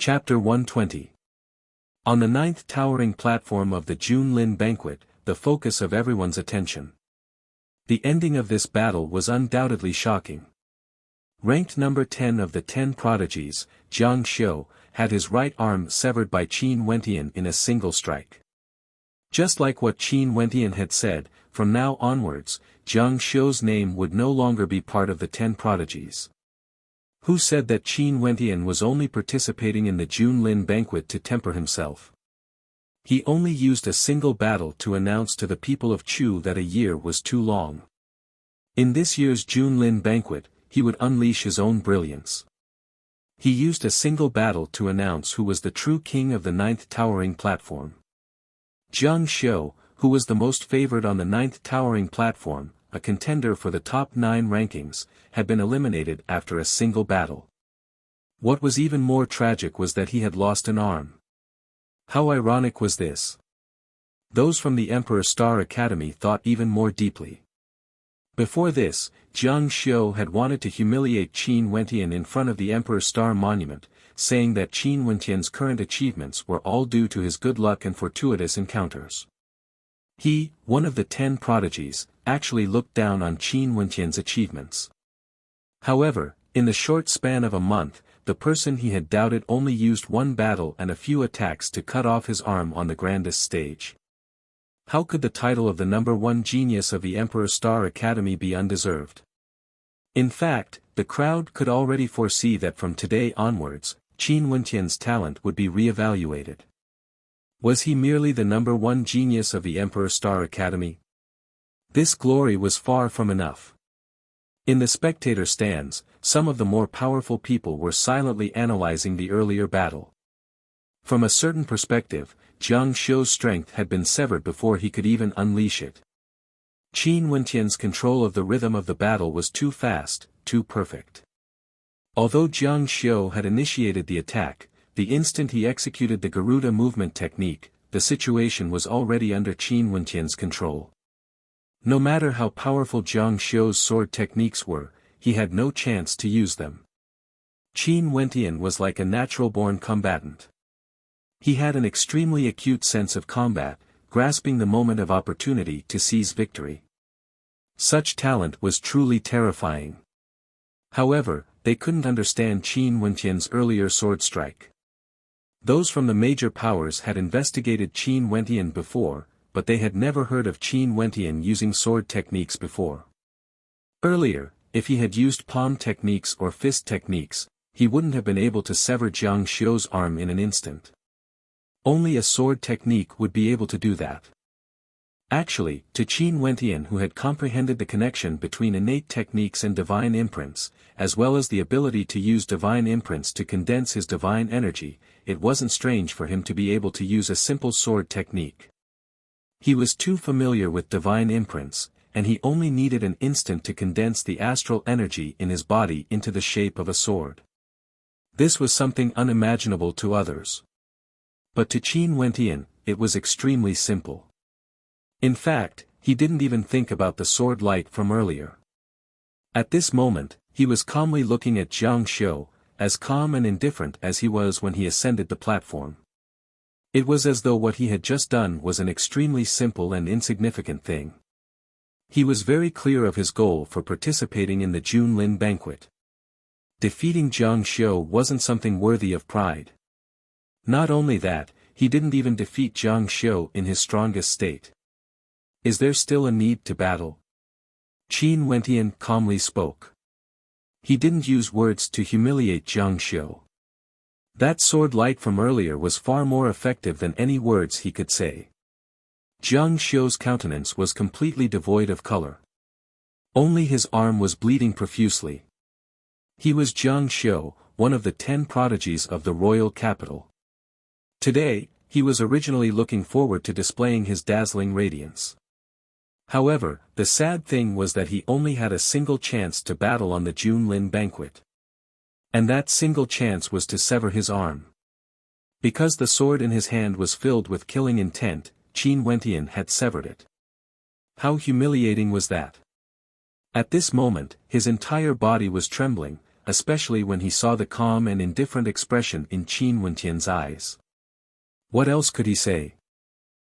Chapter 120. On the ninth towering platform of the Junlin banquet, the focus of everyone's attention. The ending of this battle was undoubtedly shocking. Ranked number 10 of the 10 prodigies, Jiang Xiu, had his right arm severed by Qin Wentian in a single strike. Just like what Qin Wentian had said, from now onwards, Jiang Xiu's name would no longer be part of the 10 prodigies. Who said that Qin Wentian was only participating in the Junlin banquet to temper himself? He only used a single battle to announce to the people of Chu that a year was too long. In this year's Junlin banquet, he would unleash his own brilliance. He used a single battle to announce who was the true king of the ninth towering platform. Jiang Xiu, who was the most favored on the ninth towering platform, a contender for the top 9 rankings, had been eliminated after a single battle. What was even more tragic was that he had lost an arm. How ironic was this? Those from the Emperor Star Academy thought even more deeply. Before this, Jiang Xiu had wanted to humiliate Qin Wentian in front of the Emperor Star Monument, saying that Qin Wentian's current achievements were all due to his good luck and fortuitous encounters. He, one of the 10 prodigies, actually looked down on Qin Wentian's achievements. However, in the short span of a month, the person he had doubted only used one battle and a few attacks to cut off his arm on the grandest stage. How could the title of the number 1 genius of the Emperor Star Academy be undeserved? In fact, the crowd could already foresee that from today onwards, Qin Wentian's talent would be re-evaluated. Was he merely the number 1 genius of the Emperor Star Academy? This glory was far from enough. In the spectator stands, some of the more powerful people were silently analyzing the earlier battle. From a certain perspective, Jiang Xiu's strength had been severed before he could even unleash it. Qin Wentian's control of the rhythm of the battle was too fast, too perfect. Although Jiang Xiu had initiated the attack, the instant he executed the Garuda movement technique, the situation was already under Qin Wentian's control. No matter how powerful Jiang Xiu's sword techniques were, he had no chance to use them. Qin Wentian was like a natural-born combatant. He had an extremely acute sense of combat, grasping the moment of opportunity to seize victory. Such talent was truly terrifying. However, they couldn't understand Qin Wentian's earlier sword strike. Those from the major powers had investigated Qin Wentian before, but they had never heard of Qin Wentian using sword techniques before. Earlier, if he had used palm techniques or fist techniques, he wouldn't have been able to sever Jiang Xiu's arm in an instant. Only a sword technique would be able to do that. Actually, to Qin Wentian, who had comprehended the connection between innate techniques and divine imprints, as well as the ability to use divine imprints to condense his divine energy, it wasn't strange for him to be able to use a simple sword technique. He was too familiar with divine imprints, and he only needed an instant to condense the astral energy in his body into the shape of a sword. This was something unimaginable to others. But to Qin Wentian, it was extremely simple. In fact, he didn't even think about the sword light from earlier. At this moment, he was calmly looking at Jiang Xiu, as calm and indifferent as he was when he ascended the platform. It was as though what he had just done was an extremely simple and insignificant thing. He was very clear of his goal for participating in the Junlin banquet. Defeating Jiang Xiu wasn't something worthy of pride. Not only that, he didn't even defeat Jiang Xiu in his strongest state. Is there still a need to battle? Qin Wentian calmly spoke. He didn't use words to humiliate Jiang Xiu. That sword light from earlier was far more effective than any words he could say. Jiang Xiu's countenance was completely devoid of color. Only his arm was bleeding profusely. He was Jiang Xiu, one of the 10 prodigies of the royal capital. Today, he was originally looking forward to displaying his dazzling radiance. However, the sad thing was that he only had a single chance to battle on the Junlin banquet. And that single chance was to sever his arm. Because the sword in his hand was filled with killing intent, Qin Wentian had severed it. How humiliating was that? At this moment, his entire body was trembling, especially when he saw the calm and indifferent expression in Qin Wentian's eyes. What else could he say?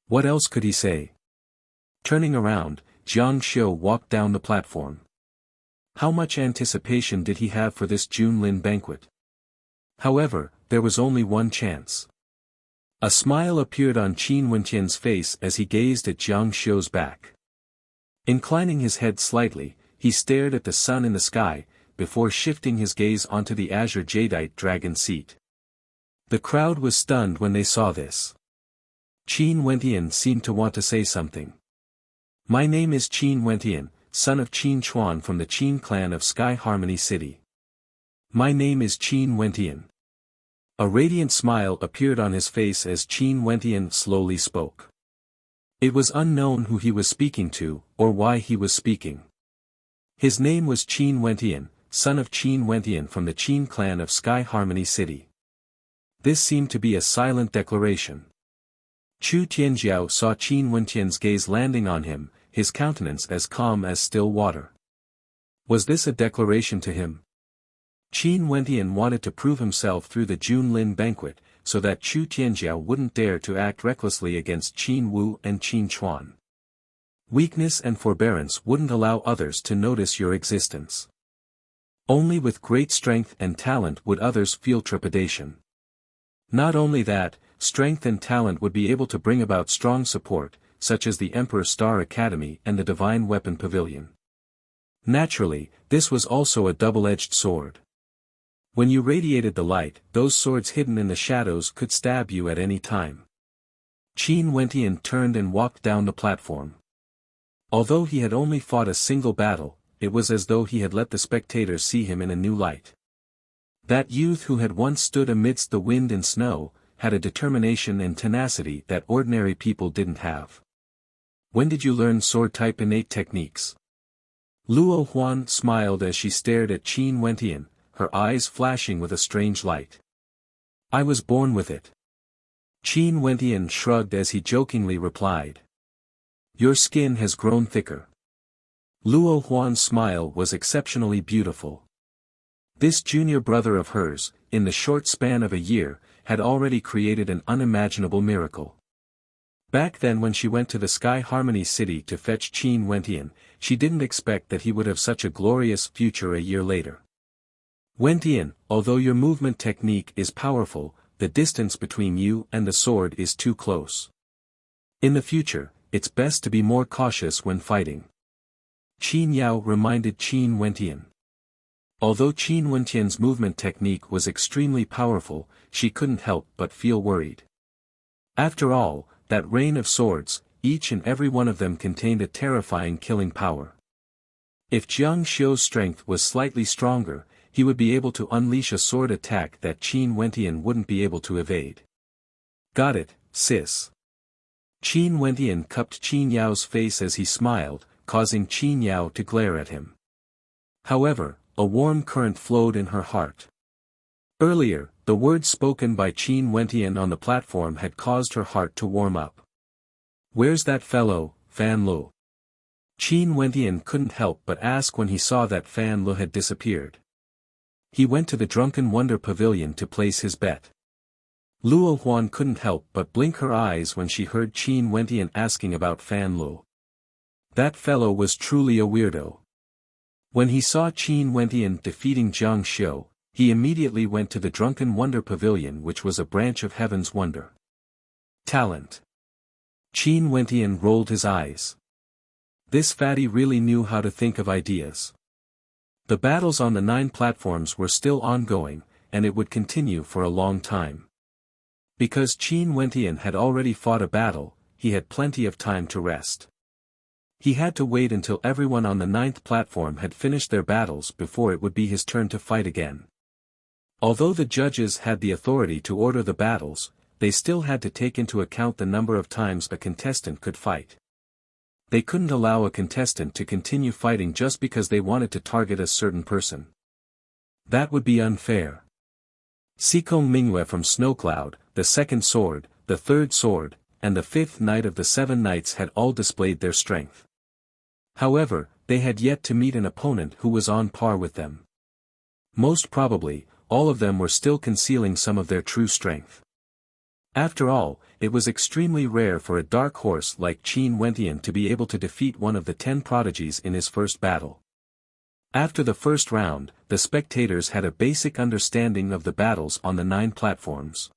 What else could he say? Turning around, Jiang Xiu walked down the platform. How much anticipation did he have for this Junlin banquet? However, there was only one chance. A smile appeared on Qin Wentian's face as he gazed at Jiang Xiu's back. Inclining his head slightly, he stared at the sun in the sky, before shifting his gaze onto the azure jadeite dragon seat. The crowd was stunned when they saw this. Qin Wentian seemed to want to say something. My name is Qin Wentian, son of Qin Chuan from the Qin clan of Sky Harmony City. My name is Qin Wentian. A radiant smile appeared on his face as Qin Wentian slowly spoke. It was unknown who he was speaking to, or why he was speaking. His name was Qin Wentian, son of Qin Wentian from the Qin clan of Sky Harmony City. This seemed to be a silent declaration. Chu Tianjiao saw Qin Wentian's gaze landing on him, his countenance as calm as still water. Was this a declaration to him? Qin Wentian wanted to prove himself through the Junlin banquet, so that Chu Tianjiao wouldn't dare to act recklessly against Qin Wu and Qin Chuan. Weakness and forbearance wouldn't allow others to notice your existence. Only with great strength and talent would others feel trepidation. Not only that, strength and talent would be able to bring about strong support, such as the Emperor Star Academy and the Divine Weapon Pavilion. Naturally, this was also a double-edged sword. When you radiated the light, those swords hidden in the shadows could stab you at any time. Qin Wentian turned and walked down the platform. Although he had only fought a single battle, it was as though he had let the spectators see him in a new light. That youth who had once stood amidst the wind and snow, had a determination and tenacity that ordinary people didn't have. When did you learn sword-type innate techniques? Luo Huan smiled as she stared at Qin Wentian, her eyes flashing with a strange light. I was born with it. Qin Wentian shrugged as he jokingly replied. Your skin has grown thicker. Luo Huan's smile was exceptionally beautiful. This junior brother of hers, in the short span of a year, had already created an unimaginable miracle. Back then when she went to the Sky Harmony City to fetch Qin Wentian, she didn't expect that he would have such a glorious future a year later. Wentian, although your movement technique is powerful, the distance between you and the sword is too close. In the future, it's best to be more cautious when fighting. Qin Yao reminded Qin Wentian. Although Qin Wentian's movement technique was extremely powerful, she couldn't help but feel worried. After all, that rain of swords, each and every one of them contained a terrifying killing power. If Jiang Xiu's strength was slightly stronger, he would be able to unleash a sword attack that Qin Wentian wouldn't be able to evade. Got it, sis. Qin Wentian cupped Qin Yao's face as he smiled, causing Qin Yao to glare at him. However, a warm current flowed in her heart. Earlier, the words spoken by Qin Wentian on the platform had caused her heart to warm up. Where's that fellow, Fan Lu? Qin Wentian couldn't help but ask when he saw that Fan Lu had disappeared. He went to the Drunken Wonder Pavilion to place his bet. Luo Huan couldn't help but blink her eyes when she heard Qin Wentian asking about Fan Lu. That fellow was truly a weirdo. When he saw Qin Wentian defeating Jiang Xiu, he immediately went to the Drunken Wonder Pavilion, which was a branch of Heaven's Wonder. Talent. Qin Wentian rolled his eyes. This fatty really knew how to think of ideas. The battles on the 9 platforms were still ongoing, and it would continue for a long time. Because Qin Wentian had already fought a battle, he had plenty of time to rest. He had to wait until everyone on the 9th platform had finished their battles before it would be his turn to fight again. Although the judges had the authority to order the battles, they still had to take into account the number of times a contestant could fight. They couldn't allow a contestant to continue fighting just because they wanted to target a certain person. That would be unfair. Xikong Mingyue from Snowcloud, the 2nd sword, the 3rd sword, and the 5th knight of the 7 knights had all displayed their strength. However, they had yet to meet an opponent who was on par with them. Most probably, all of them were still concealing some of their true strength. After all, it was extremely rare for a dark horse like Qin Wentian to be able to defeat one of the 10 prodigies in his first battle. After the first round, the spectators had a basic understanding of the battles on the 9 platforms.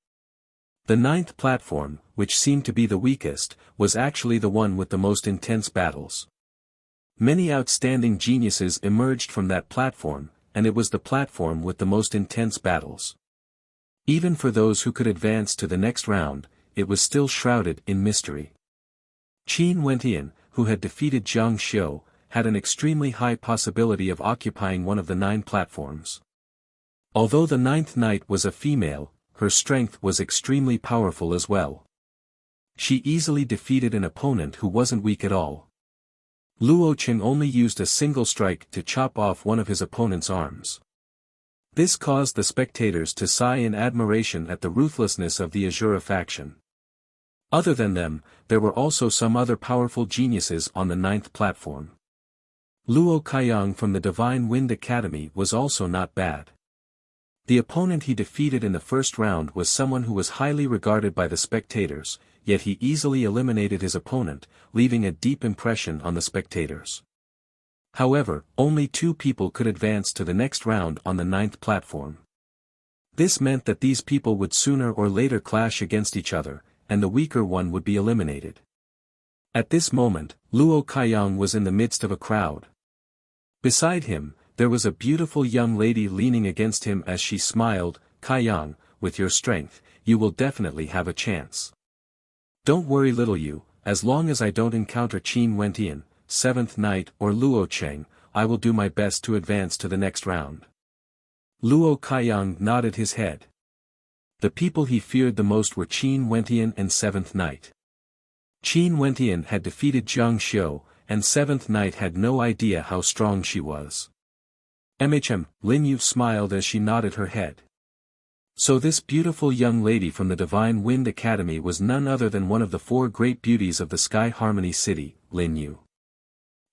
The 9th platform, which seemed to be the weakest, was actually the one with the most intense battles. Many outstanding geniuses emerged from that platform, and it was the platform with the most intense battles. Even for those who could advance to the next round, it was still shrouded in mystery. Qin Wentian, who had defeated Zhang Xiu, had an extremely high possibility of occupying one of the 9 platforms. Although the 9th knight was a female, her strength was extremely powerful as well. She easily defeated an opponent who wasn't weak at all. Luo Qing only used a single strike to chop off one of his opponent's arms. This caused the spectators to sigh in admiration at the ruthlessness of the Azura faction. Other than them, there were also some other powerful geniuses on the 9th platform. Luo Kaiyang from the Divine Wind Academy was also not bad. The opponent he defeated in the first round was someone who was highly regarded by the spectators, yet he easily eliminated his opponent, leaving a deep impression on the spectators. However, only 2 people could advance to the next round on the 9th platform. This meant that these people would sooner or later clash against each other, and the weaker one would be eliminated. At this moment, Luo Kaiyang was in the midst of a crowd. Beside him, there was a beautiful young lady leaning against him as she smiled. "Kaiyang, with your strength, you will definitely have a chance. Don't worry little you, as long as I don't encounter Qin Wentian, 7th knight or Luo Cheng, I will do my best to advance to the next round." Luo Kaiyang nodded his head. The people he feared the most were Qin Wentian and 7th knight. Qin Wentian had defeated Zhang Xiu, and 7th knight had no idea how strong she was. Lin Yu smiled as she nodded her head. So this beautiful young lady from the Divine Wind Academy was none other than one of the 4 great beauties of the Sky Harmony City, Lin Yu.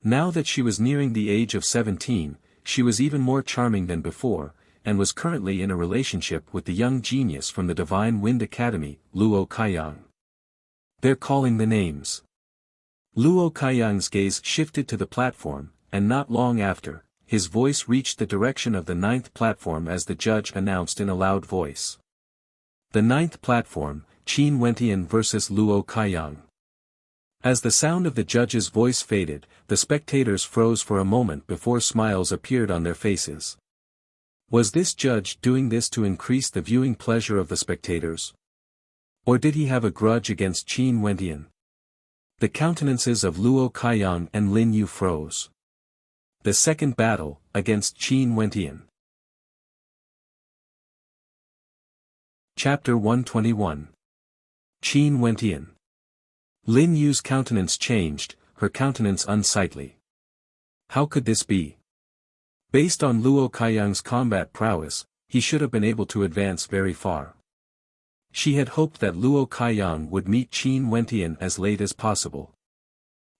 Now that she was nearing the age of 17, she was even more charming than before, and was currently in a relationship with the young genius from the Divine Wind Academy, Luo Kaiyang. They're calling the names. Luo Kaiyang's gaze shifted to the platform, and not long after, his voice reached the direction of the 9th platform as the judge announced in a loud voice. The 9th platform, Qin Wentian vs Luo Kaiyang. As the sound of the judge's voice faded, the spectators froze for a moment before smiles appeared on their faces. Was this judge doing this to increase the viewing pleasure of the spectators? Or did he have a grudge against Qin Wentian? The countenances of Luo Kaiyang and Lin Yu froze. The second battle, against Qin Wentian. Chapter 121. Qin Wentian. Lin Yu's countenance changed, her countenance unsightly. How could this be? Based on Luo Kaiyang's combat prowess, he should have been able to advance very far. She had hoped that Luo Kaiyang would meet Qin Wentian as late as possible.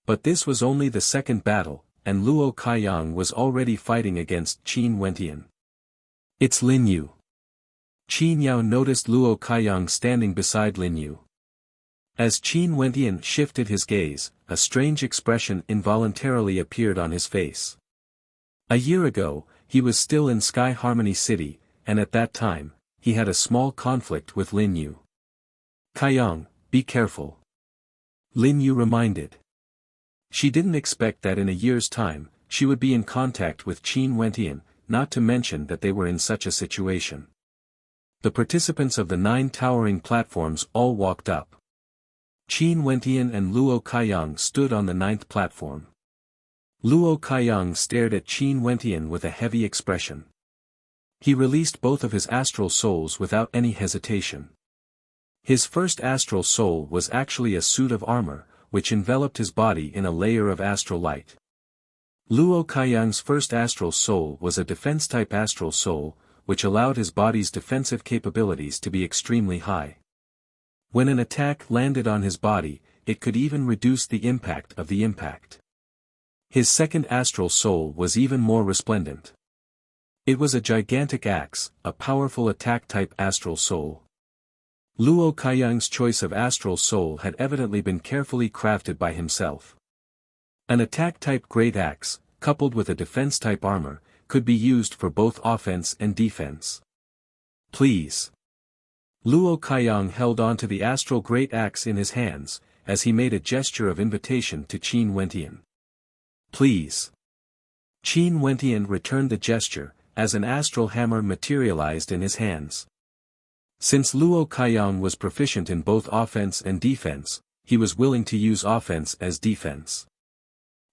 But this was only the second battle, and Luo Kaiyang was already fighting against Qin Wentian. It's Lin Yu. Qin Yao noticed Luo Kaiyang standing beside Lin Yu. As Qin Wentian shifted his gaze, a strange expression involuntarily appeared on his face. A year ago, he was still in Sky Harmony City, and at that time, he had a small conflict with Lin Yu. "Kaiyang, be careful," Lin Yu reminded. She didn't expect that in a year's time, she would be in contact with Qin Wentian, not to mention that they were in such a situation. The participants of the 9 towering platforms all walked up. Qin Wentian and Luo Kaiyang stood on the 9th platform. Luo Kaiyang stared at Qin Wentian with a heavy expression. He released both of his astral souls without any hesitation. His first astral soul was actually a suit of armor, which enveloped his body in a layer of astral light. Luo Kaiyang's first astral soul was a defense-type astral soul, which allowed his body's defensive capabilities to be extremely high. When an attack landed on his body, it could even reduce the impact of the impact. His second astral soul was even more resplendent. It was a gigantic axe, a powerful attack-type astral soul. Luo Kaiyang's choice of astral soul had evidently been carefully crafted by himself. An attack-type great axe, coupled with a defense-type armor, could be used for both offense and defense. Please. Luo Kaiyang held on to the astral great axe in his hands, as he made a gesture of invitation to Qin Wentian. Please. Qin Wentian returned the gesture, as an astral hammer materialized in his hands. Since Luo Kaiyang was proficient in both offense and defense, he was willing to use offense as defense.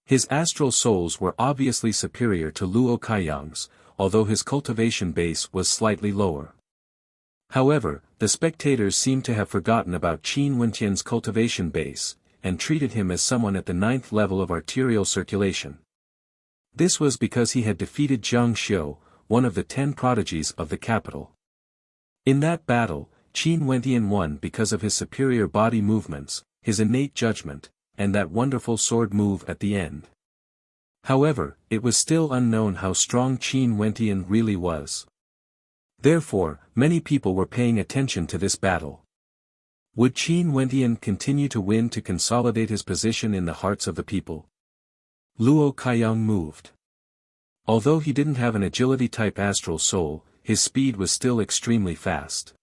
His astral souls were obviously superior to Luo Kaiyang's, although his cultivation base was slightly lower. However, the spectators seemed to have forgotten about Qin Wentian's cultivation base, and treated him as someone at the 9th level of arterial circulation. This was because he had defeated Jiang Xiu, one of the 10 prodigies of the capital. In that battle, Qin Wentian won because of his superior body movements, his innate judgment, and that wonderful sword move at the end. However, it was still unknown how strong Qin Wentian really was. Therefore, many people were paying attention to this battle. Would Qin Wentian continue to win to consolidate his position in the hearts of the people? Luo Kaiyang moved. Although he didn't have an agility-type astral soul, his speed was still extremely fast.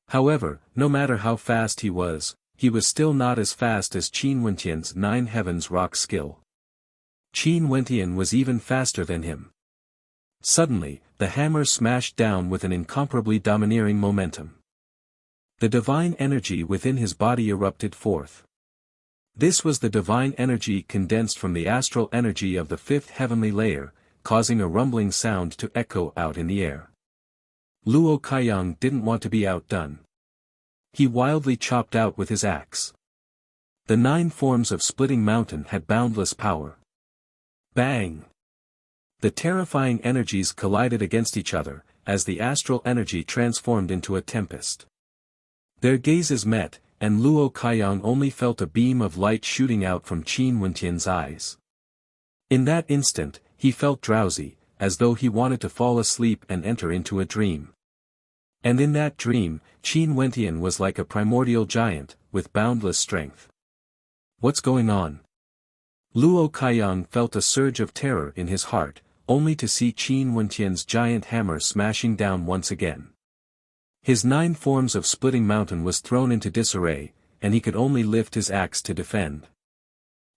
However, no matter how fast he was still not as fast as Qin Wentian's 9 Heavens Rock skill. Qin Wentian was even faster than him. Suddenly, the hammer smashed down with an incomparably domineering momentum. The divine energy within his body erupted forth. This was the divine energy condensed from the astral energy of the 5th heavenly layer, causing a rumbling sound to echo out in the air. Luo Kaiyang didn't want to be outdone. He wildly chopped out with his axe. The 9 forms of splitting mountain had boundless power. Bang! The terrifying energies collided against each other, as the astral energy transformed into a tempest. Their gazes met, and Luo Kaiyang only felt a beam of light shooting out from Qin Wentian's eyes. In that instant, he felt drowsy, as though he wanted to fall asleep and enter into a dream. And in that dream, Qin Wentian was like a primordial giant, with boundless strength. What's going on? Luo Kaiyang felt a surge of terror in his heart, only to see Qin Wentian's giant hammer smashing down once again. His 9 forms of splitting mountain was thrown into disarray, and he could only lift his axe to defend.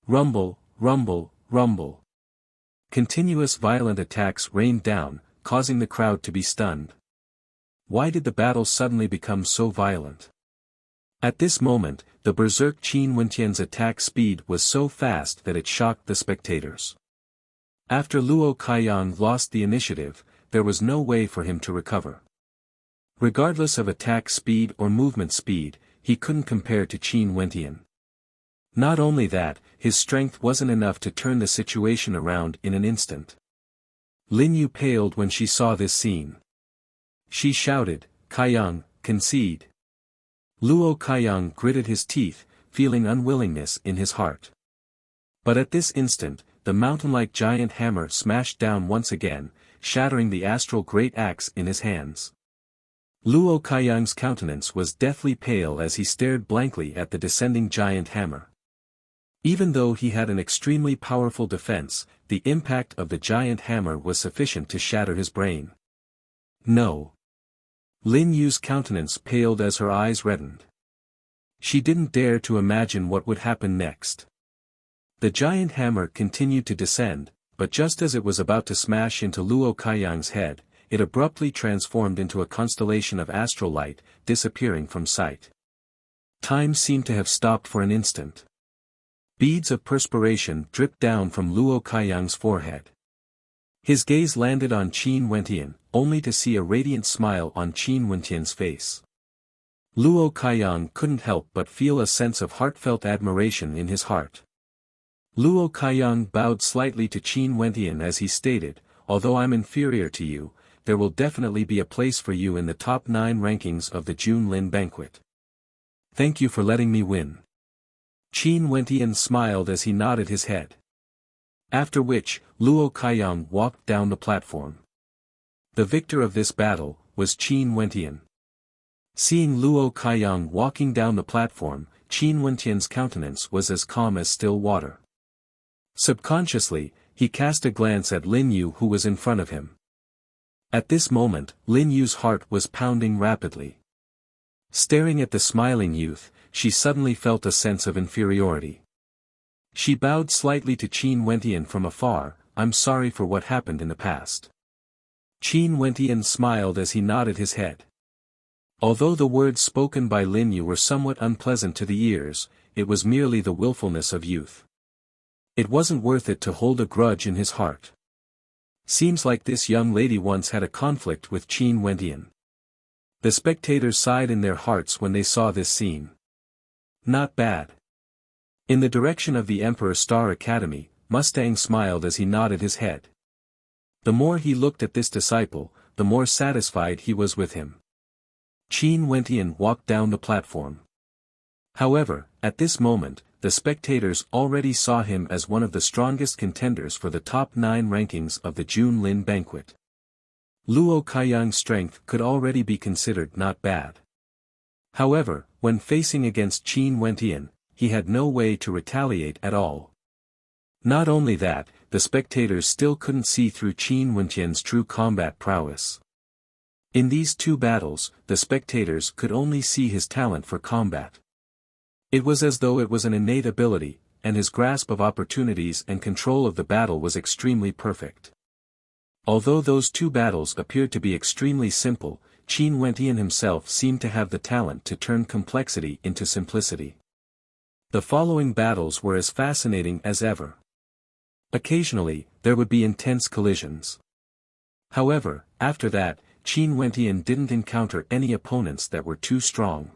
Rumble, rumble, rumble. Continuous violent attacks rained down, causing the crowd to be stunned. Why did the battle suddenly become so violent? At this moment, the berserk Qin Wentian's attack speed was so fast that it shocked the spectators. After Luo Kaiyang lost the initiative, there was no way for him to recover. Regardless of attack speed or movement speed, he couldn't compare to Qin Wentian. Not only that, his strength wasn't enough to turn the situation around in an instant. Lin Yu paled when she saw this scene. She shouted, "Kaiyang, concede." Luo Kaiyang gritted his teeth, feeling unwillingness in his heart. But at this instant, the mountain-like giant hammer smashed down once again, shattering the astral great axe in his hands. Luo Kaiyang's countenance was deathly pale as he stared blankly at the descending giant hammer. Even though he had an extremely powerful defense, the impact of the giant hammer was sufficient to shatter his brain. No. Lin Yu's countenance paled as her eyes reddened. She didn't dare to imagine what would happen next. The giant hammer continued to descend, but just as it was about to smash into Luo Kaiyang's head, it abruptly transformed into a constellation of astral light, disappearing from sight. Time seemed to have stopped for an instant. Beads of perspiration dripped down from Luo Kaiyang's forehead. His gaze landed on Qin Wentian, only to see a radiant smile on Qin Wentian's face. Luo Kaiyang couldn't help but feel a sense of heartfelt admiration in his heart. Luo Kaiyang bowed slightly to Qin Wentian as he stated, "Although I'm inferior to you, there will definitely be a place for you in the top 9 rankings of the Junlin banquet. Thank you for letting me win." Qin Wentian smiled as he nodded his head. After which, Luo Kaiyang walked down the platform. The victor of this battle was Qin Wentian. Seeing Luo Kaiyang walking down the platform, Qin Wentian's countenance was as calm as still water. Subconsciously, he cast a glance at Lin Yu who was in front of him. At this moment, Lin Yu's heart was pounding rapidly. Staring at the smiling youth, she suddenly felt a sense of inferiority. She bowed slightly to Qin Wentian from afar. "I'm sorry for what happened in the past." Qin Wentian smiled as he nodded his head. Although the words spoken by Lin Yu were somewhat unpleasant to the ears, it was merely the willfulness of youth. It wasn't worth it to hold a grudge in his heart. Seems like this young lady once had a conflict with Qin Wentian. The spectators sighed in their hearts when they saw this scene. Not bad. In the direction of the Emperor Star Academy, Mustang smiled as he nodded his head. The more he looked at this disciple, the more satisfied he was with him. Qin Wentian walked down the platform. However, at this moment, the spectators already saw him as one of the strongest contenders for the top 9 rankings of the June Lin banquet. Luo Kaiyang's strength could already be considered not bad. However, when facing against Qin Wentian, he had no way to retaliate at all. Not only that, the spectators still couldn't see through Qin Wentian's true combat prowess. In these two battles, the spectators could only see his talent for combat. It was as though it was an innate ability, and his grasp of opportunities and control of the battle was extremely perfect. Although those two battles appeared to be extremely simple, Qin Wentian himself seemed to have the talent to turn complexity into simplicity. The following battles were as fascinating as ever. Occasionally, there would be intense collisions. However, after that, Qin Wentian didn't encounter any opponents that were too strong.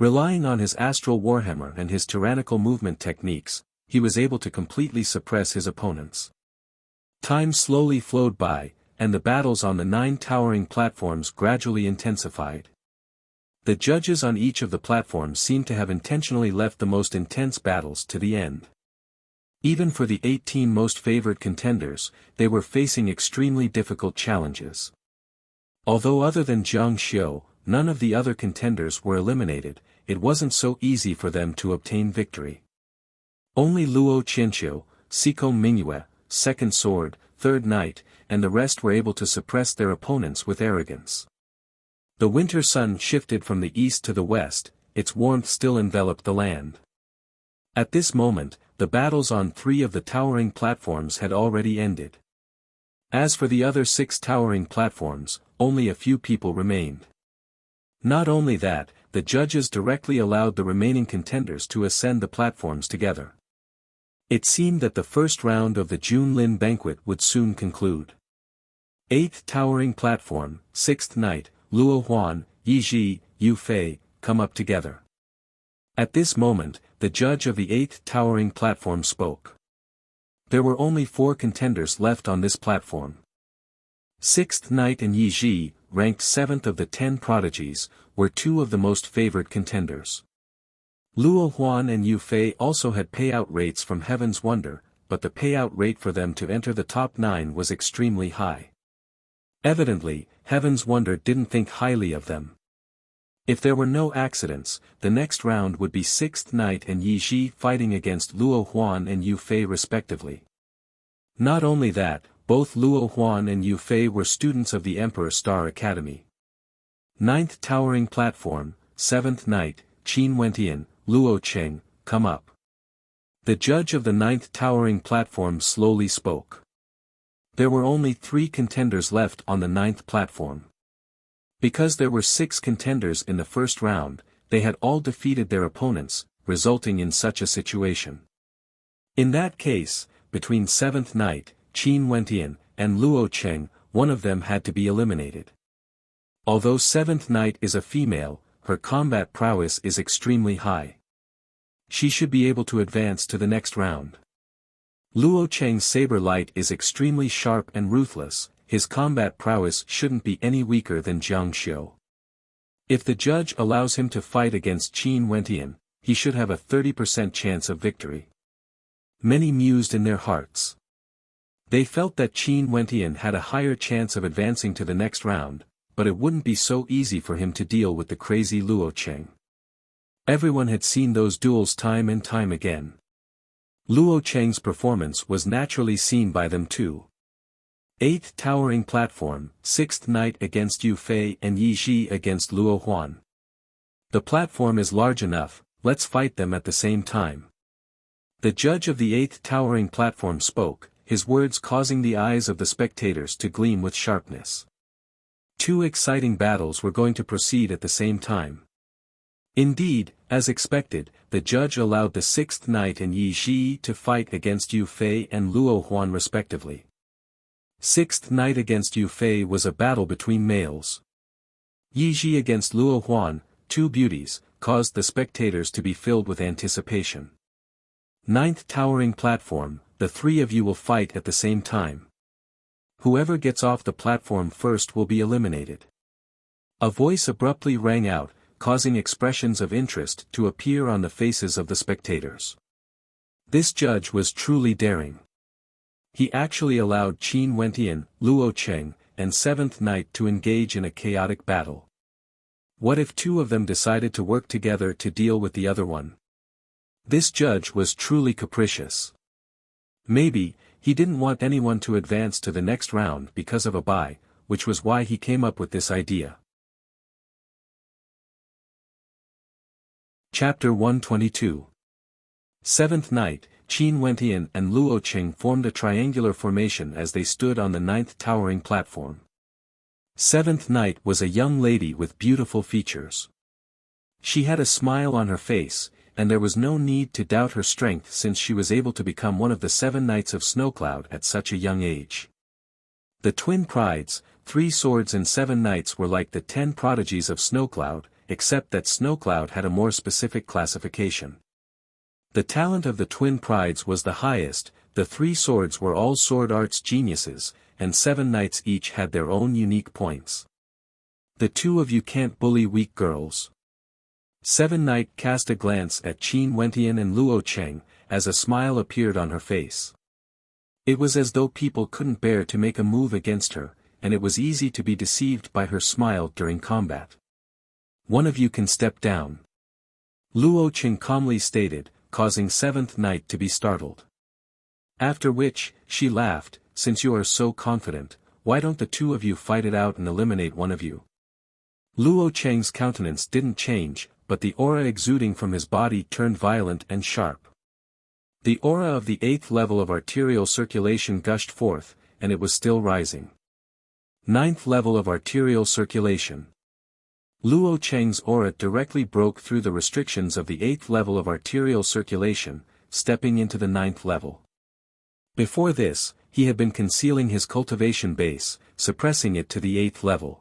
Relying on his astral warhammer and his tyrannical movement techniques, he was able to completely suppress his opponents. Time slowly flowed by, and the battles on the 9 towering platforms gradually intensified. The judges on each of the platforms seemed to have intentionally left the most intense battles to the end. Even for the 18 most favored contenders, they were facing extremely difficult challenges. Although other than Jiang Xiu, none of the other contenders were eliminated, it wasn't so easy for them to obtain victory. Only Luo Qianqiu, Siko Mingyue, Second Sword, Third Knight, and the rest were able to suppress their opponents with arrogance. The winter sun shifted from the east to the west, its warmth still enveloped the land. At this moment, the battles on 3 of the towering platforms had already ended. As for the other 6 towering platforms, only a few people remained. Not only that, the judges directly allowed the remaining contenders to ascend the platforms together. It seemed that the first round of the June Lin banquet would soon conclude. 8th towering platform, 6th night, Luo Huan, Yi Ji, Yu Fei, come up together. At this moment, the judge of the 8th towering platform spoke. There were only 4 contenders left on this platform. 6th Knight and Yi Ji, ranked 7th of the 10 prodigies, were 2 of the most favored contenders. Luo Huan and Yu Fei also had payout rates from Heaven's Wonder, but the payout rate for them to enter the top 9 was extremely high. Evidently, Heaven's Wonder didn't think highly of them. If there were no accidents, the next round would be 6th Knight and Yi Ji fighting against Luo Huan and Yu Fei respectively. Not only that, both Luo Huan and Yu Fei were students of the Emperor Star Academy. 9th towering platform, 7th Knight, Qin Wentian, Luo Cheng, come up. The judge of the 9th towering platform slowly spoke. There were only 3 contenders left on the 9th platform. Because there were 6 contenders in the first round, they had all defeated their opponents, resulting in such a situation. In that case, between 7th Knight, Qin Wentian, and Luo Cheng, one of them had to be eliminated. Although 7th Knight is a female, her combat prowess is extremely high. She should be able to advance to the next round. Luo Cheng's saber light is extremely sharp and ruthless, his combat prowess shouldn't be any weaker than Jiang Xiu. If the judge allows him to fight against Qin Wentian, he should have a 30% chance of victory. Many mused in their hearts. They felt that Qin Wentian had a higher chance of advancing to the next round, but it wouldn't be so easy for him to deal with the crazy Luo Cheng. Everyone had seen those duels time and time again. Luo Cheng's performance was naturally seen by them too. 8th Towering Platform, 6th Knight against Yu Fei and Yi Ji against Luo Huan. The platform is large enough, let's fight them at the same time. The judge of the 8th Towering Platform spoke, his words causing the eyes of the spectators to gleam with sharpness. 2 exciting battles were going to proceed at the same time. Indeed, as expected, the judge allowed the 6th Knight and Yi Ji to fight against Yu Fei and Luo Huan respectively. 6th Knight against Yu Fei was a battle between males. Yi Ji against Luo Huan, 2 beauties, caused the spectators to be filled with anticipation. 9th Towering Platform, the 3 of you will fight at the same time. Whoever gets off the platform first will be eliminated. A voice abruptly rang out, causing expressions of interest to appear on the faces of the spectators. This judge was truly daring. He actually allowed Qin Wentian, Luo Cheng, and 7th Knight to engage in a chaotic battle. What if 2 of them decided to work together to deal with the other one? This judge was truly capricious. Maybe, he didn't want anyone to advance to the next round because of a bye, which was why he came up with this idea. Chapter 122. 7th Night, Qin Wentian and Luo Cheng formed a triangular formation as they stood on the 9th towering platform. 7th Night was a young lady with beautiful features. She had a smile on her face, and there was no need to doubt her strength since she was able to become one of the 7 Knights of Snowcloud at such a young age. The twin prides, 3 swords and 7 knights were like the 10 prodigies of Snowcloud, except that Snowcloud had a more specific classification. The talent of the twin prides was the highest, the 3 swords were all sword arts geniuses, and 7 knights each had their own unique points. The 2 of you can't bully weak girls. 7 Knight cast a glance at Qin Wentian and Luo Cheng, as a smile appeared on her face. It was as though people couldn't bear to make a move against her, and it was easy to be deceived by her smile during combat. One of you can step down. Luo Cheng calmly stated, causing 7th Knight to be startled. After which, she laughed, since you are so confident, why don't the 2 of you fight it out and eliminate one of you? Luo Cheng's countenance didn't change, but the aura exuding from his body turned violent and sharp. The aura of the 8th level of arterial circulation gushed forth, and it was still rising. 9th level of arterial circulation. Luo Cheng's aura directly broke through the restrictions of the 8th level of arterial circulation, stepping into the 9th level. Before this, he had been concealing his cultivation base, suppressing it to the 8th level.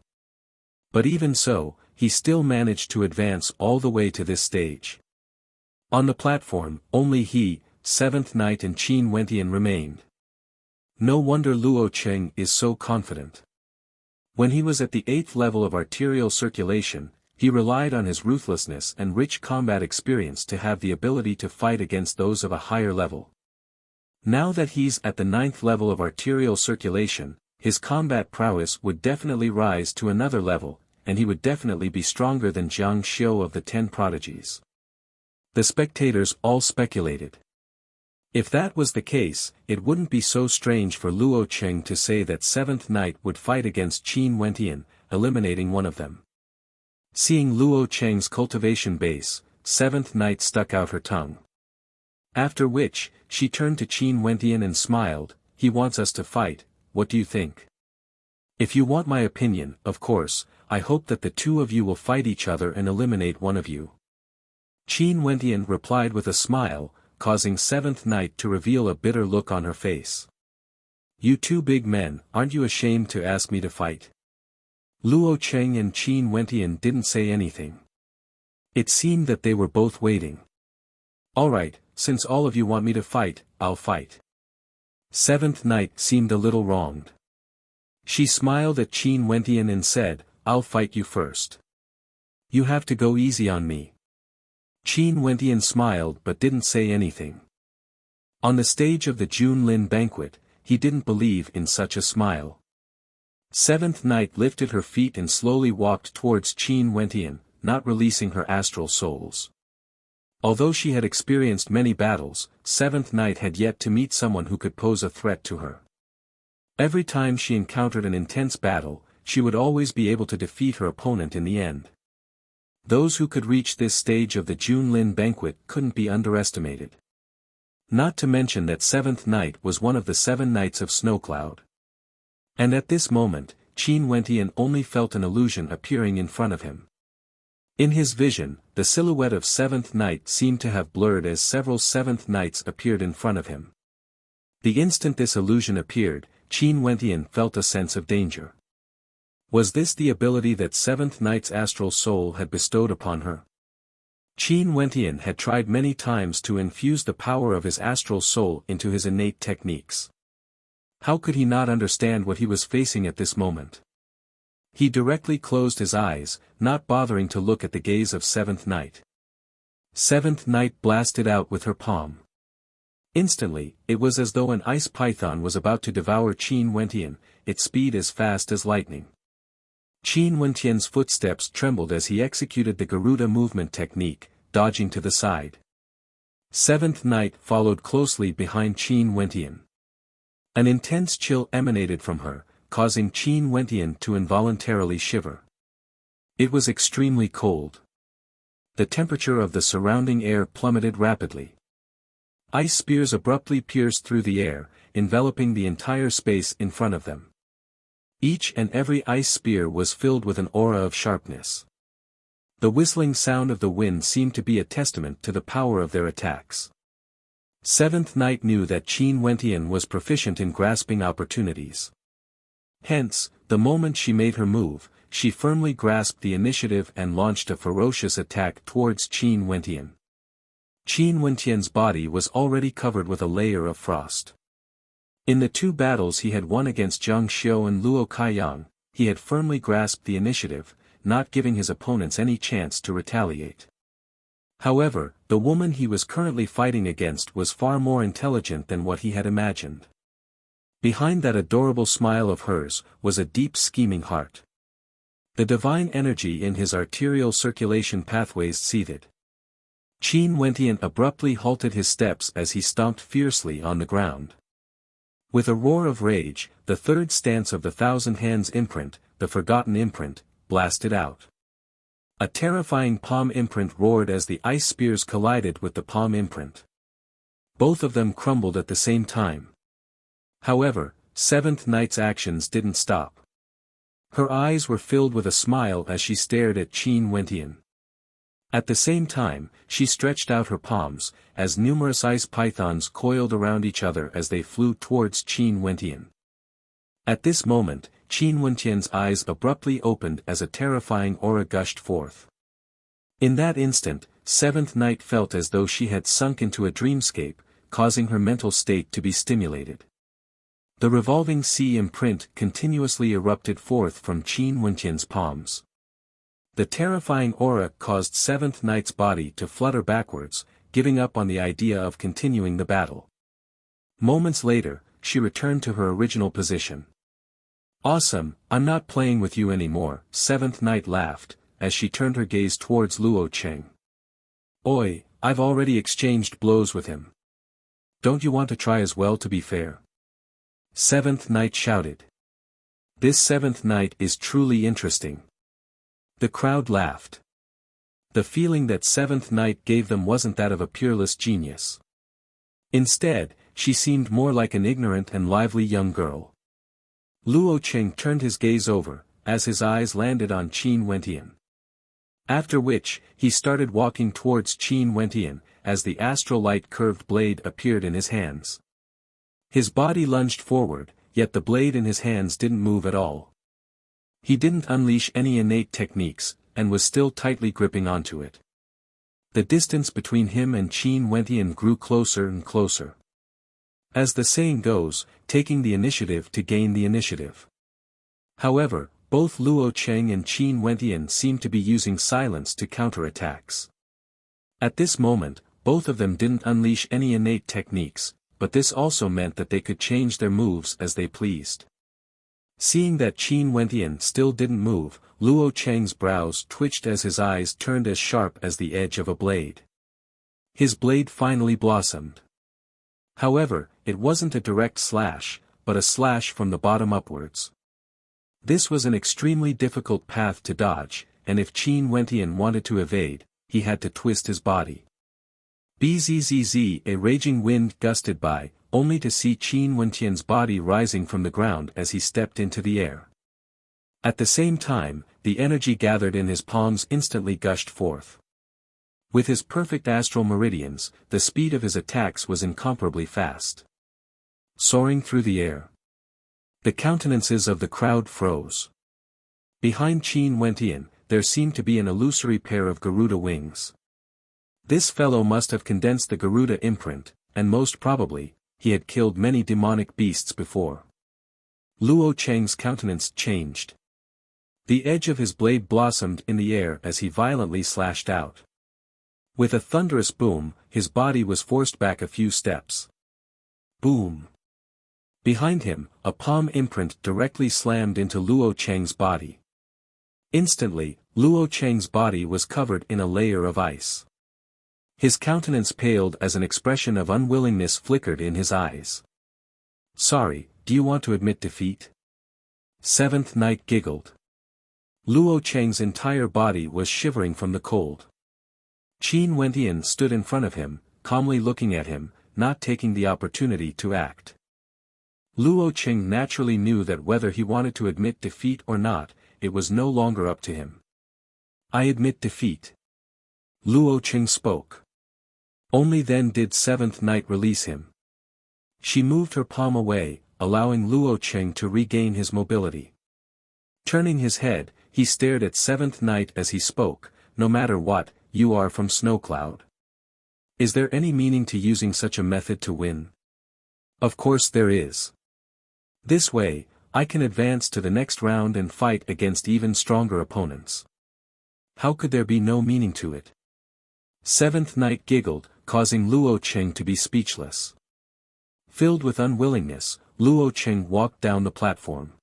But even so, he still managed to advance all the way to this stage. On the platform, only he, 7th Knight and Qin Wentian remained. No wonder Luo Cheng is so confident. When he was at the 8th level of arterial circulation, he relied on his ruthlessness and rich combat experience to have the ability to fight against those of a higher level. Now that he's at the 9th level of arterial circulation, his combat prowess would definitely rise to another level, and he would definitely be stronger than Jiang Xiu of the 10 prodigies. The spectators all speculated. If that was the case, it wouldn't be so strange for Luo Cheng to say that 7th Knight would fight against Qin Wentian, eliminating one of them. Seeing Luo Cheng's cultivation base, 7th Knight stuck out her tongue. After which, she turned to Qin Wentian and smiled, he wants us to fight, what do you think? If you want my opinion, of course, I hope that the 2 of you will fight each other and eliminate one of you. Qin Wentian replied with a smile, causing 7th Knight to reveal a bitter look on her face. You 2 big men, aren't you ashamed to ask me to fight? Luo Cheng and Qin Wentian didn't say anything. It seemed that they were both waiting. Alright, since all of you want me to fight, I'll fight. 7th Knight seemed a little wronged. She smiled at Qin Wentian and said, I'll fight you first. You have to go easy on me. Qin Wentian smiled but didn't say anything. On the stage of the Junlin banquet, he didn't believe in such a smile. Seventh Night lifted her feet and slowly walked towards Qin Wentian, not releasing her astral souls. Although she had experienced many battles, Seventh Night had yet to meet someone who could pose a threat to her. Every time she encountered an intense battle, she would always be able to defeat her opponent in the end. Those who could reach this stage of the Junlin banquet couldn't be underestimated. Not to mention that Seventh Night was one of the 7 Knights of Snowcloud. And at this moment, Qin Wentian only felt an illusion appearing in front of him. In his vision, the silhouette of Seventh Night seemed to have blurred as several Seventh Knights appeared in front of him. The instant this illusion appeared, Qin Wentian felt a sense of danger. Was this the ability that Seventh Night's astral soul had bestowed upon her? Qin Wentian had tried many times to infuse the power of his astral soul into his innate techniques. How could he not understand what he was facing at this moment? He directly closed his eyes, not bothering to look at the gaze of Seventh Night. Seventh Night blasted out with her palm. Instantly, it was as though an ice python was about to devour Qin Wentian, its speed as fast as lightning. Qin Wentian's footsteps trembled as he executed the Garuda movement technique, dodging to the side. Seventh Night followed closely behind Qin Wentian. An intense chill emanated from her, causing Qin Wentian to involuntarily shiver. It was extremely cold. The temperature of the surrounding air plummeted rapidly. Ice spears abruptly pierced through the air, enveloping the entire space in front of them. Each and every ice spear was filled with an aura of sharpness. The whistling sound of the wind seemed to be a testament to the power of their attacks. Seventh Night knew that Qin Wentian was proficient in grasping opportunities. Hence, the moment she made her move, she firmly grasped the initiative and launched a ferocious attack towards Qin Wentian. Qin Wentian's body was already covered with a layer of frost. In the 2 battles he had won against Zhang Xiu and Luo Kaiyang, he had firmly grasped the initiative, not giving his opponents any chance to retaliate. However, the woman he was currently fighting against was far more intelligent than what he had imagined. Behind that adorable smile of hers was a deep scheming heart. The divine energy in his arterial circulation pathways seethed. Qin Wentian abruptly halted his steps as he stomped fiercely on the ground. With a roar of rage, the 3rd stance of the Thousand Hands imprint, the Forgotten imprint, blasted out. A terrifying palm imprint roared as the ice spears collided with the palm imprint. Both of them crumbled at the same time. However, Seventh Night's actions didn't stop. Her eyes were filled with a smile as she stared at Qin Wentian. At the same time, she stretched out her palms, as numerous ice pythons coiled around each other as they flew towards Qin Wentian. At this moment, Qin Wentian's eyes abruptly opened as a terrifying aura gushed forth. In that instant, Seventh Night felt as though she had sunk into a dreamscape, causing her mental state to be stimulated. The revolving sea imprint continuously erupted forth from Qin Wentian's palms. The terrifying aura caused Seventh Night's body to flutter backwards, giving up on the idea of continuing the battle. Moments later, she returned to her original position. "Awesome, I'm not playing with you anymore," Seventh Night laughed, as she turned her gaze towards Luo Cheng. "Oi, I've already exchanged blows with him. Don't you want to try as well to be fair?" Seventh Night shouted. "This Seventh Night is truly interesting." The crowd laughed. The feeling that Seventh Night gave them wasn't that of a peerless genius. Instead, she seemed more like an ignorant and lively young girl. Luo Cheng turned his gaze over, as his eyes landed on Qin Wentian. After which, he started walking towards Qin Wentian, as the astral light curved blade appeared in his hands. His body lunged forward, yet the blade in his hands didn't move at all. He didn't unleash any innate techniques, and was still tightly gripping onto it. The distance between him and Qin Wentian grew closer and closer. As the saying goes, taking the initiative to gain the initiative. However, both Luo Cheng and Qin Wentian seemed to be using silence to counter attacks. At this moment, both of them didn't unleash any innate techniques, but this also meant that they could change their moves as they pleased. Seeing that Qin Wentian still didn't move, Luo Cheng's brows twitched as his eyes turned as sharp as the edge of a blade. His blade finally blossomed. However, it wasn't a direct slash, but a slash from the bottom upwards. This was an extremely difficult path to dodge, and if Qin Wentian wanted to evade, he had to twist his body. Bzzz, a raging wind gusted by, only to see Qin Wentian's body rising from the ground as he stepped into the air. At the same time, the energy gathered in his palms instantly gushed forth. With his perfect astral meridians, the speed of his attacks was incomparably fast. Soaring through the air. The countenances of the crowd froze. Behind Qin Wentian, there seemed to be an illusory pair of Garuda wings. This fellow must have condensed the Garuda imprint, and most probably, he had killed many demonic beasts before. Luo Cheng's countenance changed. The edge of his blade blossomed in the air as he violently slashed out. With a thunderous boom, his body was forced back a few steps. Boom! Behind him, a palm imprint directly slammed into Luo Cheng's body. Instantly, Luo Cheng's body was covered in a layer of ice. His countenance paled as an expression of unwillingness flickered in his eyes. "Sorry, do you want to admit defeat?" Seventh Knight giggled. Luo Cheng's entire body was shivering from the cold. Qin Wentian stood in front of him, calmly looking at him, not taking the opportunity to act. Luo Cheng naturally knew that whether he wanted to admit defeat or not, it was no longer up to him. "I admit defeat." Luo Cheng spoke. Only then did Seventh Knight release him. She moved her palm away, allowing Luo Cheng to regain his mobility. Turning his head, he stared at Seventh Knight as he spoke, "No matter what, you are from Snowcloud. Is there any meaning to using such a method to win?" "Of course there is. This way, I can advance to the next round and fight against even stronger opponents." "How could there be no meaning to it?" Seventh Knight giggled, causing Luo Cheng to be speechless. Filled with unwillingness, Luo Cheng walked down the platform.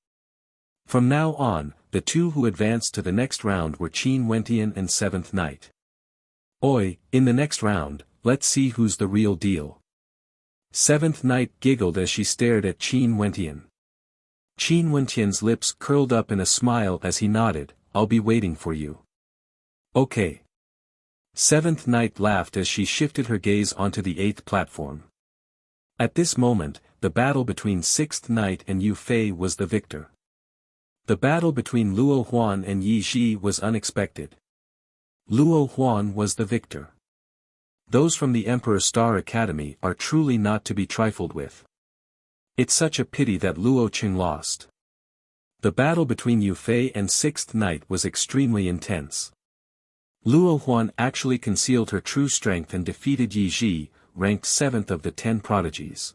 From now on, the two who advanced to the next round were Qin Wentian and Seventh Knight. "Oi, in the next round, let's see who's the real deal." Seventh Knight giggled as she stared at Qin Wentian. Qin Wentian's lips curled up in a smile as he nodded, "I'll be waiting for you." "Okay." Seventh Knight laughed as she shifted her gaze onto the eighth platform. At this moment, the battle between Sixth Knight and Yu Fei was the victor. The battle between Luo Huan and Yi Ji was unexpected. Luo Huan was the victor. Those from the Emperor Star Academy are truly not to be trifled with. It's such a pity that Luo Cheng lost. The battle between Yu Fei and Sixth Knight was extremely intense. Luo Huan actually concealed her true strength and defeated Yi Ji, ranked 7th of the 10 prodigies.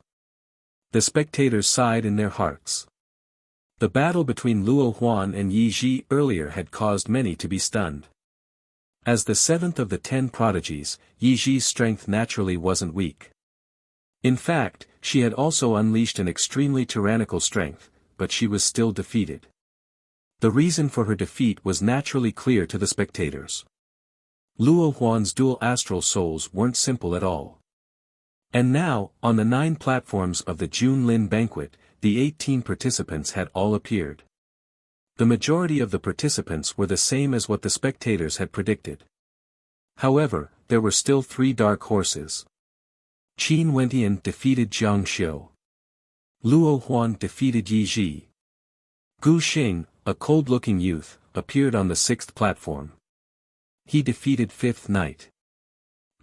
The spectators sighed in their hearts. The battle between Luo Huan and Yi Ji earlier had caused many to be stunned. As the 7th of the 10 prodigies, Yi Ji's strength naturally wasn't weak. In fact, she had also unleashed an extremely tyrannical strength, but she was still defeated. The reason for her defeat was naturally clear to the spectators. Luo Huan's dual astral souls weren't simple at all. And now, on the 9 platforms of the Junlin banquet, the 18 participants had all appeared. The majority of the participants were the same as what the spectators had predicted. However, there were still 3 dark horses. Qin Wentian defeated Jiang Xiu. Luo Huan defeated Yi Ji. Gu Xing, a cold-looking youth, appeared on the 6th platform. He defeated 5th Knight.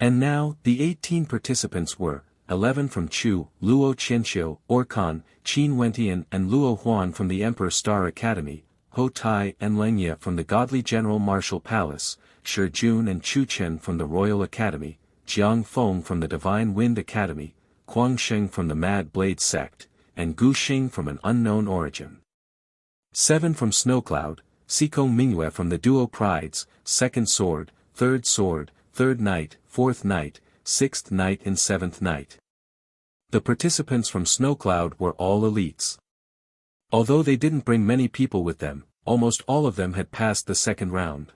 And now, the 18 participants were, 11 from Chu, Luo Qianxiu, Orkan, Qin Wentian and Luo Huan from the Emperor Star Academy, Ho Tai and Lengye from the Godly General Martial Palace, Shi Jun and Chu Chen from the Royal Academy, Jiang Feng from the Divine Wind Academy, Kuang Sheng from the Mad Blade Sect, and Gu Xing from an unknown origin. 7 from Snowcloud, Siko Mingyue from the Duo Prides, 2nd Sword, 3rd Knight, 4th Knight, 6th Knight and 7th Knight. The participants from Snowcloud were all elites. Although they didn't bring many people with them, almost all of them had passed the second round.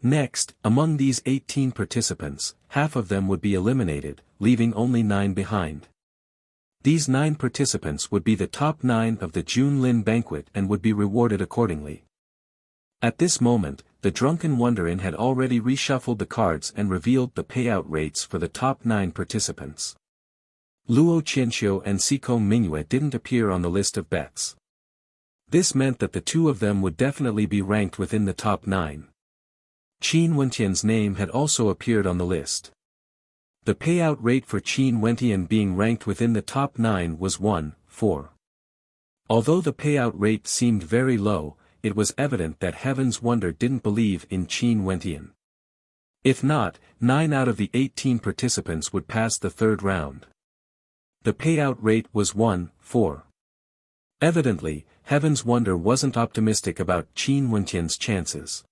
Next, among these 18 participants, half of them would be eliminated, leaving only 9 behind. These 9 participants would be the top 9 of the Junlin banquet and would be rewarded accordingly. At this moment, the Drunken Wonderin had already reshuffled the cards and revealed the payout rates for the top 9 participants. Luo Qianxiu and Sikong Mingyue didn't appear on the list of bets. This meant that the two of them would definitely be ranked within the top 9. Qin Wentian's name had also appeared on the list. The payout rate for Qin Wentian being ranked within the top 9 was 1-4. Although the payout rate seemed very low, it was evident that Heaven's Wonder didn't believe in Qin Wentian. If not, 9 out of the 18 participants would pass the third round. The payout rate was 1-4. Evidently, Heaven's Wonder wasn't optimistic about Qin Wentian's chances.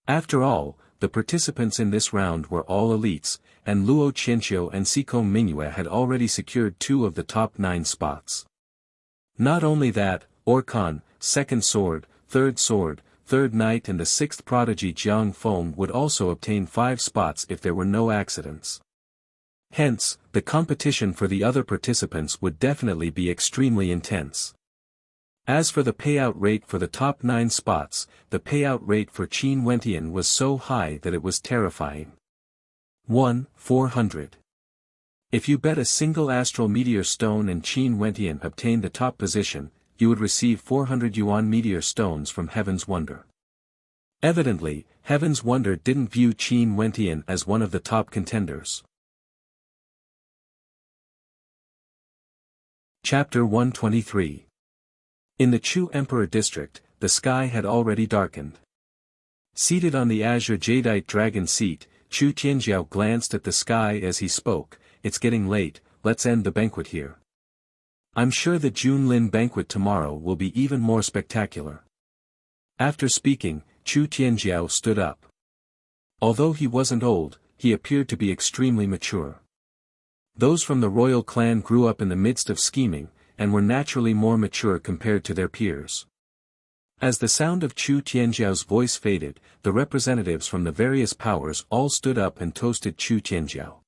After all, the participants in this round were all elites, and Luo Qianxiu and Sikong Mingyue had already secured 2 of the top 9 spots. Not only that, Orkan, Second Sword, Third Knight and the 6th Prodigy Jiang Feng would also obtain 5 spots if there were no accidents. Hence, the competition for the other participants would definitely be extremely intense. As for the payout rate for the top 9 spots, the payout rate for Qin Wentian was so high that it was terrifying. 1-400. If you bet a single astral meteor stone and Qin Wentian obtained the top position, you would receive 400 yuan meteor stones from Heaven's Wonder. Evidently, Heaven's Wonder didn't view Qin Wentian as one of the top contenders. Chapter 123. In the Chu Emperor district, the sky had already darkened. Seated on the azure jadeite dragon seat, Chu Tianjiao glanced at the sky as he spoke, "It's getting late, let's end the banquet here. I'm sure the Junlin banquet tomorrow will be even more spectacular." After speaking, Chu Tianjiao stood up. Although he wasn't old, he appeared to be extremely mature. Those from the royal clan grew up in the midst of scheming, and were naturally more mature compared to their peers. As the sound of Chu Tianjiao's voice faded, the representatives from the various powers all stood up and toasted Chu Tianjiao.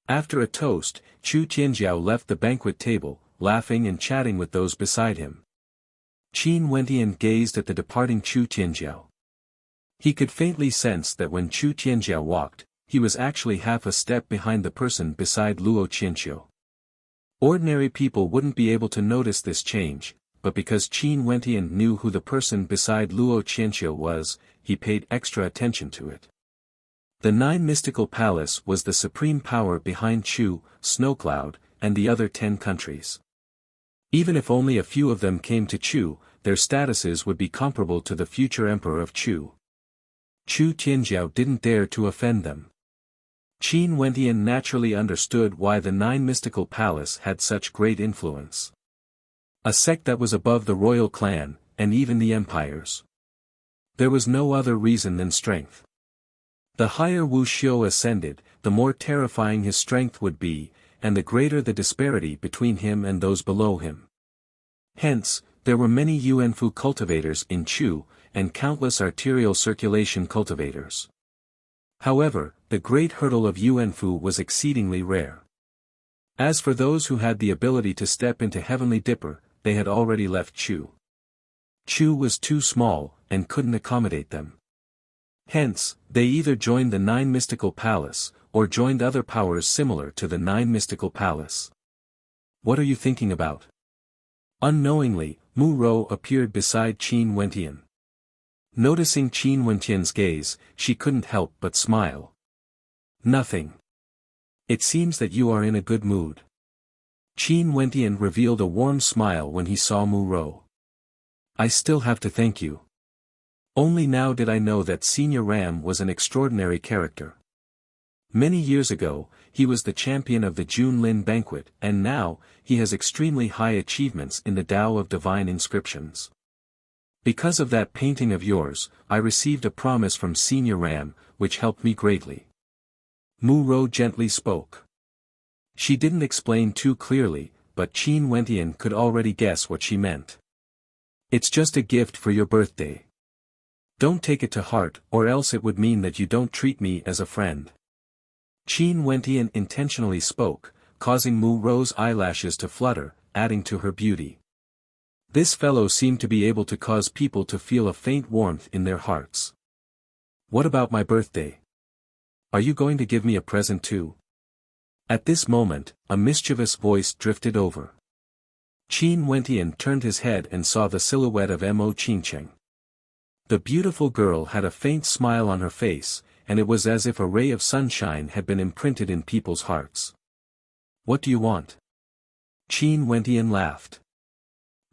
After a toast, Chu Tianjiao left the banquet table, laughing and chatting with those beside him. Qin Wentian gazed at the departing Chu Tianjiao. He could faintly sense that when Chu Tianjiao walked, he was actually half a step behind the person beside Luo Qianxiu. Ordinary people wouldn't be able to notice this change, but because Qin Wentian knew who the person beside Luo Qianxiu was, he paid extra attention to it. The 9 Mystical Palace was the supreme power behind Chu, Snowcloud, and the other 10 countries. Even if only a few of them came to Chu, their statuses would be comparable to the future emperor of Chu. Chu Tianjiao didn't dare to offend them. Qin Wentian naturally understood why the 9 Mystical Palace had such great influence. A sect that was above the royal clan, and even the empires. There was no other reason than strength. The higher Wu Xiu ascended, the more terrifying his strength would be, and the greater the disparity between him and those below him. Hence, there were many Yuanfu cultivators in Chu, and countless arterial circulation cultivators. However, the great hurdle of Yuanfu was exceedingly rare. As for those who had the ability to step into Heavenly Dipper, they had already left Chu. Chu was too small, and couldn't accommodate them. Hence, they either joined the 9 Mystical Palace, or joined other powers similar to the 9 Mystical Palace. What are you thinking about? Unknowingly, Mu Rou appeared beside Qin Wentian. Noticing Qin Wentian's gaze, she couldn't help but smile. Nothing. It seems that you are in a good mood. Qin Wentian revealed a warm smile when he saw Mu Rou. I still have to thank you. Only now did I know that Senior Ram was an extraordinary character. Many years ago, he was the champion of the Junlin banquet, and now, he has extremely high achievements in the Tao of Divine Inscriptions. Because of that painting of yours, I received a promise from Senior Ram, which helped me greatly. Mu Rou gently spoke. She didn't explain too clearly, but Qin Wentian could already guess what she meant. It's just a gift for your birthday. Don't take it to heart, or else it would mean that you don't treat me as a friend. Qin Wentian intentionally spoke, causing Mu Ro's eyelashes to flutter, adding to her beauty. This fellow seemed to be able to cause people to feel a faint warmth in their hearts. What about my birthday? Are you going to give me a present too? At this moment, a mischievous voice drifted over. Qin Wentian turned his head and saw the silhouette of Mo Qingcheng. The beautiful girl had a faint smile on her face, and it was as if a ray of sunshine had been imprinted in people's hearts. What do you want? Qin Wentian laughed.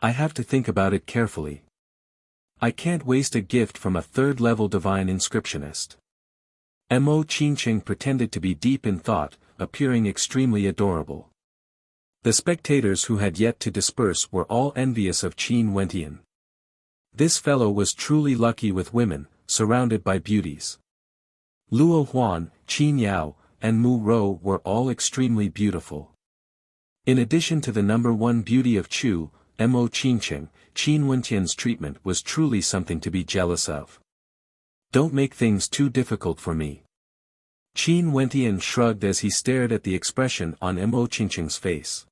I have to think about it carefully. I can't waste a gift from a third-level divine inscriptionist. Mo Qingcheng pretended to be deep in thought, appearing extremely adorable. The spectators who had yet to disperse were all envious of Qin Wentian. This fellow was truly lucky with women, surrounded by beauties. Luo Huan, Qin Yao, and Mu Ro were all extremely beautiful. In addition to the number one beauty of Chu, Mo Qingcheng, Qin Wentian's treatment was truly something to be jealous of. Don't make things too difficult for me. Qin Wentian shrugged as he stared at the expression on Mo Qingcheng's face.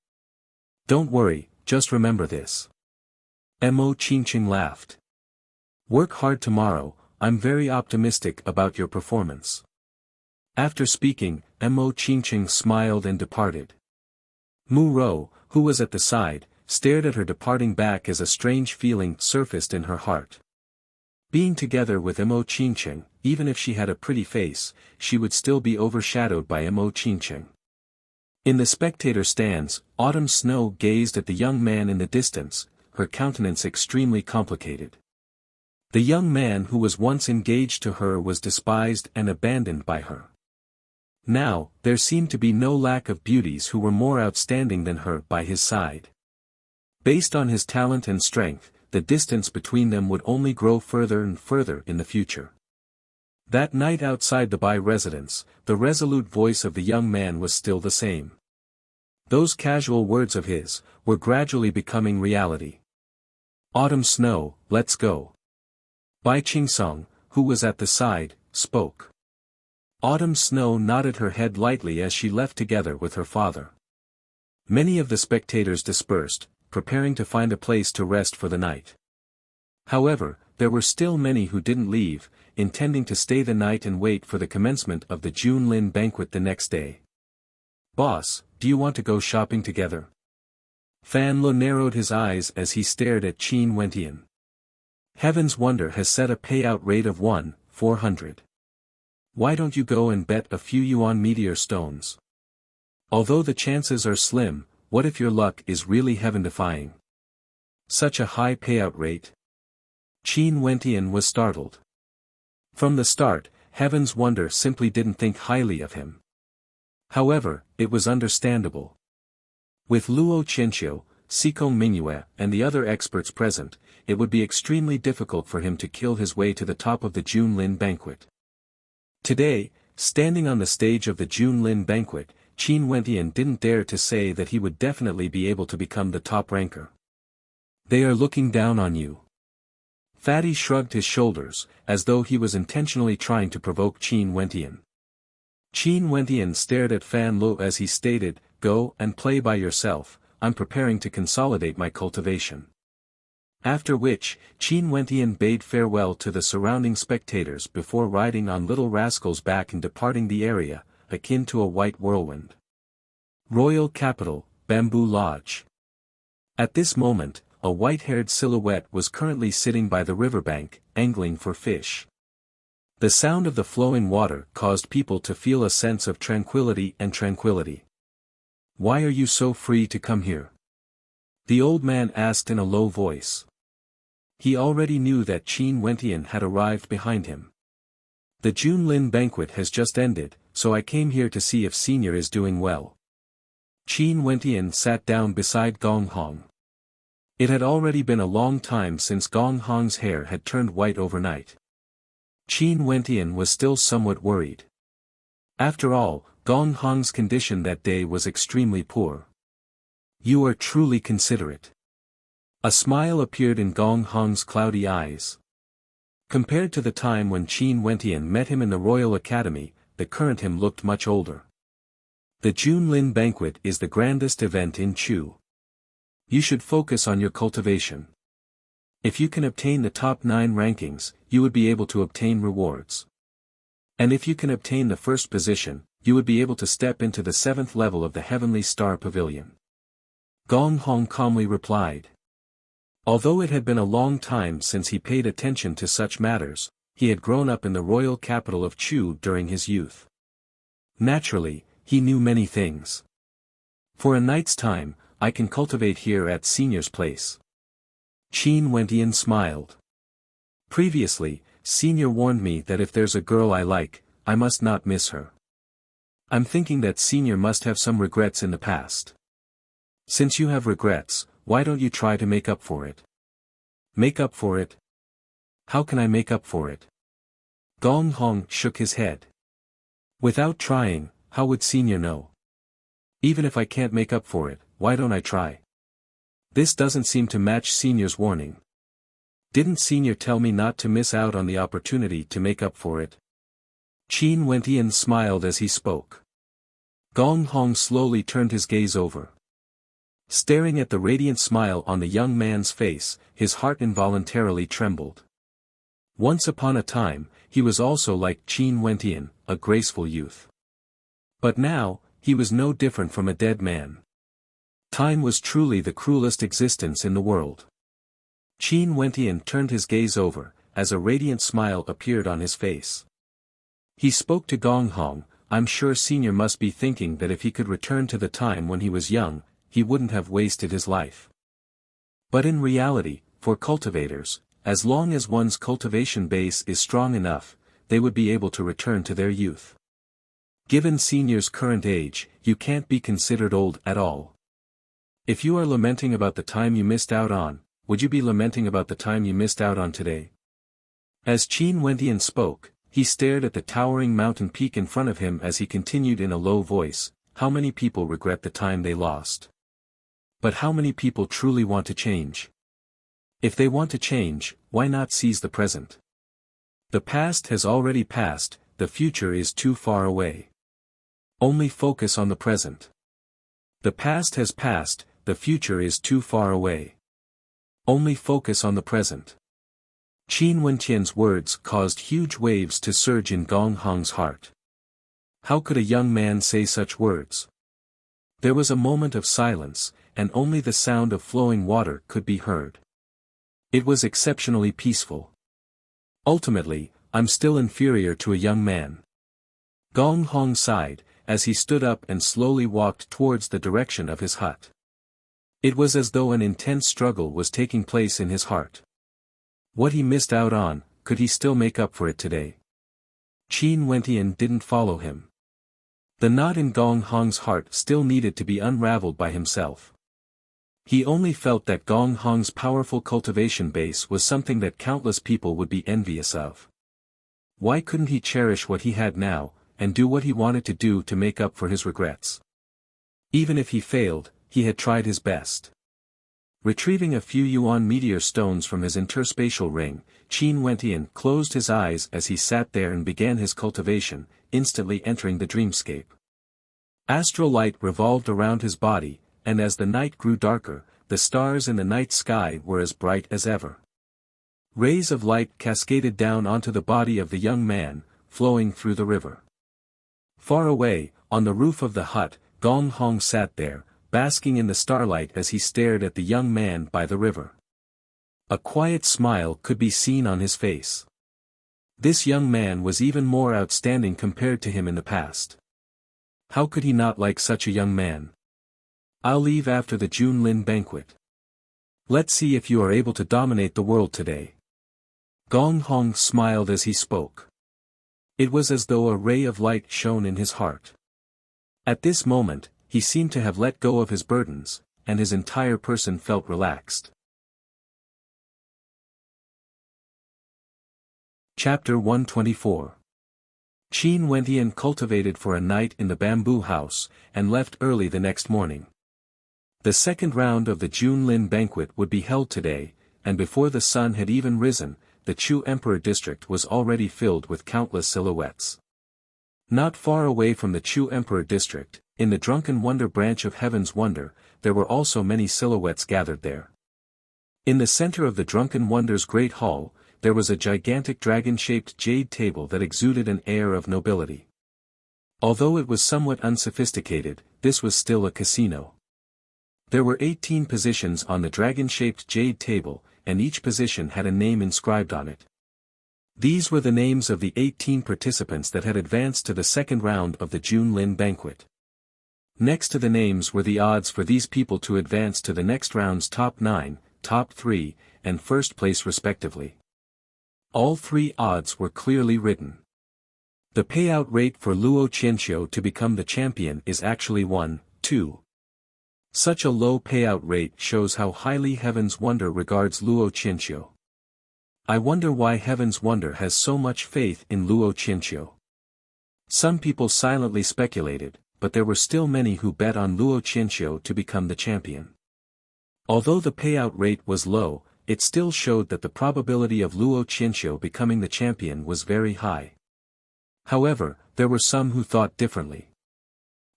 Don't worry, just remember this. Mo Qingcheng laughed. Work hard tomorrow, I'm very optimistic about your performance. After speaking, Mo Qingcheng smiled and departed. Mu Ro, who was at the side, stared at her departing back as a strange feeling surfaced in her heart. Being together with Mo Qingcheng, even if she had a pretty face, she would still be overshadowed by Mo Qingcheng. In the spectator stands, Autumn Snow gazed at the young man in the distance, her countenance extremely complicated. The young man who was once engaged to her was despised and abandoned by her. Now, there seemed to be no lack of beauties who were more outstanding than her by his side. Based on his talent and strength, the distance between them would only grow further and further in the future. That night outside the Bai residence, the resolute voice of the young man was still the same. Those casual words of his were gradually becoming reality. Autumn Snow, let's go. Bai Qingsong, who was at the side, spoke. Autumn Snow nodded her head lightly as she left together with her father. Many of the spectators dispersed, preparing to find a place to rest for the night. However, there were still many who didn't leave, intending to stay the night and wait for the commencement of the Junlin banquet the next day. Boss, do you want to go shopping together? Fan Lo narrowed his eyes as he stared at Qin Wentian. Heaven's Wonder has set a payout rate of 1/400. Why don't you go and bet a few yuan meteor stones? Although the chances are slim, what if your luck is really heaven-defying? Such a high payout rate? Qin Wentian was startled. From the start, Heaven's Wonder simply didn't think highly of him. However, it was understandable. With Luo Qianqiu, Xikong Mingyue, and the other experts present, it would be extremely difficult for him to kill his way to the top of the Junlin banquet. Today, standing on the stage of the Junlin banquet, Qin Wentian didn't dare to say that he would definitely be able to become the top ranker. They are looking down on you. Fatty shrugged his shoulders, as though he was intentionally trying to provoke Qin Wentian. Qin Wentian stared at Fan Lo as he stated, "Go and play by yourself, I'm preparing to consolidate my cultivation." After which, Qin Wentian bade farewell to the surrounding spectators before riding on Little Rascal's back and departing the area, akin to a white whirlwind. Royal Capital, Bamboo Lodge. At this moment, a white-haired silhouette was currently sitting by the riverbank, angling for fish. The sound of the flowing water caused people to feel a sense of tranquility. Why are you so free to come here? The old man asked in a low voice. He already knew that Qin Wentian had arrived behind him. The Junlin banquet has just ended, so I came here to see if Senior is doing well. Qin Wentian sat down beside Gong Hong. It had already been a long time since Gong Hong's hair had turned white overnight. Qin Wentian was still somewhat worried. After all, Gong Hong's condition that day was extremely poor. You are truly considerate. A smile appeared in Gong Hong's cloudy eyes. Compared to the time when Qin Wentian met him in the Royal Academy, the current him looked much older. The Junlin banquet is the grandest event in Chu. You should focus on your cultivation. If you can obtain the top 9 rankings, you would be able to obtain rewards. And if you can obtain the first position, you would be able to step into the 7th level of the Heavenly Star Pavilion. Gong Hong calmly replied. Although it had been a long time since he paid attention to such matters, he had grown up in the royal capital of Chu during his youth. Naturally, he knew many things. For a night's time, I can cultivate here at Senior's place. Qin Wentian smiled. Previously, Senior warned me that if there's a girl I like, I must not miss her. I'm thinking that Senior must have some regrets in the past. Since you have regrets, why don't you try to make up for it? Make up for it? How can I make up for it? Gong Hong shook his head. Without trying, how would Senior know? Even if I can't make up for it, why don't I try? This doesn't seem to match Senior's warning. Didn't Senior tell me not to miss out on the opportunity to make up for it? Qin Wentian smiled as he spoke. Gong Hong slowly turned his gaze over. Staring at the radiant smile on the young man's face, his heart involuntarily trembled. Once upon a time, he was also like Qin Wentian, a graceful youth. But now, he was no different from a dead man. Time was truly the cruelest existence in the world. Qin Wentian turned his gaze over, as a radiant smile appeared on his face. He spoke to Gong Hong. I'm sure Senior must be thinking that if he could return to the time when he was young, he wouldn't have wasted his life. But in reality, for cultivators, as long as one's cultivation base is strong enough, they would be able to return to their youth. Given Senior's current age, you can't be considered old at all. If you are lamenting about the time you missed out on, would you be lamenting about the time you missed out on today? As Qin Wentian spoke, he stared at the towering mountain peak in front of him as he continued in a low voice. How many people regret the time they lost? But how many people truly want to change? If they want to change, why not seize the present? The past has already passed, the future is too far away. Only focus on the present. The past has passed, the future is too far away. Only focus on the present. Qin Wentian's words caused huge waves to surge in Gong Hong's heart. How could a young man say such words? There was a moment of silence, and only the sound of flowing water could be heard. It was exceptionally peaceful. Ultimately, I'm still inferior to a young man. Gong Hong sighed, as he stood up and slowly walked towards the direction of his hut. It was as though an intense struggle was taking place in his heart. What he missed out on, could he still make up for it today? Qin Wentian didn't follow him. The knot in Gong Hong's heart still needed to be unraveled by himself. He only felt that Gong Hong's powerful cultivation base was something that countless people would be envious of. Why couldn't he cherish what he had now, and do what he wanted to do to make up for his regrets? Even if he failed, he had tried his best. Retrieving a few yuan meteor stones from his interspatial ring, Qin Wentian closed his eyes as he sat there and began his cultivation, instantly entering the dreamscape. Astral light revolved around his body, and as the night grew darker, the stars in the night sky were as bright as ever. Rays of light cascaded down onto the body of the young man, flowing through the river. Far away, on the roof of the hut, Gong Hong sat there, basking in the starlight as he stared at the young man by the river. A quiet smile could be seen on his face. This young man was even more outstanding compared to him in the past. How could he not like such a young man? I'll leave after the Junlin banquet. Let's see if you are able to dominate the world today. Gong Hong smiled as he spoke. It was as though a ray of light shone in his heart. At this moment, he seemed to have let go of his burdens, and his entire person felt relaxed. Chapter 124. Qin Wentian cultivated for a night in the bamboo house, and left early the next morning. The second round of the Junlin banquet would be held today, and before the sun had even risen, the Chu Emperor district was already filled with countless silhouettes. Not far away from the Chu Emperor district, in the Drunken Wonder branch of Heaven's Wonder, there were also many silhouettes gathered there. In the center of the Drunken Wonder's great hall, there was a gigantic dragon-shaped jade table that exuded an air of nobility. Although it was somewhat unsophisticated, this was still a casino. There were 18 positions on the dragon-shaped jade table, and each position had a name inscribed on it. These were the names of the 18 participants that had advanced to the second round of the Junlin banquet. Next to the names were the odds for these people to advance to the next round's top 9, top 3, and first place respectively. All three odds were clearly written. The payout rate for Luo Qianxiu to become the champion is actually 1-2. Such a low payout rate shows how highly Heaven's Wonder regards Luo Qianxiu. I wonder why Heaven's Wonder has so much faith in Luo Qianxiu. Some people silently speculated, but there were still many who bet on Luo Qianxiu to become the champion. Although the payout rate was low, it still showed that the probability of Luo Qianxiu becoming the champion was very high. However, there were some who thought differently.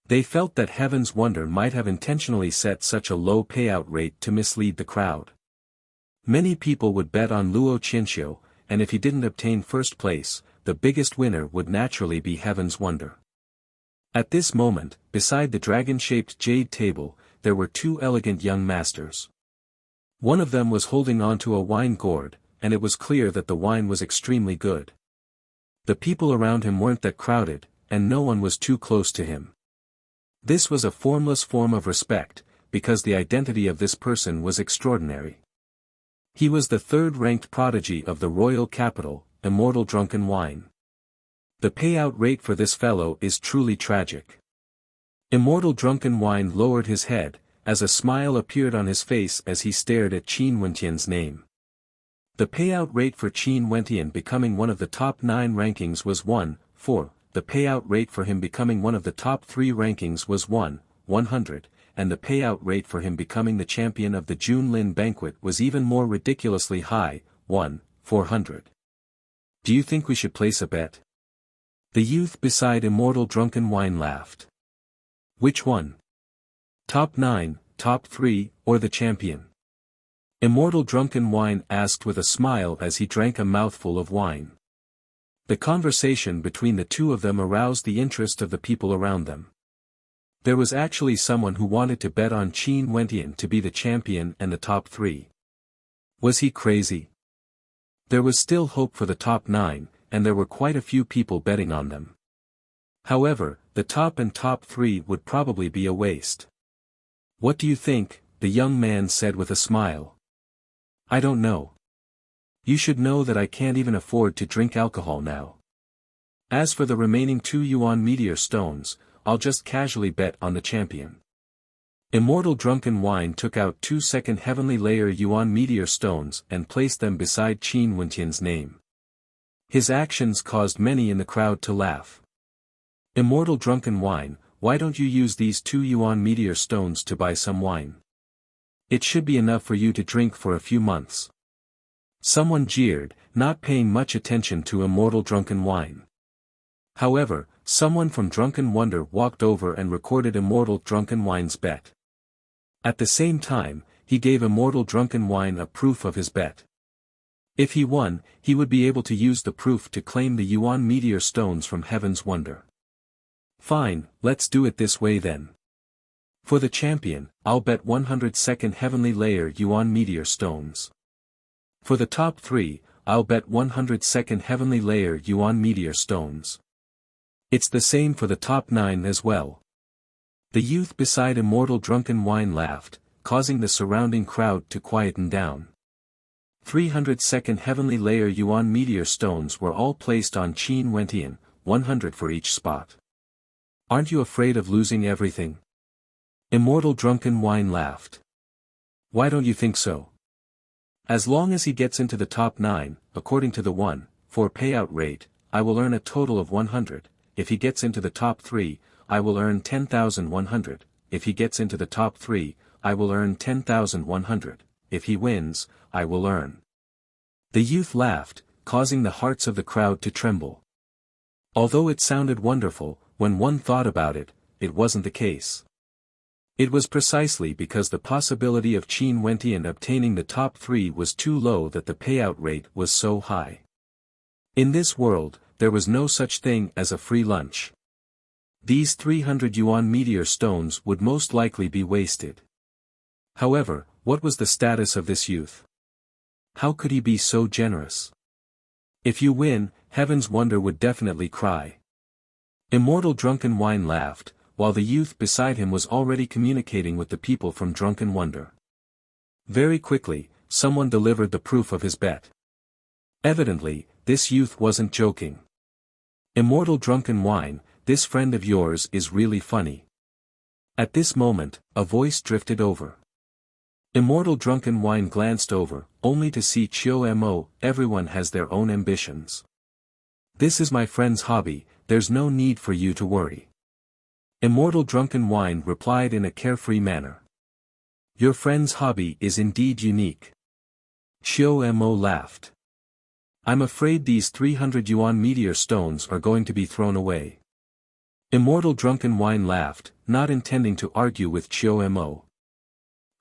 They felt that Heaven's Wonder might have intentionally set such a low payout rate to mislead the crowd. Many people would bet on Luo Qianxiu, and if he didn't obtain first place, the biggest winner would naturally be Heaven's Wonder. At this moment, beside the dragon-shaped jade table, there were two elegant young masters. One of them was holding onto a wine gourd, and it was clear that the wine was extremely good. The people around him weren't that crowded, and no one was too close to him. This was a formless form of respect, because the identity of this person was extraordinary. He was the third-ranked prodigy of the royal capital, Immortal Drunken Wine. The payout rate for this fellow is truly tragic. Immortal Drunken Wine lowered his head, as a smile appeared on his face as he stared at Qin Wentian's name. The payout rate for Qin Wentian becoming one of the top 9 rankings was 1-4, the payout rate for him becoming one of the top 3 rankings was 1-100, and the payout rate for him becoming the champion of the Junlin banquet was even more ridiculously high, 1-400. Do you think we should place a bet? The youth beside Immortal Drunken Wine laughed. Which one? Top 9, top 3, or the champion? Immortal Drunken Wine asked with a smile as he drank a mouthful of wine. The conversation between the two of them aroused the interest of the people around them. There was actually someone who wanted to bet on Qin Wentian to be the champion and the top 3. Was he crazy? There was still hope for the top 9, and there were quite a few people betting on them. However, the top and top 3 would probably be a waste. What do you think? The young man said with a smile. I don't know. You should know that I can't even afford to drink alcohol now. As for the remaining 2 yuan meteor stones, I'll just casually bet on the champion. Immortal Drunken Wine took out 2 second heavenly layer yuan meteor stones and placed them beside Qin Wentian's name. His actions caused many in the crowd to laugh. Immortal Drunken Wine, why don't you use these 2 yuan meteor stones to buy some wine? It should be enough for you to drink for a few months. Someone jeered, not paying much attention to Immortal Drunken Wine. However, someone from Drunken Wonder walked over and recorded Immortal Drunken Wine's bet. At the same time, he gave Immortal Drunken Wine a proof of his bet. If he won, he would be able to use the proof to claim the yuan meteor stones from Heaven's Wonder. Fine, let's do it this way then. For the champion, I'll bet 100 second heavenly layer yuan meteor stones. For the top 3, I'll bet 100 second heavenly layer yuan meteor stones. It's the same for the top 9 as well. The youth beside Immortal Drunken Wine laughed, causing the surrounding crowd to quieten down. 300 second heavenly layer yuan meteor stones were all placed on Qin Wentian, 100 for each spot. Aren't you afraid of losing everything? Immortal Drunken Wine laughed. Why don't you think so? As long as he gets into the top 9, according to the 1-4 payout rate, I will earn a total of 100, if he gets into the top 3, I will earn 10,100, if he gets into the top 3, I will earn 10,100, if he wins, I will earn. The youth laughed, causing the hearts of the crowd to tremble. Although it sounded wonderful, when one thought about it, it wasn't the case. It was precisely because the possibility of Qin Wentian obtaining the top 3 was too low that the payout rate was so high. In this world, there was no such thing as a free lunch. These 300 yuan meteor stones would most likely be wasted. However, what was the status of this youth? How could he be so generous? If you win, Heaven's Wonder would definitely cry. Immortal Drunken Wine laughed, while the youth beside him was already communicating with the people from Drunken Wonder. Very quickly, someone delivered the proof of his bet. Evidently, this youth wasn't joking. Immortal Drunken Wine, this friend of yours is really funny. At this moment, a voice drifted over. Immortal Drunken Wine glanced over, only to see Chiu Mo. Everyone has their own ambitions. This is my friend's hobby, there's no need for you to worry. Immortal Drunken Wine replied in a carefree manner. Your friend's hobby is indeed unique. Chiu Mo laughed. I'm afraid these 300 yuan meteor stones are going to be thrown away. Immortal Drunken Wine laughed, not intending to argue with Chiu Mo.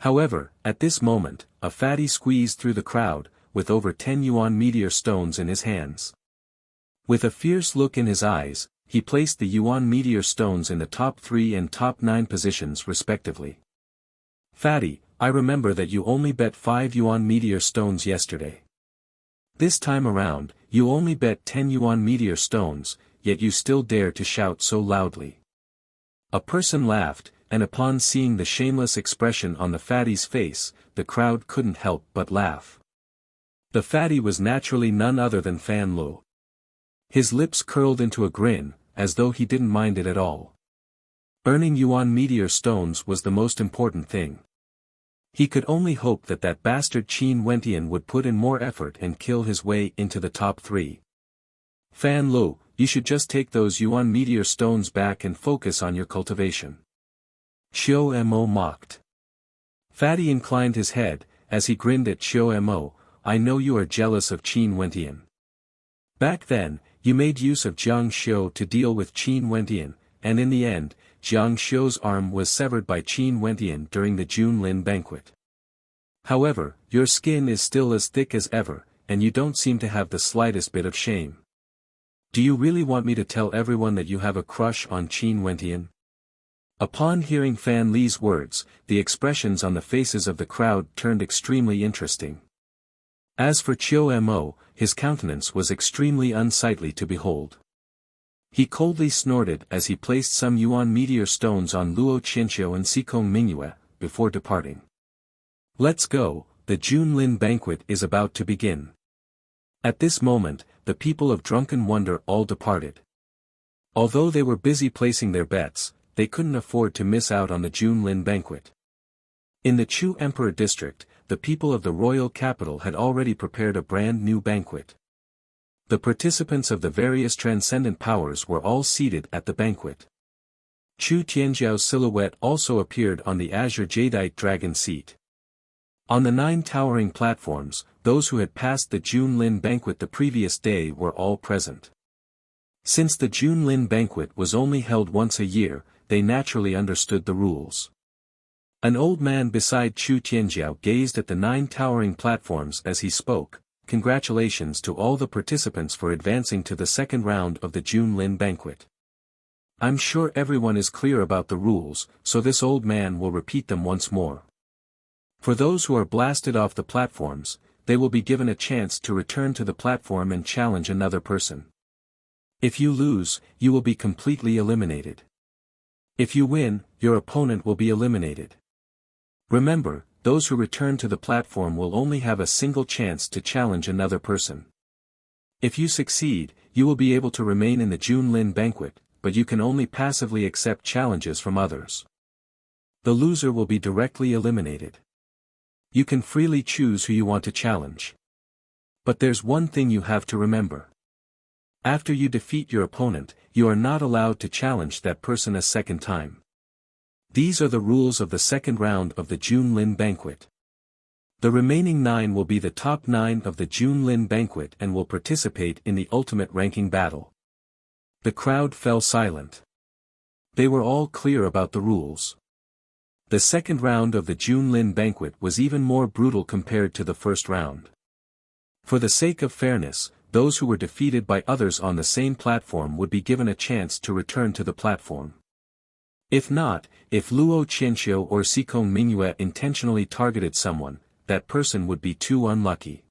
However, at this moment, a fatty squeezed through the crowd, with over 10 yuan meteor stones in his hands. With a fierce look in his eyes, he placed the yuan meteor stones in the top 3 and top 9 positions respectively. Fatty, I remember that you only bet 5 yuan meteor stones yesterday. This time around, you only bet 10 yuan meteor stones, yet you still dare to shout so loudly. A person laughed, and upon seeing the shameless expression on the fatty's face, the crowd couldn't help but laugh. The fatty was naturally none other than Fan Lu. His lips curled into a grin, as though he didn't mind it at all. Earning yuan meteor stones was the most important thing. He could only hope that that bastard Qin Wentian would put in more effort and kill his way into the top 3. Fan Lu, you should just take those yuan meteor stones back and focus on your cultivation. Chiu Mo mocked. Fatty inclined his head, as he grinned at Chiu Mo. I know you are jealous of Qin Wentian. Back then, you made use of Jiang Xiu to deal with Qin Wentian, and in the end, Jiang Xiu's arm was severed by Qin Wentian during the Junlin banquet. However, your skin is still as thick as ever, and you don't seem to have the slightest bit of shame. Do you really want me to tell everyone that you have a crush on Qin Wentian? Upon hearing Fan Li's words, the expressions on the faces of the crowd turned extremely interesting. As for Chiu Mo, his countenance was extremely unsightly to behold. He coldly snorted as he placed some yuan meteor stones on Luo Qianqiu and Sikong Mingyue, before departing. Let's go, the Junlin banquet is about to begin. At this moment, the people of Drunken Wonder all departed. Although they were busy placing their bets, they couldn't afford to miss out on the Junlin banquet. In the Chu Emperor district, the people of the royal capital had already prepared a brand new banquet. The participants of the various transcendent powers were all seated at the banquet. Chu Tianjiao's silhouette also appeared on the azure jadeite dragon seat. On the 9 towering platforms, those who had passed the Junlin banquet the previous day were all present. Since the Junlin banquet was only held once a year, they naturally understood the rules. An old man beside Chu Tianjiao gazed at the 9 towering platforms as he spoke. Congratulations to all the participants for advancing to the second round of the Junlin banquet. I'm sure everyone is clear about the rules, so this old man will repeat them once more. For those who are blasted off the platforms, they will be given a chance to return to the platform and challenge another person. If you lose, you will be completely eliminated. If you win, your opponent will be eliminated. Remember, those who return to the platform will only have a single chance to challenge another person. If you succeed, you will be able to remain in the Junlin banquet, but you can only passively accept challenges from others. The loser will be directly eliminated. You can freely choose who you want to challenge. But there's one thing you have to remember. After you defeat your opponent, you are not allowed to challenge that person a second time. These are the rules of the second round of the Junlin Banquet. The remaining 9 will be the top 9 of the Junlin Banquet and will participate in the ultimate ranking battle. The crowd fell silent. They were all clear about the rules. The second round of the Junlin Banquet was even more brutal compared to the first round. For the sake of fairness, those who were defeated by others on the same platform would be given a chance to return to the platform. If not, if Luo Qianxiu or Xikong Mingyue intentionally targeted someone, that person would be too unlucky.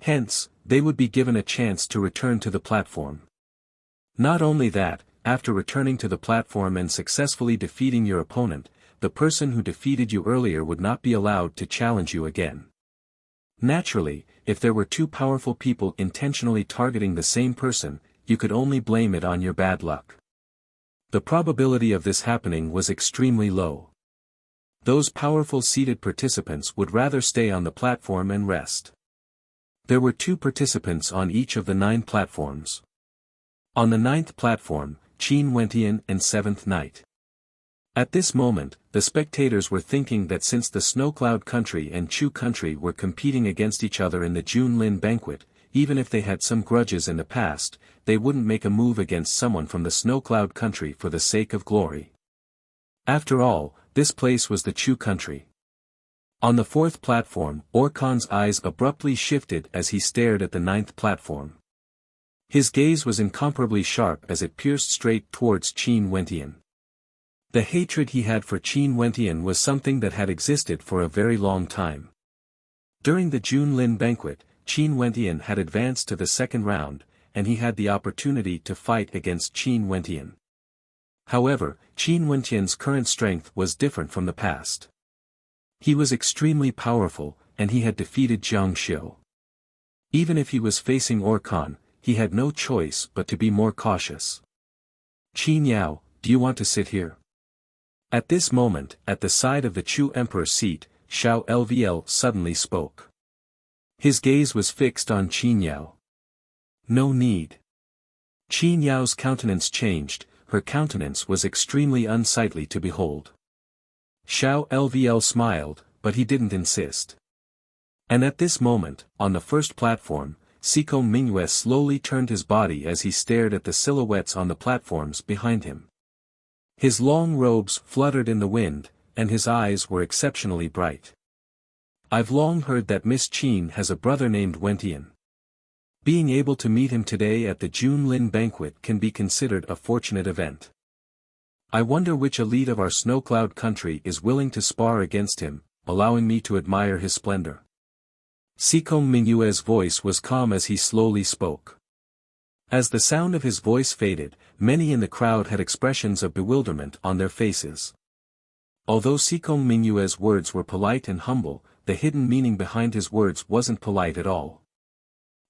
Hence, they would be given a chance to return to the platform. Not only that, after returning to the platform and successfully defeating your opponent, the person who defeated you earlier would not be allowed to challenge you again. Naturally, if there were two powerful people intentionally targeting the same person, you could only blame it on your bad luck. The probability of this happening was extremely low. Those powerful seated participants would rather stay on the platform and rest. There were 2 participants on each of the 9 platforms. On the 9th platform, Qin Wentian and 7th Knight. At this moment, the spectators were thinking that since the Snowcloud Country and Chu Country were competing against each other in the Junlin Banquet, even if they had some grudges in the past, they wouldn't make a move against someone from the Snowcloud Country for the sake of glory. After all, this place was the Chu Country. On the 4th platform, Orkan's eyes abruptly shifted as he stared at the 9th platform. His gaze was incomparably sharp as it pierced straight towards Qin Wentian. The hatred he had for Qin Wentian was something that had existed for a very long time. During the Junlin Banquet, Qin Wentian had advanced to the second round, and he had the opportunity to fight against Qin Wentian. However, Qin Wentian's current strength was different from the past. He was extremely powerful, and he had defeated Jiang Xiu. Even if he was facing Orkan, he had no choice but to be more cautious. Qin Yao, do you want to sit here? At this moment, at the side of the Chu Emperor's seat, Xiao Lvl suddenly spoke. His gaze was fixed on Qin Yao. No need. Qin Yao's countenance changed, her countenance was extremely unsightly to behold. Xiao Lvl smiled, but he didn't insist. And at this moment, on the first platform, Xikong Mingyue slowly turned his body as he stared at the silhouettes on the platforms behind him. His long robes fluttered in the wind, and his eyes were exceptionally bright. I've long heard that Miss Qin has a brother named Wentian. Being able to meet him today at the Junlin Banquet can be considered a fortunate event. I wonder which elite of our Snowcloud Country is willing to spar against him, allowing me to admire his splendor. Xikong Mingyue's voice was calm as he slowly spoke. As the sound of his voice faded, many in the crowd had expressions of bewilderment on their faces. Although Xikong Mingyue's words were polite and humble, the hidden meaning behind his words wasn't polite at all.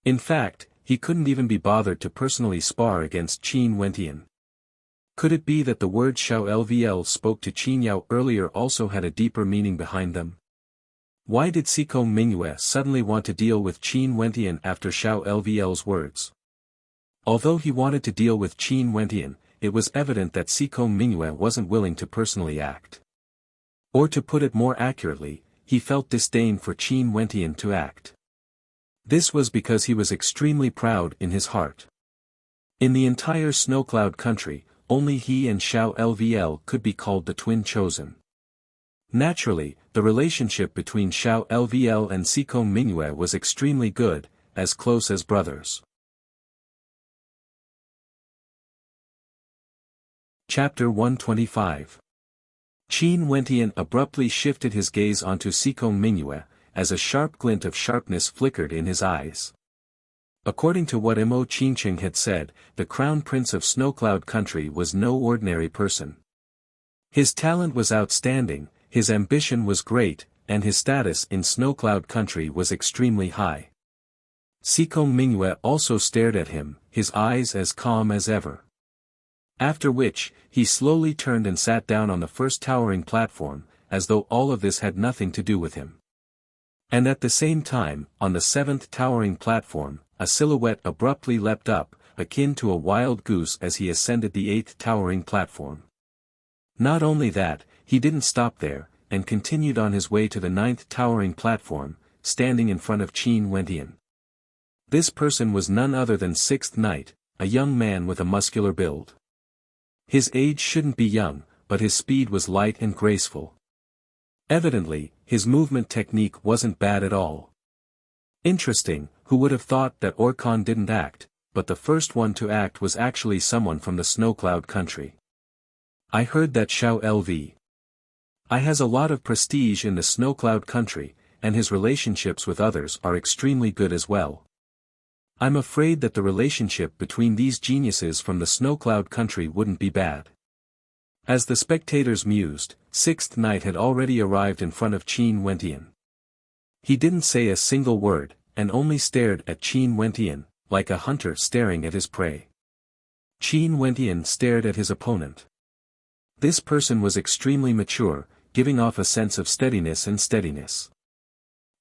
In fact, he couldn't even be bothered to personally spar against Qin Wentian. Could it be that the words Xiao Lvl spoke to Qin Yao earlier also had a deeper meaning behind them? Why did Xikong Mingyue suddenly want to deal with Qin Wentian after Xiao Lvl's words? Although he wanted to deal with Qin Wentian, it was evident that Xikong Mingyue wasn't willing to personally act. Or to put it more accurately, he felt disdain for Qin Wentian to act. This was because he was extremely proud in his heart. In the entire Snowcloud Country, only he and Xiao Lvl could be called the twin chosen. Naturally, the relationship between Xiao Lvl and Xikong Mingyue was extremely good, as close as brothers. Chapter 125. Qin Wentian abruptly shifted his gaze onto Xikong Mingyue, as a sharp glint of sharpness flickered in his eyes. According to what Mo Qingqing had said, the Crown Prince of Snowcloud Country was no ordinary person. His talent was outstanding, his ambition was great, and his status in Snowcloud Country was extremely high. Xikong Mingyue also stared at him, his eyes as calm as ever. After which, he slowly turned and sat down on the first towering platform, as though all of this had nothing to do with him. And at the same time, on the 7th towering platform, a silhouette abruptly leapt up, akin to a wild goose as he ascended the 8th towering platform. Not only that, he didn't stop there, and continued on his way to the 9th towering platform, standing in front of Qin Wentian. This person was none other than 6th Knight, a young man with a muscular build. His age shouldn't be young, but his speed was light and graceful. Evidently, his movement technique wasn't bad at all. Interesting, who would have thought that Orkhan didn't act, but the first one to act was actually someone from the Snowcloud country. I heard that Xiao Lv. I has a lot of prestige in the Snowcloud country, and his relationships with others are extremely good as well. I'm afraid that the relationship between these geniuses from the Snowcloud country wouldn't be bad. As the spectators mused, 6th Knight had already arrived in front of Qin Wentian. He didn't say a single word, and only stared at Qin Wentian, like a hunter staring at his prey. Qin Wentian stared at his opponent. This person was extremely mature, giving off a sense of steadiness and steadiness.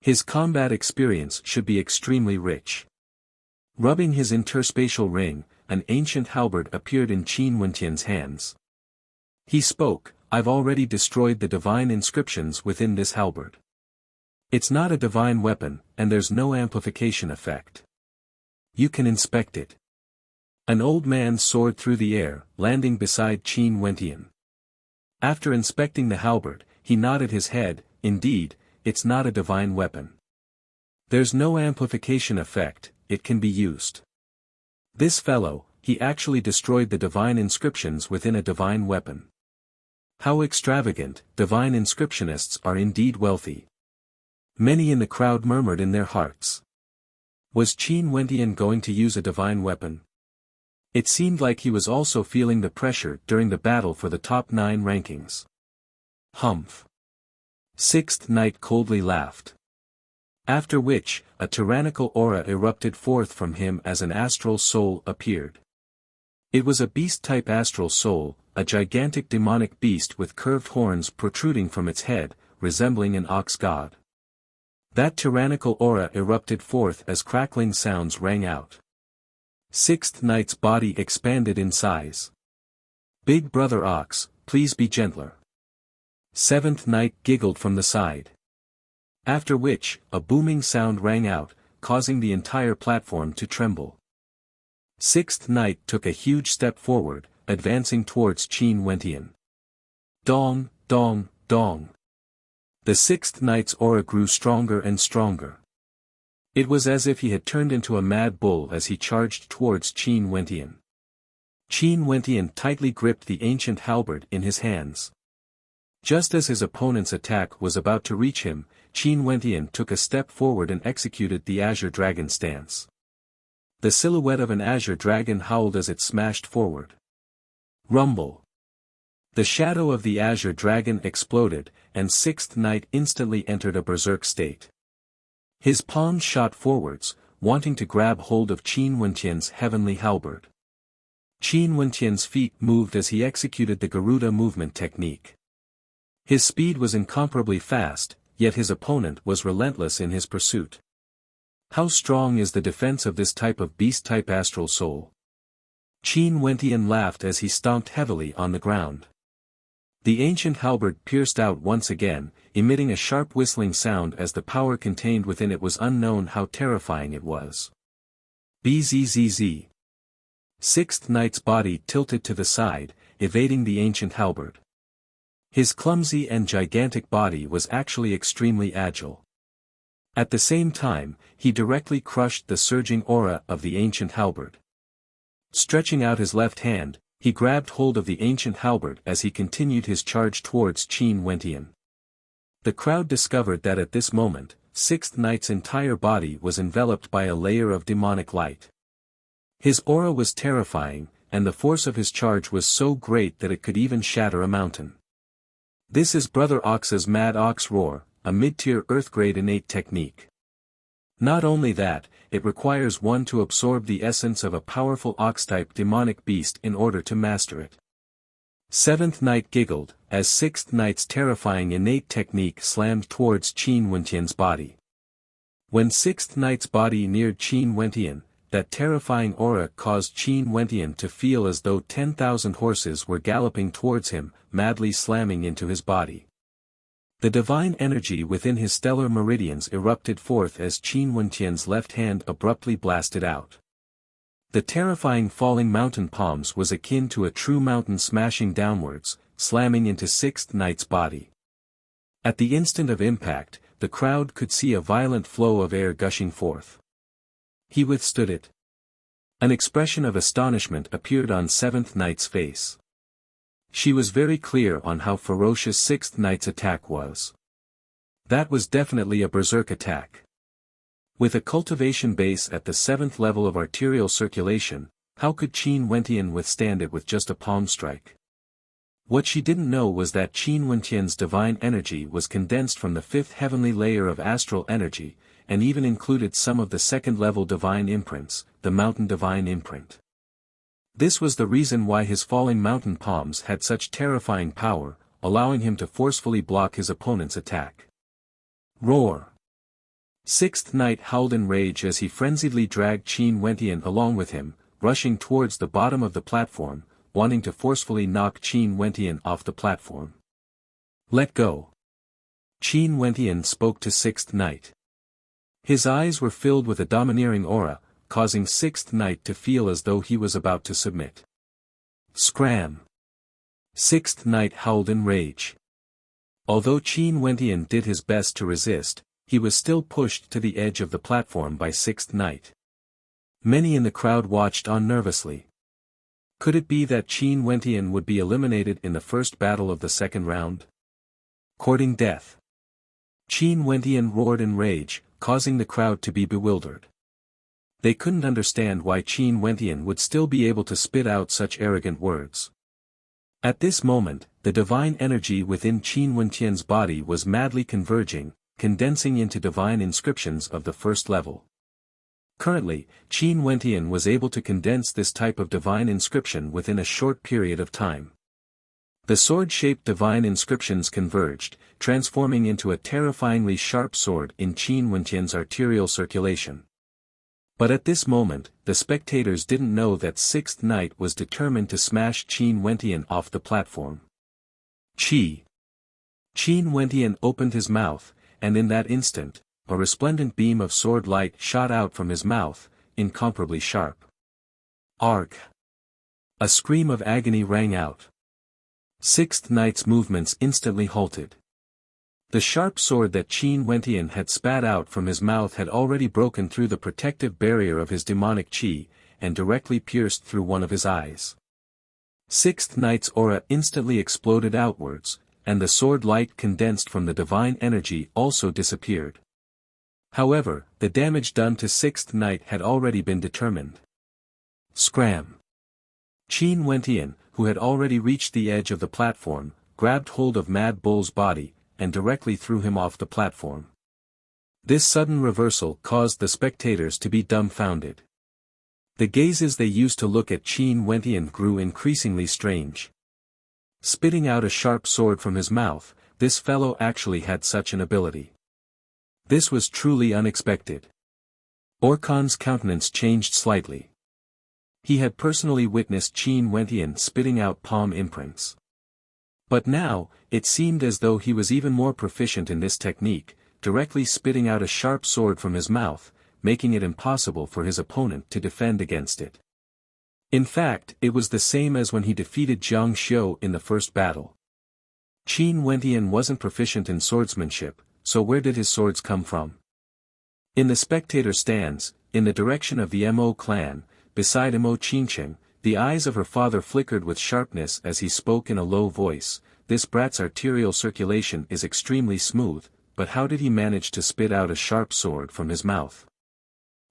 His combat experience should be extremely rich. Rubbing his interspatial ring, an ancient halberd appeared in Qin Wentian's hands. He spoke, "I've already destroyed the divine inscriptions within this halberd. It's not a divine weapon, and there's no amplification effect. You can inspect it." An old man soared through the air, landing beside Qin Wentian. After inspecting the halberd, he nodded his head. "Indeed, it's not a divine weapon. There's no amplification effect, it can be used." This fellow, he actually destroyed the divine inscriptions within a divine weapon. How extravagant, divine inscriptionists are indeed wealthy. Many in the crowd murmured in their hearts. Was Qin Wentian going to use a divine weapon? It seemed like he was also feeling the pressure during the battle for the top 9 rankings. Humph. 6th Knight coldly laughed. After which, a tyrannical aura erupted forth from him as an astral soul appeared. It was a beast-type astral soul, a gigantic demonic beast with curved horns protruding from its head, resembling an ox god. That tyrannical aura erupted forth as crackling sounds rang out. 6th Knight's body expanded in size. "Big brother Ox, please be gentler." 7th Knight giggled from the side. After which, a booming sound rang out, causing the entire platform to tremble. 6th Knight took a huge step forward, advancing towards Qin Wentian. Dong, dong, dong. The 6th Knight's aura grew stronger and stronger. It was as if he had turned into a mad bull as he charged towards Qin Wentian. Qin Wentian tightly gripped the ancient halberd in his hands. Just as his opponent's attack was about to reach him, Qin Wentian took a step forward and executed the Azure Dragon stance. The silhouette of an Azure Dragon howled as it smashed forward. Rumble. The shadow of the Azure Dragon exploded, and 6th Knight instantly entered a berserk state. His palms shot forwards, wanting to grab hold of Qin Wentian's heavenly halberd. Qin Wentian's feet moved as he executed the Garuda movement technique. His speed was incomparably fast, yet his opponent was relentless in his pursuit. How strong is the defense of this type of beast-type astral soul? Qin Wentian laughed as he stomped heavily on the ground. The ancient halberd pierced out once again, emitting a sharp whistling sound as the power contained within it was unknown how terrifying it was. Bzzz. 6th Knight's body tilted to the side, evading the ancient halberd. His clumsy and gigantic body was actually extremely agile. At the same time, he directly crushed the surging aura of the ancient halberd. Stretching out his left hand, he grabbed hold of the ancient halberd as he continued his charge towards Qin Wentian. The crowd discovered that at this moment, 6th Knight's entire body was enveloped by a layer of demonic light. His aura was terrifying, and the force of his charge was so great that it could even shatter a mountain. This is Brother Ox's Mad Ox Roar, a mid-tier Earth-grade innate technique. Not only that, it requires one to absorb the essence of a powerful ox-type demonic beast in order to master it. 7th Knight giggled, as 6th Knight's terrifying innate technique slammed towards Qin Wentian's body. When 6th Knight's body neared Qin Wentian, that terrifying aura caused Qin Wentian to feel as though 10,000 horses were galloping towards him, madly slamming into his body. The divine energy within his stellar meridians erupted forth as Qin Wentian's left hand abruptly blasted out. The terrifying falling mountain palms was akin to a true mountain smashing downwards, slamming into Sixth Knight's body. At the instant of impact, the crowd could see a violent flow of air gushing forth. He withstood it. An expression of astonishment appeared on Seventh Knight's face. She was very clear on how ferocious Sixth Knight's attack was. That was definitely a berserk attack. With a cultivation base at the 7th level of arterial circulation, how could Qin Wentian withstand it with just a palm strike? What she didn't know was that Qin Wentian's divine energy was condensed from the 5th heavenly layer of astral energy, and even included some of the 2nd level divine imprints, the mountain divine imprint. This was the reason why his falling mountain palms had such terrifying power, allowing him to forcefully block his opponent's attack. Roar! Sixth Knight howled in rage as he frenziedly dragged Qin Wentian along with him, rushing towards the bottom of the platform, wanting to forcefully knock Qin Wentian off the platform. Let go. Qin Wentian spoke to Sixth Knight. His eyes were filled with a domineering aura, causing Sixth Knight to feel as though he was about to submit. Scram! Sixth Knight howled in rage. Although Qin Wentian did his best to resist, he was still pushed to the edge of the platform by Sixth Knight. Many in the crowd watched on nervously. Could it be that Qin Wentian would be eliminated in the first battle of the second round? Courting death. Qin Wentian roared in rage, causing the crowd to be bewildered. They couldn't understand why Qin Wentian would still be able to spit out such arrogant words. At this moment, the divine energy within Qin Wentian's body was madly converging, condensing into divine inscriptions of the 1st level. Currently, Qin Wentian was able to condense this type of divine inscription within a short period of time. The sword-shaped divine inscriptions converged, transforming into a terrifyingly sharp sword in Qin Wentian's arterial circulation. But at this moment, the spectators didn't know that Sixth Knight was determined to smash Qin Wentian off the platform. Qin Wentian opened his mouth, and in that instant, a resplendent beam of sword light shot out from his mouth, incomparably sharp. Arg! A scream of agony rang out. Sixth Knight's movements instantly halted. The sharp sword that Qin Wentian had spat out from his mouth had already broken through the protective barrier of his demonic qi, and directly pierced through one of his eyes. Sixth Knight's aura instantly exploded outwards, and the sword light condensed from the divine energy also disappeared. However, the damage done to Sixth Knight had already been determined. Scram! Qin Wentian, who had already reached the edge of the platform, grabbed hold of Mad Bull's body, and directly threw him off the platform. This sudden reversal caused the spectators to be dumbfounded. The gazes they used to look at Qin Wentian grew increasingly strange. Spitting out a sharp sword from his mouth, this fellow actually had such an ability. This was truly unexpected. Orkan's countenance changed slightly. He had personally witnessed Qin Wentian spitting out palm imprints. But now, it seemed as though he was even more proficient in this technique, directly spitting out a sharp sword from his mouth, making it impossible for his opponent to defend against it. In fact, it was the same as when he defeated Jiang Xiu in the first battle. Qin Wentian wasn't proficient in swordsmanship, so where did his swords come from? In the spectator stands, in the direction of the Mo clan, beside Mo Qingcheng, the eyes of her father flickered with sharpness as he spoke in a low voice. This brat's arterial circulation is extremely smooth, but how did he manage to spit out a sharp sword from his mouth?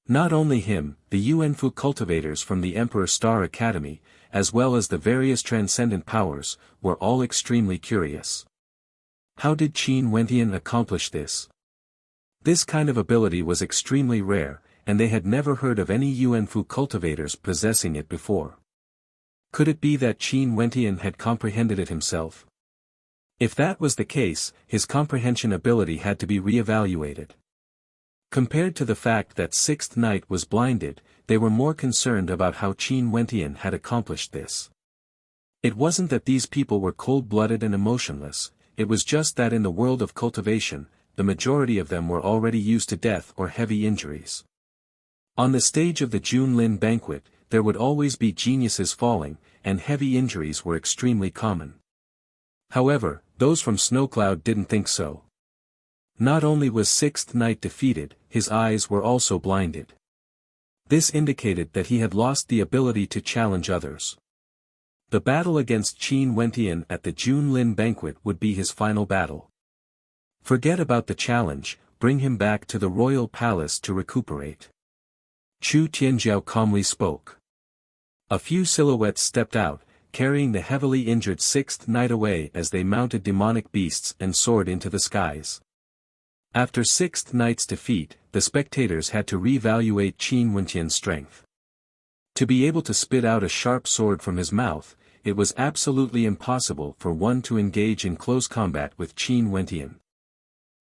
Not only him, the Yuanfu cultivators from the Emperor Star Academy, as well as the various transcendent powers, were all extremely curious. How did Qin Wentian accomplish this? This kind of ability was extremely rare, and they had never heard of any Yuanfu cultivators possessing it before. Could it be that Qin Wentian had comprehended it himself? If that was the case, his comprehension ability had to be re-evaluated. Compared to the fact that Sixth Knight was blinded, they were more concerned about how Qin Wentian had accomplished this. It wasn't that these people were cold-blooded and emotionless, it was just that in the world of cultivation, the majority of them were already used to death or heavy injuries. On the stage of the Junlin banquet, there would always be geniuses falling, and heavy injuries were extremely common. However, those from Snowcloud didn't think so. Not only was Sixth Knight defeated, his eyes were also blinded. This indicated that he had lost the ability to challenge others. The battle against Qin Wentian at the Junlin banquet would be his final battle. Forget about the challenge, bring him back to the royal palace to recuperate. Chu Tianjiao calmly spoke. A few silhouettes stepped out, carrying the heavily injured Sixth Knight away as they mounted demonic beasts and soared into the skies. After Sixth Knight's defeat, the spectators had to reevaluate Qin Wentian's strength. To be able to spit out a sharp sword from his mouth, it was absolutely impossible for one to engage in close combat with Qin Wentian.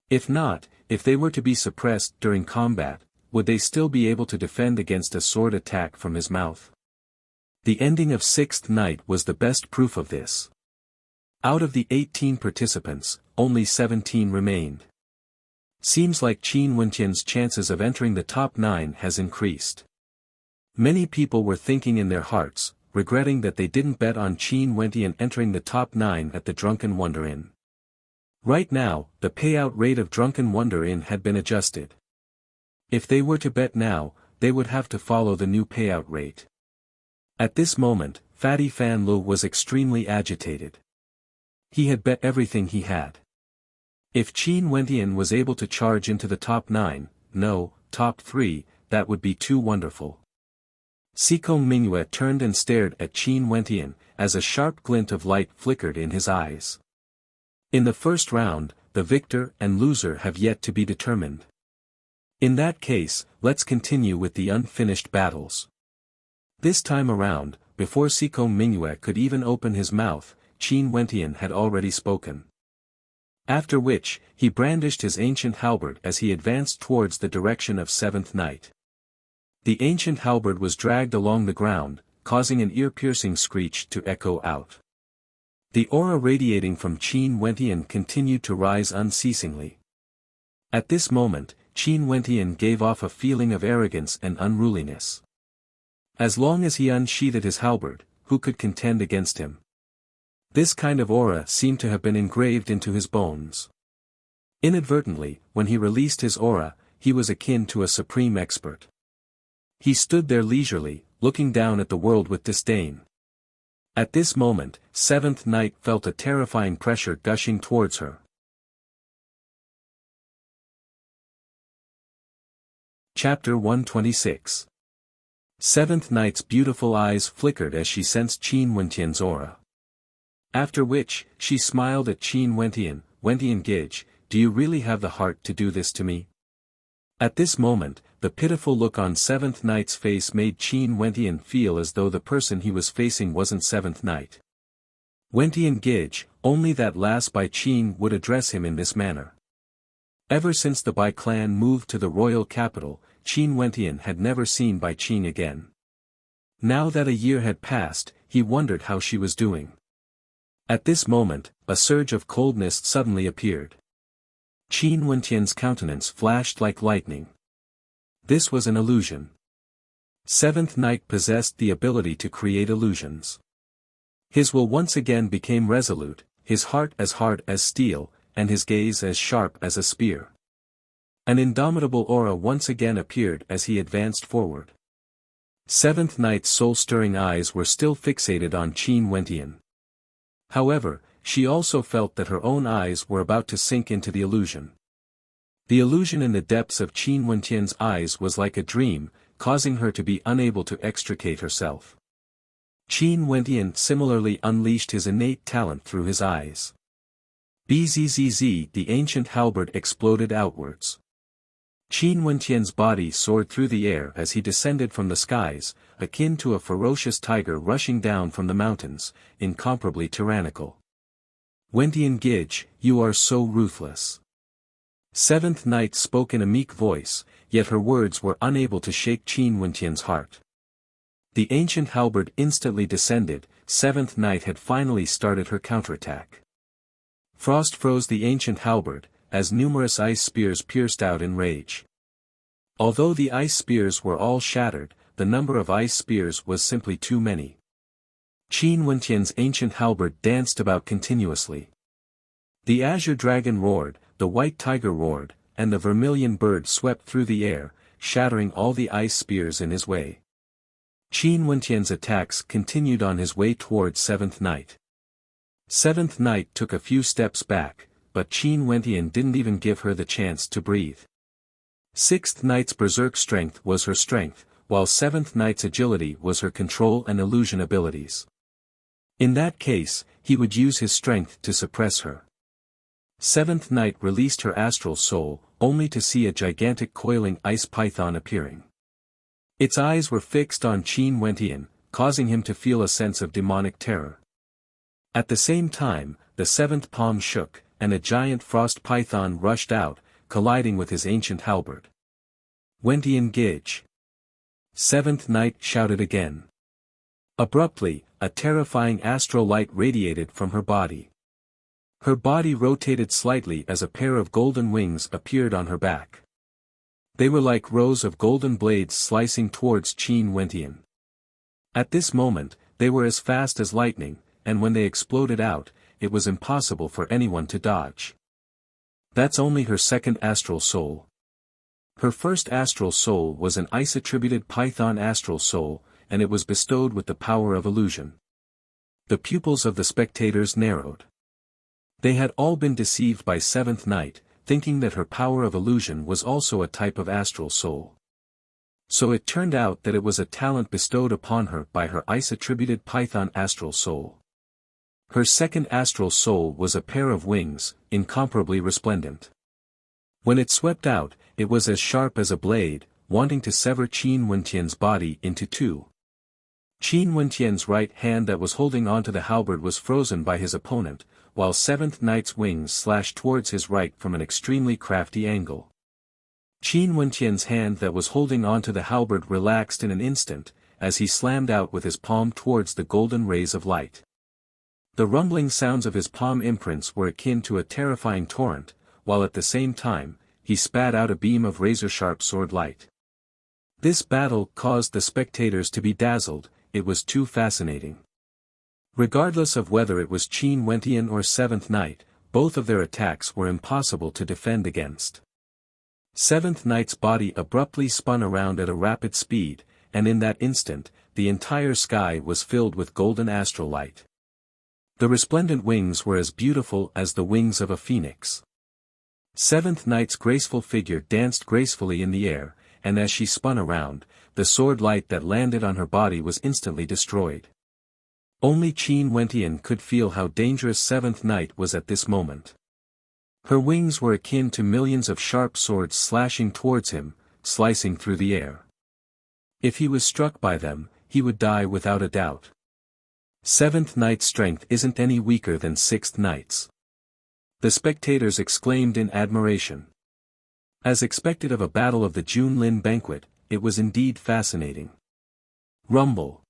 If they were to be suppressed during combat, would they still be able to defend against a sword attack from his mouth? The ending of Sixth Knight was the best proof of this. Out of the 18 participants, only 17 remained. Seems like Qin Wentian's chances of entering the top 9 has increased. Many people were thinking in their hearts, regretting that they didn't bet on Qin Wentian entering the top 9 at the Drunken Wonder Inn. Right now, the payout rate of Drunken Wonder Inn had been adjusted. If they were to bet now, they would have to follow the new payout rate. At this moment, Fatty Fan Lu was extremely agitated. He had bet everything he had. If Qin Wentian was able to charge into the top 9, no, top 3, that would be too wonderful. Sikong Mingyue turned and stared at Qin Wentian, as a sharp glint of light flickered in his eyes. In the first round, the victor and loser have yet to be determined. In that case, let's continue with the unfinished battles. This time around, before Sikong Mingyue could even open his mouth, Qin Wentian had already spoken. After which, he brandished his ancient halberd as he advanced towards the direction of Seventh Knight. The ancient halberd was dragged along the ground, causing an ear-piercing screech to echo out. The aura radiating from Qin Wentian continued to rise unceasingly. At this moment, Qin Wentian gave off a feeling of arrogance and unruliness. As long as he unsheathed his halberd, who could contend against him? This kind of aura seemed to have been engraved into his bones. Inadvertently, when he released his aura, he was akin to a supreme expert. He stood there leisurely, looking down at the world with disdain. At this moment, Seventh Knight felt a terrifying pressure gushing towards her. Chapter 126. Seventh Knight's beautiful eyes flickered as she sensed Qin Wentian's aura. After which, she smiled at Qin Wentian. Wentian Gage, do you really have the heart to do this to me? At this moment, the pitiful look on Seventh Knight's face made Qin Wentian feel as though the person he was facing wasn't Seventh Knight. Wentian Gage, only that last Bai Qin would address him in this manner. Ever since the Bai clan moved to the royal capital, Qin Wentian had never seen Bai Qin again. Now that a year had passed, he wondered how she was doing. At this moment, a surge of coldness suddenly appeared. Qin Wentian's countenance flashed like lightning. This was an illusion. Seventh Knight possessed the ability to create illusions. His will once again became resolute, his heart as hard as steel, and his gaze as sharp as a spear. An indomitable aura once again appeared as he advanced forward. Seventh Knight's soul-stirring eyes were still fixated on Qin Wentian. However, she also felt that her own eyes were about to sink into the illusion. The illusion in the depths of Qin Wentian's eyes was like a dream, causing her to be unable to extricate herself. Qin Wentian similarly unleashed his innate talent through his eyes. Bzzz, the ancient halberd exploded outwards. Qin Wentian's body soared through the air as he descended from the skies, akin to a ferocious tiger rushing down from the mountains, incomparably tyrannical. Wentian Gage, you are so ruthless. Seventh Night spoke in a meek voice, yet her words were unable to shake Qin Wentian's heart. The ancient halberd instantly descended. Seventh Night had finally started her counterattack. Frost froze the ancient halberd, as numerous ice spears pierced out in rage. Although the ice spears were all shattered, the number of ice spears was simply too many. Qin Wentian's ancient halberd danced about continuously. The azure dragon roared, the white tiger roared, and the vermilion bird swept through the air, shattering all the ice spears in his way. Qin Wentian's attacks continued on his way towards Seventh Night. Seventh Night took a few steps back, but Qin Wentian didn't even give her the chance to breathe. Sixth Night's berserk strength was her strength, while Seventh Night's agility was her control and illusion abilities. In that case, he would use his strength to suppress her. Seventh Night released her astral soul, only to see a gigantic coiling ice python appearing. Its eyes were fixed on Qin Wentian, causing him to feel a sense of demonic terror. At the same time, the seventh palm shook, and a giant frost python rushed out, colliding with his ancient halberd. Wentian Gidge! Seventh Night shouted again. Abruptly, a terrifying astral light radiated from her body. Her body rotated slightly as a pair of golden wings appeared on her back. They were like rows of golden blades slicing towards Qin Wentian. At this moment, they were as fast as lightning, and when they exploded out, it was impossible for anyone to dodge. That's only her second astral soul. Her first astral soul was an ice-attributed python astral soul, and it was bestowed with the power of illusion. The pupils of the spectators narrowed. They had all been deceived by Seventh Night, thinking that her power of illusion was also a type of astral soul. So it turned out that it was a talent bestowed upon her by her ice-attributed python astral soul. Her second astral soul was a pair of wings, incomparably resplendent. When it swept out, it was as sharp as a blade, wanting to sever Qin Wentian's body into two. Qin Wentian's right hand that was holding onto the halberd was frozen by his opponent, while Seventh Night's wings slashed towards his right from an extremely crafty angle. Qin Wentian's hand that was holding onto the halberd relaxed in an instant, as he slammed out with his palm towards the golden rays of light. The rumbling sounds of his palm imprints were akin to a terrifying torrent, while at the same time, he spat out a beam of razor-sharp sword light. This battle caused the spectators to be dazzled, it was too fascinating. Regardless of whether it was Qin Wentian or Seventh Night, both of their attacks were impossible to defend against. Seventh Night's body abruptly spun around at a rapid speed, and in that instant, the entire sky was filled with golden astral light. The resplendent wings were as beautiful as the wings of a phoenix. Seventh Night's graceful figure danced gracefully in the air, and as she spun around, the sword light that landed on her body was instantly destroyed. Only Qin Wentian could feel how dangerous Seventh Night was at this moment. Her wings were akin to millions of sharp swords slashing towards him, slicing through the air. If he was struck by them, he would die without a doubt. Seventh Night's strength isn't any weaker than Sixth Night's. The spectators exclaimed in admiration. As expected of a battle of the Junlin banquet, it was indeed fascinating. Rumble.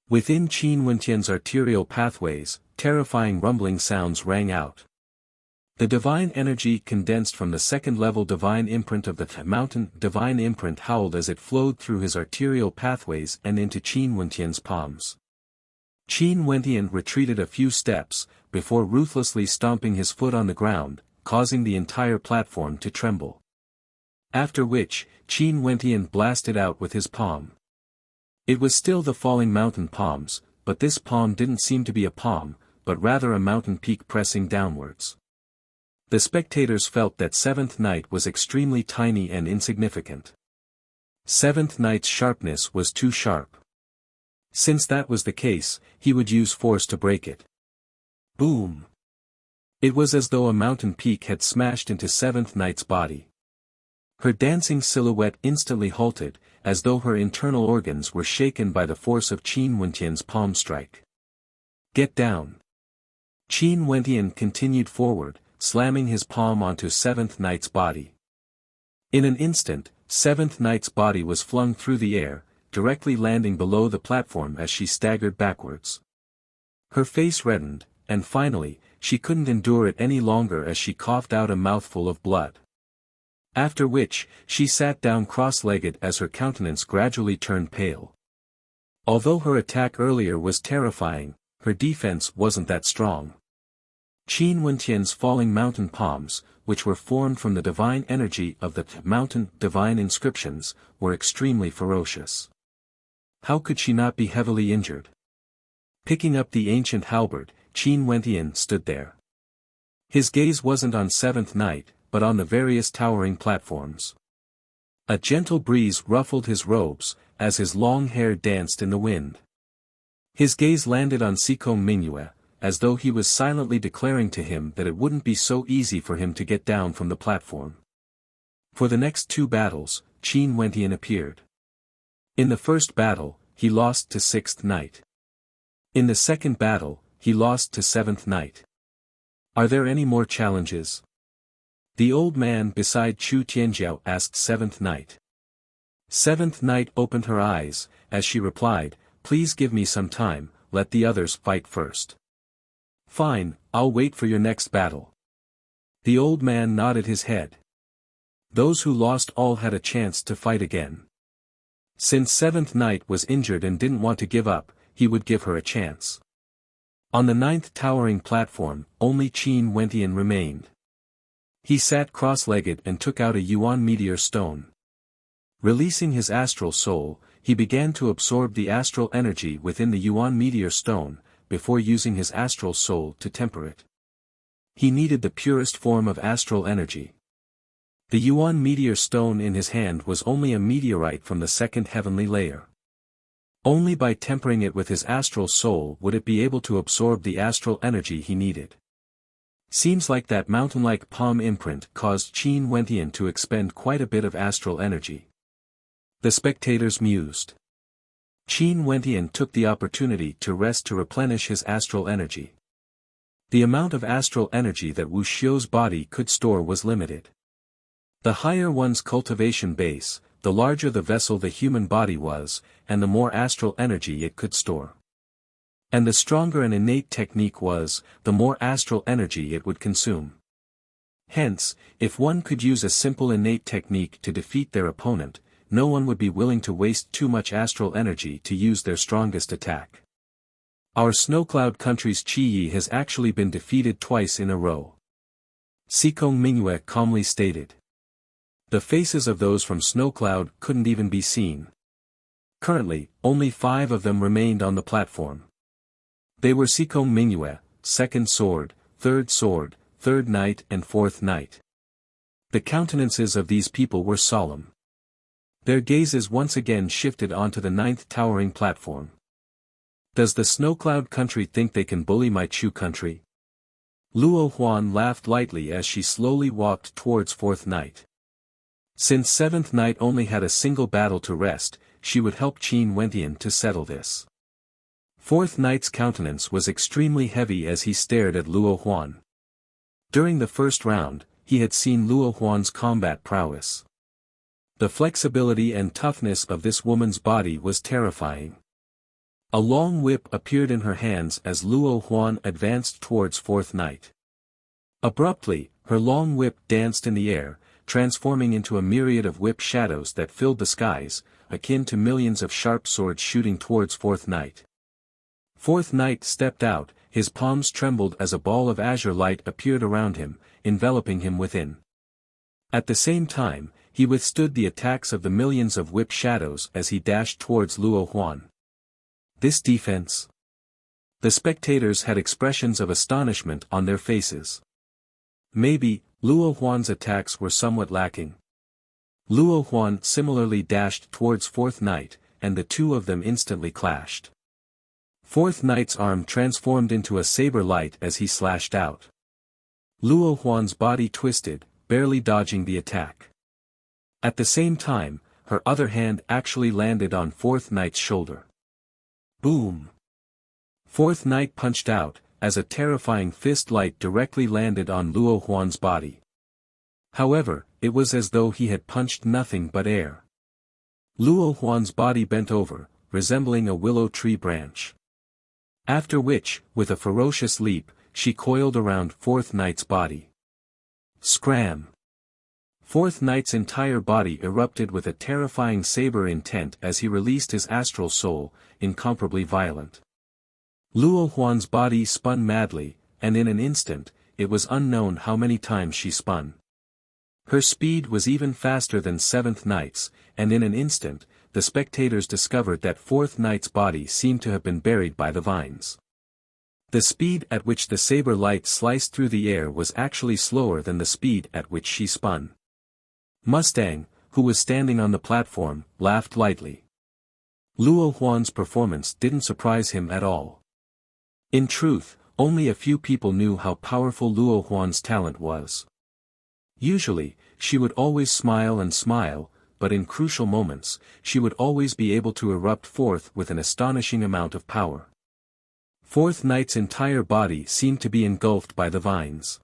Within Qin Wentian's arterial pathways, terrifying rumbling sounds rang out. The divine energy condensed from the second-level divine imprint of the mountain divine imprint howled as it flowed through his arterial pathways and into Qin Wentian's palms. Qin Wentian retreated a few steps, before ruthlessly stomping his foot on the ground, causing the entire platform to tremble. After which, Qin Wentian blasted out with his palm. It was still the falling mountain palms, but this palm didn't seem to be a palm, but rather a mountain peak pressing downwards. The spectators felt that Seventh Night was extremely tiny and insignificant. Seventh Night's sharpness was too sharp. Since that was the case, he would use force to break it. Boom! It was as though a mountain peak had smashed into Seventh Night's body. Her dancing silhouette instantly halted, as though her internal organs were shaken by the force of Qin Wentian's palm strike. Get down! Qin Wentian continued forward, slamming his palm onto Seventh Knight's body. In an instant, Seventh Knight's body was flung through the air, directly landing below the platform as she staggered backwards. Her face reddened, and finally, she couldn't endure it any longer as she coughed out a mouthful of blood. After which, she sat down cross-legged as her countenance gradually turned pale. Although her attack earlier was terrifying, her defense wasn't that strong. Qin Wentian's falling mountain palms, which were formed from the divine energy of the mountain divine inscriptions, were extremely ferocious. How could she not be heavily injured? Picking up the ancient halberd, Qin Wentian stood there. His gaze wasn't on Seventh Knight, but on the various towering platforms. A gentle breeze ruffled his robes, as his long hair danced in the wind. His gaze landed on Sikong Mingyue, as though he was silently declaring to him that it wouldn't be so easy for him to get down from the platform. For the next 2 battles, Qin Wentian appeared. In the first battle, he lost to Sixth Knight. In the second battle, he lost to Seventh Knight. Are there any more challenges? The old man beside Chu Tianjiao asked Seventh Knight. Seventh Knight opened her eyes, as she replied, "Please give me some time, let the others fight first." "Fine, I'll wait for your next battle." The old man nodded his head. Those who lost all had a chance to fight again. Since Seventh Knight was injured and didn't want to give up, he would give her a chance. On the 9th towering platform, only Qin Wentian remained. He sat cross-legged and took out a Yuan meteor stone. Releasing his astral soul, he began to absorb the astral energy within the Yuan meteor stone, before using his astral soul to temper it. He needed the purest form of astral energy. The Yuan meteor stone in his hand was only a meteorite from the second heavenly layer. Only by tempering it with his astral soul would it be able to absorb the astral energy he needed. Seems like that mountain-like palm imprint caused Qin Wentian to expend quite a bit of astral energy. The spectators mused. Qin Wentian took the opportunity to rest to replenish his astral energy. The amount of astral energy that Wu Xiu's body could store was limited. The higher one's cultivation base, the larger the vessel the human body was, and the more astral energy it could store. And the stronger an innate technique was, the more astral energy it would consume. Hence, if one could use a simple innate technique to defeat their opponent, no one would be willing to waste too much astral energy to use their strongest attack. Our Snowcloud country's Qi Yi has actually been defeated twice in a row. Sikong Mingyue calmly stated. The faces of those from Snowcloud couldn't even be seen. Currently, only 5 of them remained on the platform. They were Sikong Mingyue, Second Sword, Third Knight and Fourth Knight. The countenances of these people were solemn. Their gazes once again shifted onto the 9th towering platform. Does the Snowcloud country think they can bully my Chu country? Luo Huan laughed lightly as she slowly walked towards Fourth Knight. Since Seventh Knight only had a single battle to rest, she would help Qin Wentian to settle this. Fourth Knight's countenance was extremely heavy as he stared at Luo Huan. During the first round, he had seen Luo Huan's combat prowess. The flexibility and toughness of this woman's body was terrifying. A long whip appeared in her hands as Luo Huan advanced towards Fourth Knight. Abruptly, her long whip danced in the air, transforming into a myriad of whip shadows that filled the skies, akin to millions of sharp swords shooting towards Fourth Knight. Fourth Knight stepped out, his palms trembled as a ball of azure light appeared around him, enveloping him within. At the same time, he withstood the attacks of the millions of whip shadows as he dashed towards Luo Huan. This defense? The spectators had expressions of astonishment on their faces. Maybe, Luo Huan's attacks were somewhat lacking. Luo Huan similarly dashed towards Fourth Knight, and the two of them instantly clashed. Fourth Knight's arm transformed into a saber light as he slashed out. Luo Huan's body twisted, barely dodging the attack. At the same time, her other hand actually landed on Fourth Knight's shoulder. Boom! Fourth Knight punched out, as a terrifying fist light directly landed on Luo Huan's body. However, it was as though he had punched nothing but air. Luo Huan's body bent over, resembling a willow tree branch. After which, with a ferocious leap, she coiled around Fourth Knight's body. Scram! Fourth Knight's entire body erupted with a terrifying saber intent as he released his astral soul, incomparably violent. Luo Huan's body spun madly, and in an instant, it was unknown how many times she spun. Her speed was even faster than Seventh Knight's, and in an instant, the spectators discovered that Fourth Knight's body seemed to have been buried by the vines. The speed at which the saber light sliced through the air was actually slower than the speed at which she spun. Mustang, who was standing on the platform, laughed lightly. Luo Huan's performance didn't surprise him at all. In truth, only a few people knew how powerful Luo Huan's talent was. Usually, she would always smile, but in crucial moments, she would always be able to erupt forth with an astonishing amount of power. Fourth Knight's entire body seemed to be engulfed by the vines.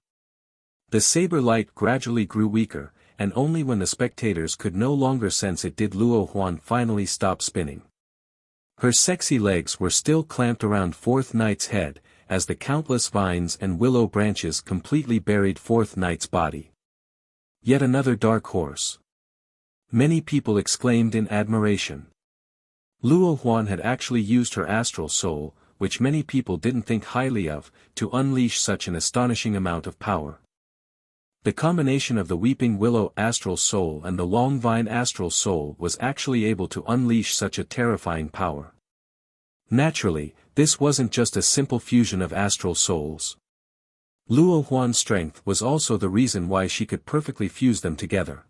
The saber light gradually grew weaker, and only when the spectators could no longer sense it did Luo Huan finally stop spinning. Her sexy legs were still clamped around Fourth Knight's head, as the countless vines and willow branches completely buried Fourth Knight's body. Yet another dark horse. Many people exclaimed in admiration. Luo Huan had actually used her astral soul, which many people didn't think highly of, to unleash such an astonishing amount of power. The combination of the Weeping Willow astral soul and the Long Vine astral soul was actually able to unleash such a terrifying power. Naturally, this wasn't just a simple fusion of astral souls. Luo Huan's strength was also the reason why she could perfectly fuse them together.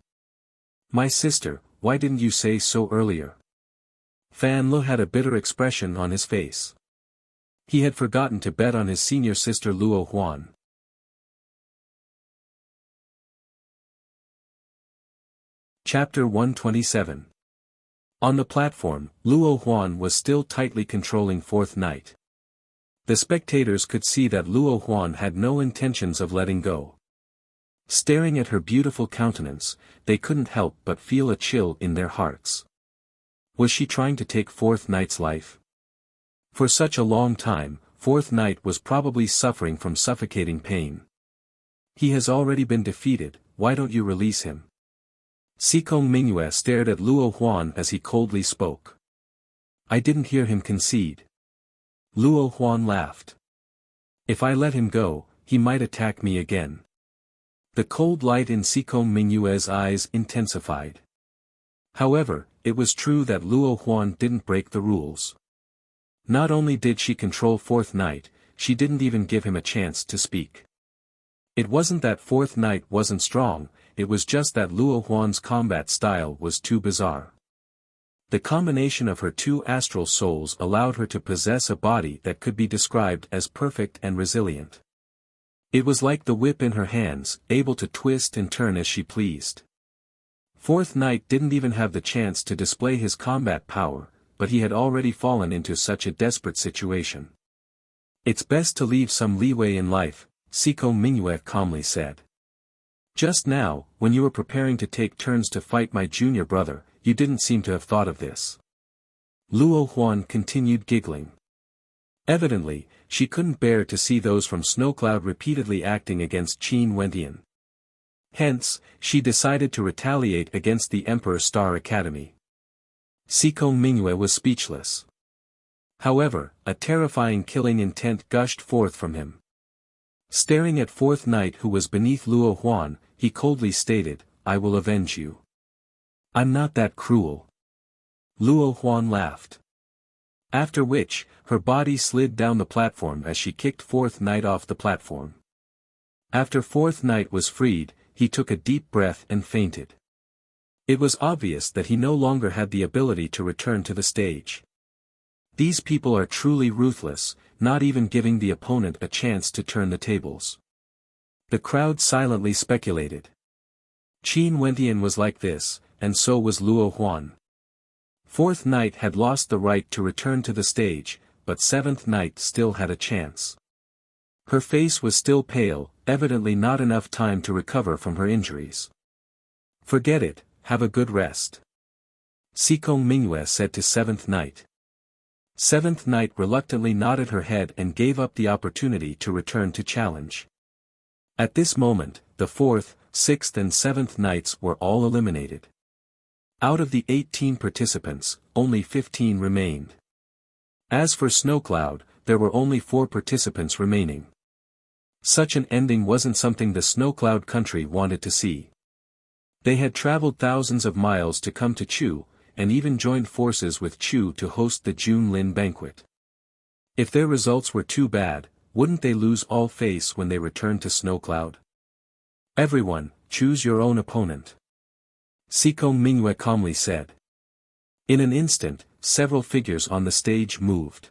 "My sister, why didn't you say so earlier?" Fan Le had a bitter expression on his face. He had forgotten to bet on his senior sister Luo Huan. Chapter 127. On the platform, Luo Huan was still tightly controlling Fourth Knight. The spectators could see that Luo Huan had no intentions of letting go. Staring at her beautiful countenance, they couldn't help but feel a chill in their hearts. Was she trying to take Fourth Knight's life? For such a long time, Fourth Knight was probably suffering from suffocating pain. "He has already been defeated, why don't you release him?" Sikong Mingyue stared at Luo Huan as he coldly spoke. "I didn't hear him concede." Luo Huan laughed. "If I let him go, he might attack me again." The cold light in Sikong Mingyue's eyes intensified. However, it was true that Luo Huan didn't break the rules. Not only did she control Fourth Knight, she didn't even give him a chance to speak. It wasn't that Fourth Knight wasn't strong, it was just that Luo Huan's combat style was too bizarre. The combination of her two astral souls allowed her to possess a body that could be described as perfect and resilient. It was like the whip in her hands, able to twist and turn as she pleased. Fourth Knight didn't even have the chance to display his combat power, but he had already fallen into such a desperate situation. "It's best to leave some leeway in life," Sikong Mingyue calmly said. "Just now, when you were preparing to take turns to fight my junior brother, you didn't seem to have thought of this." Luo Huan continued giggling. Evidently, she couldn't bear to see those from Snowcloud repeatedly acting against Qin Wentian. Hence, she decided to retaliate against the Emperor Star Academy. Sikong Mingyue was speechless. However, a terrifying killing intent gushed forth from him. Staring at Fourth Knight who was beneath Luo Huan, he coldly stated, "I will avenge you." "I'm not that cruel." Luo Huan laughed. After which, her body slid down the platform as she kicked Fourth Knight off the platform. After Fourth Knight was freed, he took a deep breath and fainted. It was obvious that he no longer had the ability to return to the stage. These people are truly ruthless, not even giving the opponent a chance to turn the tables. The crowd silently speculated. Qin Wentian was like this, and so was Luo Huan. Fourth Knight had lost the right to return to the stage, but Seventh Knight still had a chance. Her face was still pale, evidently not enough time to recover from her injuries. "Forget it, have a good rest," Sikong Mingyue said to Seventh Knight. Seventh Knight reluctantly nodded her head and gave up the opportunity to return to challenge. At this moment, the 4th, 6th and 7th Knights were all eliminated. Out of the 18 participants, only 15 remained. As for Snowcloud, there were only 4 participants remaining. Such an ending wasn't something the Snowcloud country wanted to see. They had traveled thousands of miles to come to Chu, and even joined forces with Chu to host the June Lin banquet. If their results were too bad, wouldn't they lose all face when they returned to Snowcloud? "Everyone, choose your own opponent," Sikong Mingyue calmly said. In an instant, several figures on the stage moved.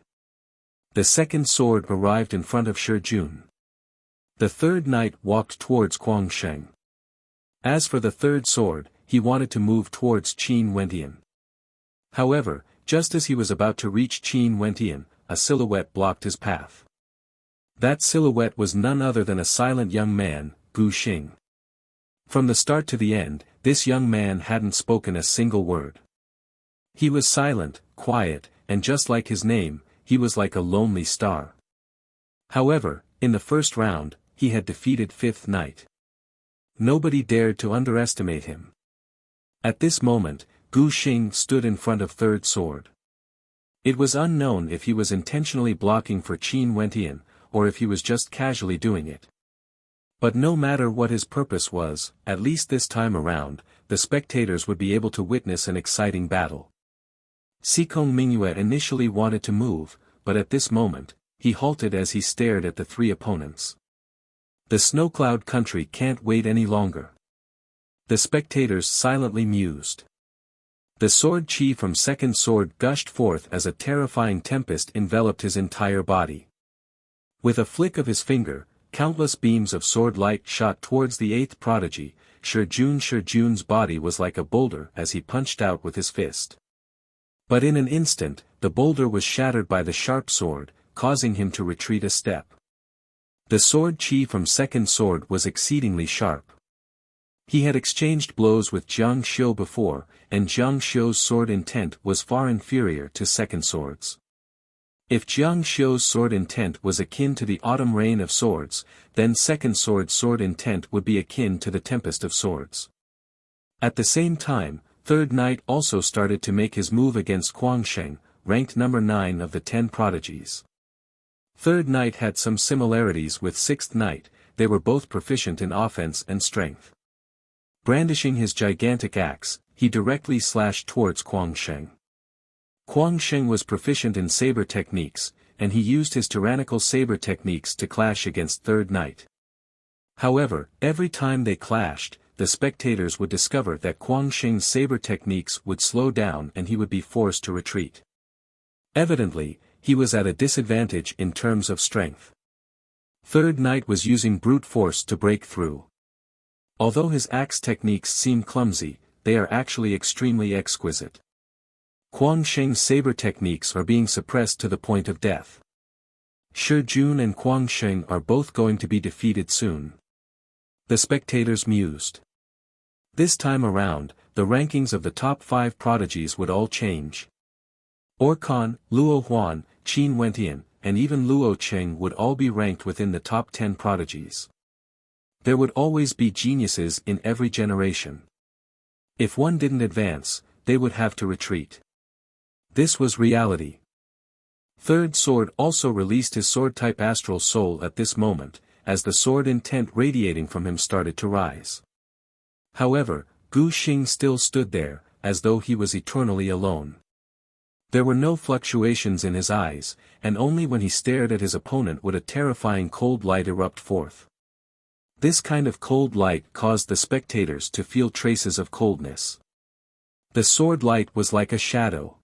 The second sword arrived in front of Shi Jun. The third knight walked towards Kuang Sheng. As for the third sword, he wanted to move towards Qin Wentian. However, just as he was about to reach Qin Wentian, a silhouette blocked his path. That silhouette was none other than a silent young man, Gu Xing. From the start to the end, this young man hadn't spoken a single word. He was silent, quiet, and just like his name, he was like a lonely star. However, in the first round, he had defeated 5th Knight. Nobody dared to underestimate him. At this moment, Gu Xing stood in front of third sword. It was unknown if he was intentionally blocking for Qin Wentian, or if he was just casually doing it. But no matter what his purpose was, at least this time around, the spectators would be able to witness an exciting battle. Sikong Mingyue initially wanted to move, but at this moment, he halted as he stared at the 3 opponents. The Snowcloud country can't wait any longer. The spectators silently mused. The sword chi from second sword gushed forth as a terrifying tempest enveloped his entire body. With a flick of his finger, countless beams of sword light shot towards the 8th prodigy. Shi Jun's body was like a boulder as he punched out with his fist. But in an instant, the boulder was shattered by the sharp sword, causing him to retreat a step. The sword chi from second sword was exceedingly sharp. He had exchanged blows with Jiang Xiu before, and Jiang Xiu's sword intent was far inferior to second sword's. If Jiang Xiu's sword intent was akin to the autumn rain of swords, then second sword's sword intent would be akin to the tempest of swords. At the same time, third knight also started to make his move against Kuang Sheng, ranked number 9 of the 10 prodigies. Third knight had some similarities with 6th knight, they were both proficient in offense and strength. Brandishing his gigantic axe, he directly slashed towards Kuang Sheng. Kuang Sheng was proficient in saber techniques, and he used his tyrannical saber techniques to clash against third knight. However, every time they clashed, the spectators would discover that Kuang Sheng's saber techniques would slow down and he would be forced to retreat. Evidently, he was at a disadvantage in terms of strength. Third knight was using brute force to break through. Although his axe techniques seem clumsy, they are actually extremely exquisite. Kuang Sheng's saber techniques are being suppressed to the point of death. Shi Jun and Kuang Sheng are both going to be defeated soon. The spectators mused. This time around, the rankings of the top 5 prodigies would all change. Orkan, Luo Huan, Qin Wentian, and even Luo Cheng would all be ranked within the top 10 prodigies. There would always be geniuses in every generation. If one didn't advance, they would have to retreat. This was reality. Third sword also released his sword-type astral soul at this moment, as the sword intent radiating from him started to rise. However, Gu Xing still stood there, as though he was eternally alone. There were no fluctuations in his eyes, and only when he stared at his opponent would a terrifying cold light erupt forth. This kind of cold light caused the spectators to feel traces of coldness. The sword light was like a shadow.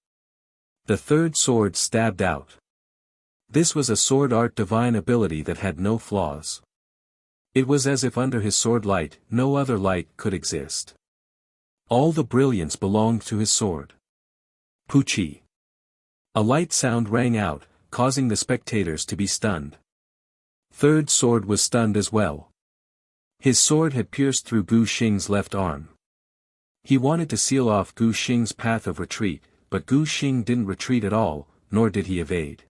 The third sword stabbed out. This was a sword art divine ability that had no flaws. It was as if under his sword light, no other light could exist. All the brilliance belonged to his sword. Puchi. A light sound rang out, causing the spectators to be stunned. Third sword was stunned as well. His sword had pierced through Gu Xing's left arm. He wanted to seal off Gu Xing's path of retreat, but Gu Xing didn't retreat at all, nor did he evade.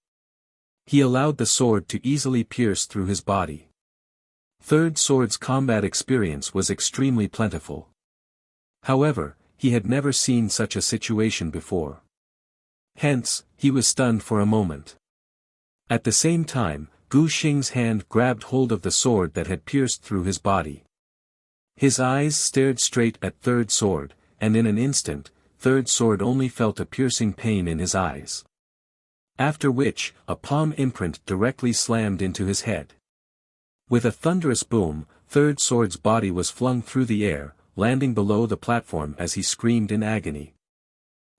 He allowed the sword to easily pierce through his body. Third sword's combat experience was extremely plentiful. However, he had never seen such a situation before. Hence, he was stunned for a moment. At the same time, Gu Xing's hand grabbed hold of the sword that had pierced through his body. His eyes stared straight at Third Sword, and in an instant, Third Sword only felt a piercing pain in his eyes. After which, a palm imprint directly slammed into his head. With a thunderous boom, Third Sword's body was flung through the air, landing below the platform as he screamed in agony.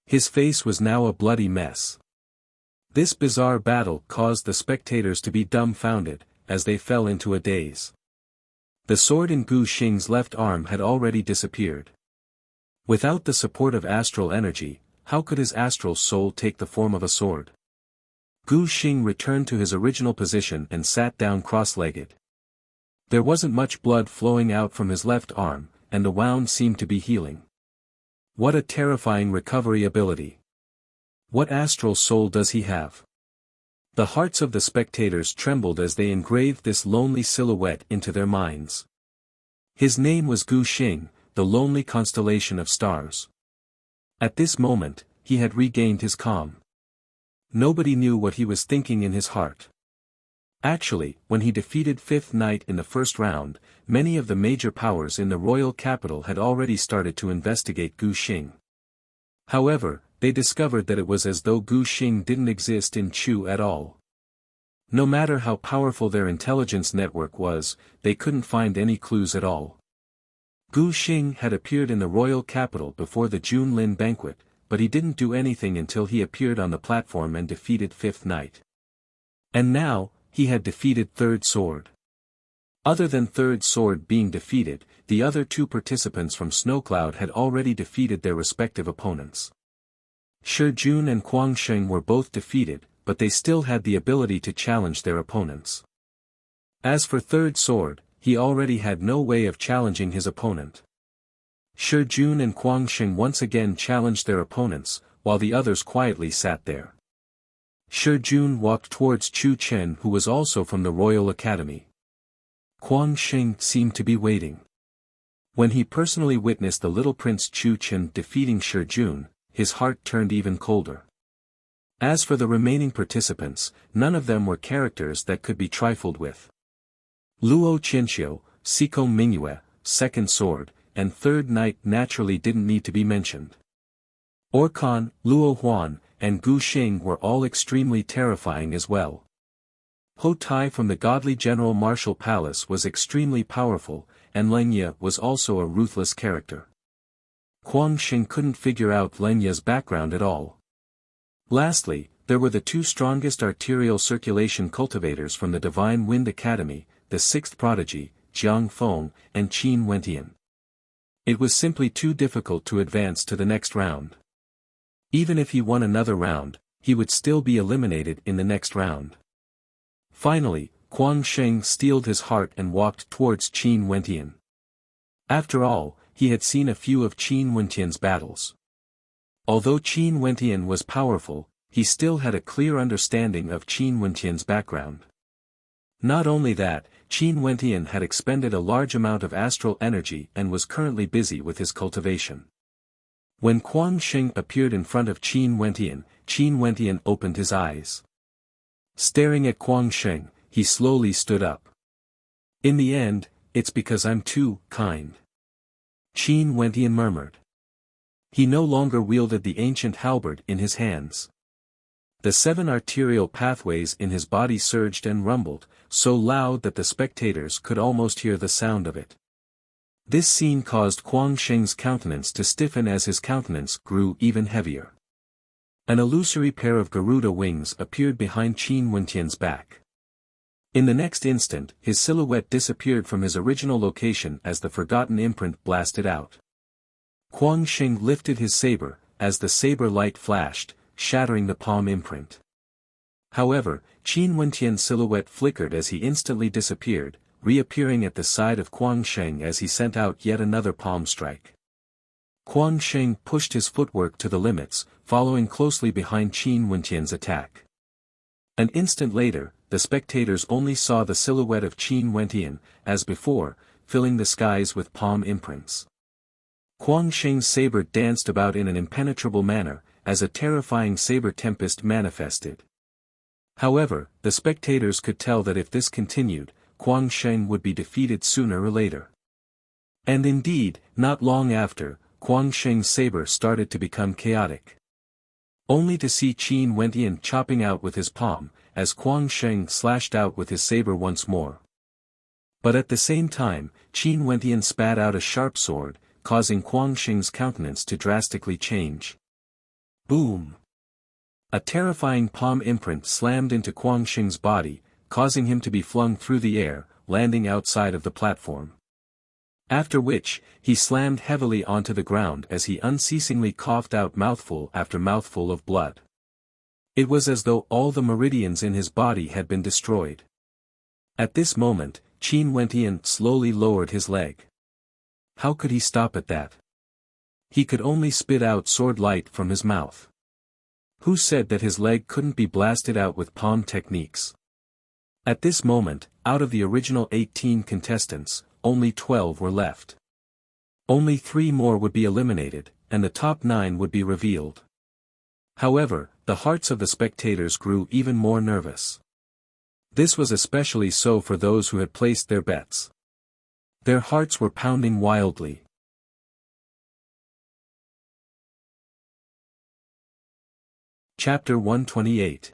His face was now a bloody mess. This bizarre battle caused the spectators to be dumbfounded, as they fell into a daze. The sword in Gu Xing's left arm had already disappeared. Without the support of astral energy, how could his astral soul take the form of a sword? Gu Xing returned to his original position and sat down cross-legged. There wasn't much blood flowing out from his left arm, and the wound seemed to be healing. What a terrifying recovery ability. What astral soul does he have? The hearts of the spectators trembled as they engraved this lonely silhouette into their minds. His name was Gu Xing, the lonely constellation of stars. At this moment, he had regained his calm. Nobody knew what he was thinking in his heart. Actually, when he defeated Fifth Knight in the first round, many of the major powers in the royal capital had already started to investigate Gu Xing. However, they discovered that it was as though Gu Xing didn't exist in Chu at all. No matter how powerful their intelligence network was, they couldn't find any clues at all. Gu Xing had appeared in the royal capital before the Junlin banquet, but he didn't do anything until he appeared on the platform and defeated Fifth Knight. And now, he had defeated Third Sword. Other than Third Sword being defeated, the other two participants from Snowcloud had already defeated their respective opponents. Shi Jun and Kuang Sheng were both defeated, but they still had the ability to challenge their opponents. As for Third Sword, he already had no way of challenging his opponent. Shi Jun and Kuang Sheng once again challenged their opponents, while the others quietly sat there. Shi Jun walked towards Chu Chen, who was also from the Royal Academy. Kuang Sheng seemed to be waiting. When he personally witnessed the little prince Chu Chen defeating Shi Jun, his heart turned even colder. As for the remaining participants, none of them were characters that could be trifled with. Luo Qinxiu, Siko Mingyue, Second Sword, and Third Knight naturally didn't need to be mentioned. Orkan, Luo Huan, and Gu Xing were all extremely terrifying as well. Ho Tai from the godly General Martial Palace was extremely powerful, and Lenya was also a ruthless character. Kuang Sheng couldn't figure out Lenya's background at all. Lastly, there were the two strongest arterial circulation cultivators from the Divine Wind Academy, the sixth prodigy, Jiang Feng, and Qin Wentian. It was simply too difficult to advance to the next round. Even if he won another round, he would still be eliminated in the next round. Finally, Kuang Sheng steeled his heart and walked towards Qin Wentian. After all, he had seen a few of Qin Wentian's battles. Although Qin Wentian was powerful, he still had a clear understanding of Qin Wentian's background. Not only that, Qin Wentian had expended a large amount of astral energy and was currently busy with his cultivation. When Kuang Sheng appeared in front of Qin Wentian opened his eyes. Staring at Kuang Sheng, he slowly stood up. In the end, it's because I'm too kind. Qin Wentian murmured. He no longer wielded the ancient halberd in his hands. The 7 arterial pathways in his body surged and rumbled, so loud that the spectators could almost hear the sound of it. This scene caused Kuang Sheng's countenance to stiffen as his countenance grew even heavier. An illusory pair of Garuda wings appeared behind Qin Wentian's back. In the next instant, his silhouette disappeared from his original location as the forgotten imprint blasted out. Kuang Sheng lifted his saber, as the saber light flashed, shattering the palm imprint. However, Qin Wentian's silhouette flickered as he instantly disappeared, reappearing at the side of Quang Sheng as he sent out yet another palm strike. Quang Sheng pushed his footwork to the limits, following closely behind Qin Wentian's attack. An instant later, the spectators only saw the silhouette of Qin Wentian, as before, filling the skies with palm imprints. Quang Sheng's saber danced about in an impenetrable manner, as a terrifying saber tempest manifested. However, the spectators could tell that if this continued, Quang Sheng would be defeated sooner or later. And indeed, not long after, Quang Sheng's saber started to become chaotic. Only to see Qin Wentian chopping out with his palm, as Quang Sheng slashed out with his saber once more. But at the same time, Qin Wentian spat out a sharp sword, causing Quang Sheng's countenance to drastically change. Boom! A terrifying palm imprint slammed into Quang Sheng's body, causing him to be flung through the air, landing outside of the platform. After which, he slammed heavily onto the ground as he unceasingly coughed out mouthful after mouthful of blood. It was as though all the meridians in his body had been destroyed. At this moment, Qin Wentian slowly lowered his leg. How could he stop at that? He could only spit out sword light from his mouth. Who said that his leg couldn't be blasted out with palm techniques? At this moment, out of the original 18 contestants, only 12 were left. Only 3 more would be eliminated, and the top 9 would be revealed. However, the hearts of the spectators grew even more nervous. This was especially so for those who had placed their bets. Their hearts were pounding wildly. Chapter 128.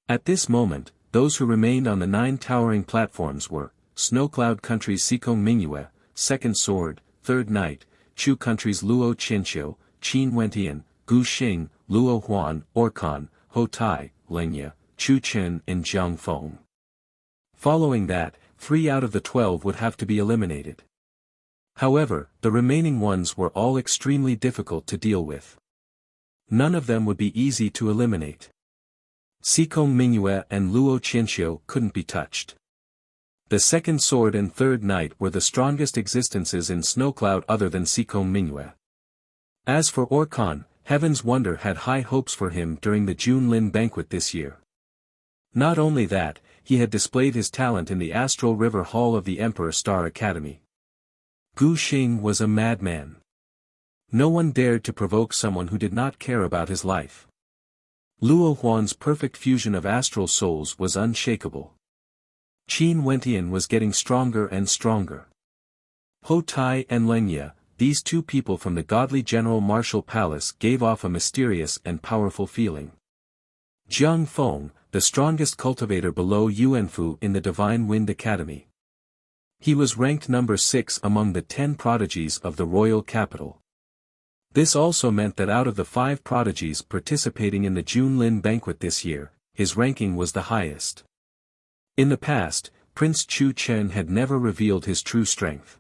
At this moment, those who remained on the 9 towering platforms were Snowcloud Country's Sikong Mingyue, Second Sword, Third Knight, Chu Country's Luo Qianxiu, Qin Wentian, Gu Xing, Luo Huan, Orkan, Ho Tai, Lengye, Chu Chen and Jiang Feng. Following that, 3 out of the 12 would have to be eliminated. However, the remaining ones were all extremely difficult to deal with. None of them would be easy to eliminate. Sikong Mingyue and Luo Qianxiu couldn't be touched. The Second Sword and Third Knight were the strongest existences in Snowcloud other than Sikong Mingyue. As for Orkan, Heaven's Wonder had high hopes for him during the Junlin banquet this year. Not only that, he had displayed his talent in the Astral River Hall of the Emperor Star Academy. Gu Xing was a madman. No one dared to provoke someone who did not care about his life. Luo Huan's perfect fusion of astral souls was unshakable. Qin Wentian was getting stronger and stronger. Ho Tai and Lengye, these 2 people from the godly General Martial Palace, gave off a mysterious and powerful feeling. Jiang Feng, the strongest cultivator below Yuanfu in the Divine Wind Academy. He was ranked number 6 among the 10 prodigies of the royal capital. This also meant that out of the 5 prodigies participating in the Junlin banquet this year, his ranking was the highest. In the past, Prince Chu Chen had never revealed his true strength.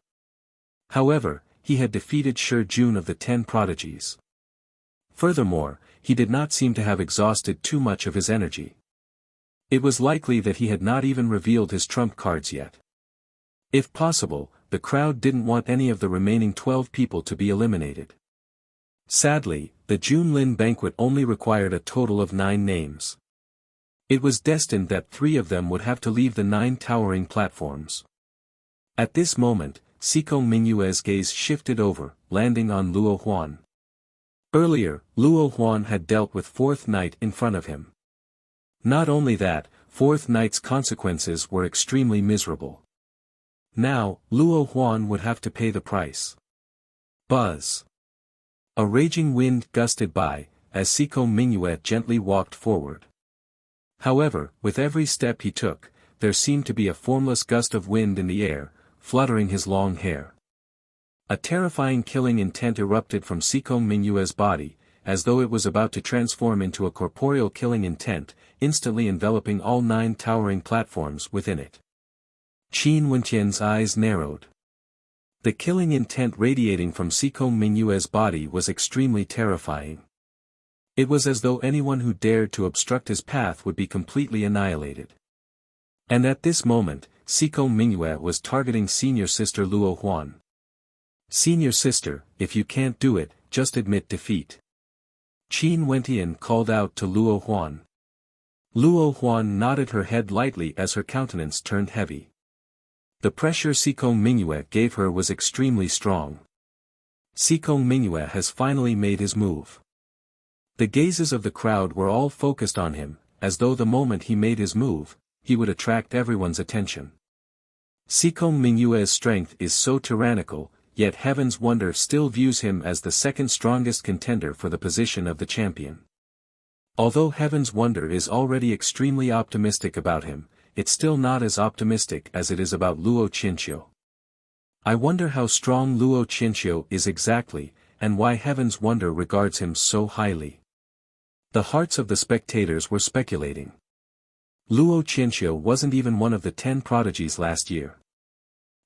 However, he had defeated Shi Jun of the 10 prodigies. Furthermore, he did not seem to have exhausted too much of his energy. It was likely that he had not even revealed his trump cards yet. If possible, the crowd didn't want any of the remaining 12 people to be eliminated. Sadly, the Junlin banquet only required a total of 9 names. It was destined that 3 of them would have to leave the 9 towering platforms. At this moment, Sikong Mingyue's gaze shifted over, landing on Luo Huan. Earlier, Luo Huan had dealt with 4th Knight in front of him. Not only that, 4th Knight's consequences were extremely miserable. Now, Luo Huan would have to pay the price. Buzz. A raging wind gusted by, as Sikong Mingyue gently walked forward. However, with every step he took, there seemed to be a formless gust of wind in the air, fluttering his long hair. A terrifying killing intent erupted from Sikong Mingyue's body, as though it was about to transform into a corporeal killing intent, instantly enveloping all 9 towering platforms within it. Qin Wentian's eyes narrowed. The killing intent radiating from Sikong Mingyue's body was extremely terrifying. It was as though anyone who dared to obstruct his path would be completely annihilated. And at this moment, Siko Mingyue was targeting senior sister Luo Huan. Senior sister, if you can't do it, just admit defeat. Qin Wentian called out to Luo Huan. Luo Huan nodded her head lightly as her countenance turned heavy. The pressure Siko Mingyue gave her was extremely strong. Siko Mingyue has finally made his move. The gazes of the crowd were all focused on him, as though the moment he made his move, he would attract everyone's attention. Siko Mingyue's strength is so tyrannical, yet Heaven's Wonder still views him as the second strongest contender for the position of the champion. Although Heaven's Wonder is already extremely optimistic about him, it's still not as optimistic as it is about Luo Qinxiu. I wonder how strong Luo Qinxiu is exactly, and why Heaven's Wonder regards him so highly. The hearts of the spectators were speculating. Luo Qinxiu wasn't even one of the 10 prodigies last year.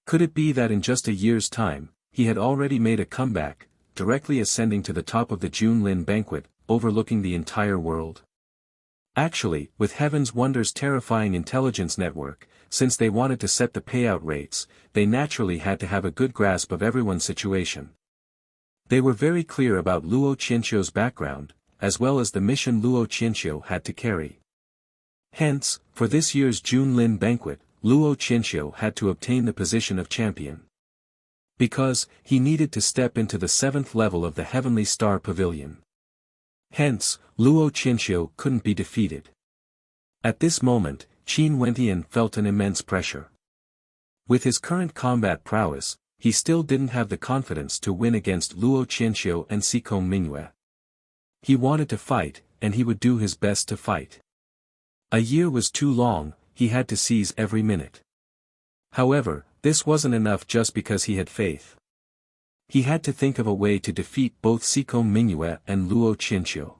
Could it be that in just a year's time, he had already made a comeback, directly ascending to the top of the Junlin banquet, overlooking the entire world? Actually, with Heaven's Wonder's terrifying intelligence network, since they wanted to set the payout rates, they naturally had to have a good grasp of everyone's situation. They were very clear about Luo Qinxiu's background, as well as the mission Luo Qinxiu had to carry. Hence, for this year's Junlin banquet, Luo Qinxiu had to obtain the position of champion. Because, he needed to step into the 7th level of the Heavenly Star Pavilion. Hence, Luo Qinxiu couldn't be defeated. At this moment, Qin Wentian felt an immense pressure. With his current combat prowess, he still didn't have the confidence to win against Luo Qinxiu and Siko Mingyue. He wanted to fight, and he would do his best to fight. A year was too long, he had to seize every minute. However, this wasn't enough just because he had faith. He had to think of a way to defeat both Siko Mingyue and Luo Qinxiu.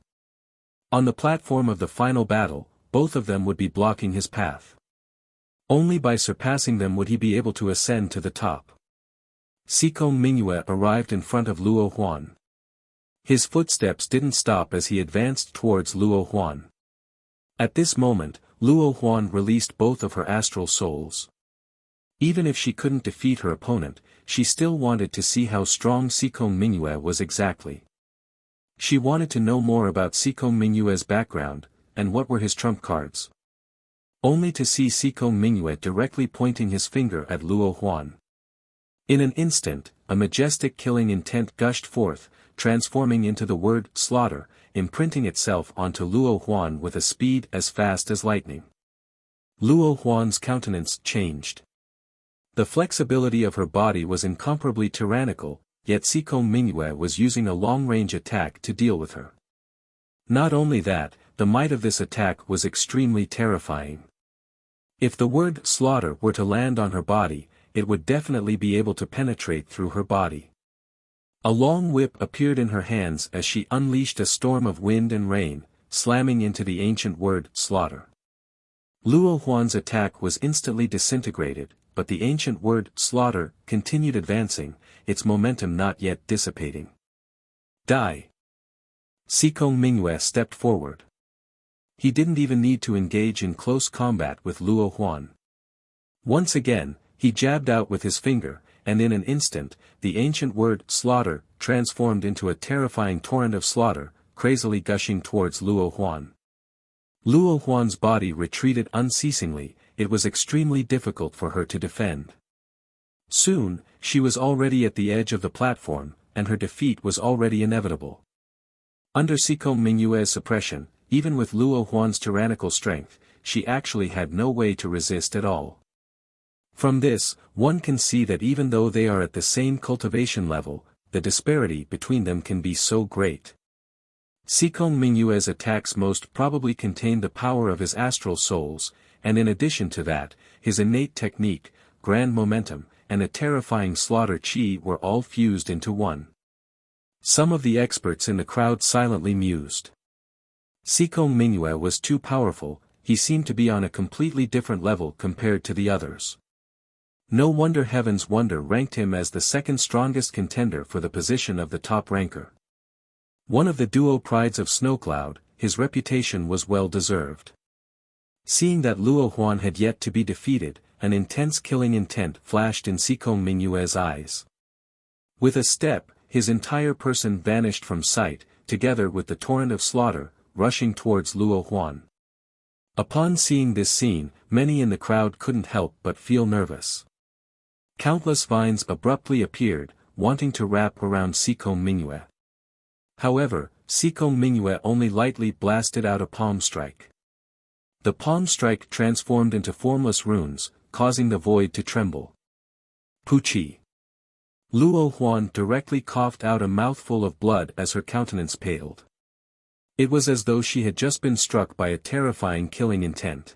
On the platform of the final battle, both of them would be blocking his path. Only by surpassing them would he be able to ascend to the top. Siko Mingyue arrived in front of Luo Huan. His footsteps didn't stop as he advanced towards Luo Huan. At this moment, Luo Huan released both of her astral souls. Even if she couldn't defeat her opponent, she still wanted to see how strong Siko Mingyue was exactly. She wanted to know more about Siko Mingyue's background, and what were his trump cards. Only to see Siko Mingyue directly pointing his finger at Luo Huan. In an instant, a majestic killing intent gushed forth, transforming into the word slaughter, imprinting itself onto Luo Huan with a speed as fast as lightning. Luo Huan's countenance changed. The flexibility of her body was incomparably tyrannical, yet Siko Mingyue was using a long-range attack to deal with her. Not only that, the might of this attack was extremely terrifying. If the word slaughter were to land on her body, it would definitely be able to penetrate through her body. A long whip appeared in her hands as she unleashed a storm of wind and rain, slamming into the ancient word slaughter. Luo Huan's attack was instantly disintegrated, but the ancient word slaughter continued advancing, its momentum not yet dissipating. Die! Siko Mingyue stepped forward. He didn't even need to engage in close combat with Luo Huan. Once again, he jabbed out with his finger, and in an instant, the ancient word slaughter transformed into a terrifying torrent of slaughter, crazily gushing towards Luo Huan. Luo Huan's body retreated unceasingly, it was extremely difficult for her to defend. Soon, she was already at the edge of the platform, and her defeat was already inevitable. Under Siko Mingyue's suppression, even with Luo Huan's tyrannical strength, she actually had no way to resist at all. From this, one can see that even though they are at the same cultivation level, the disparity between them can be so great. Siko Mingyue's attacks most probably contain the power of his astral souls, and in addition to that, his innate technique, grand momentum, and a terrifying slaughter chi were all fused into one. Some of the experts in the crowd silently mused. Siko Mingyue was too powerful, he seemed to be on a completely different level compared to the others. No wonder Heaven's Wonder ranked him as the second strongest contender for the position of the top ranker. One of the duo prides of Snowcloud, his reputation was well deserved. Seeing that Luo Huan had yet to be defeated, an intense killing intent flashed in Sikong Mingyue's eyes. With a step, his entire person vanished from sight, together with the torrent of slaughter, rushing towards Luo Huan. Upon seeing this scene, many in the crowd couldn't help but feel nervous. Countless vines abruptly appeared, wanting to wrap around Sikong Mingyue. However, Sikong Mingyue only lightly blasted out a palm strike. The palm strike transformed into formless runes, causing the void to tremble. Puchi. Luo Huan directly coughed out a mouthful of blood as her countenance paled. It was as though she had just been struck by a terrifying killing intent.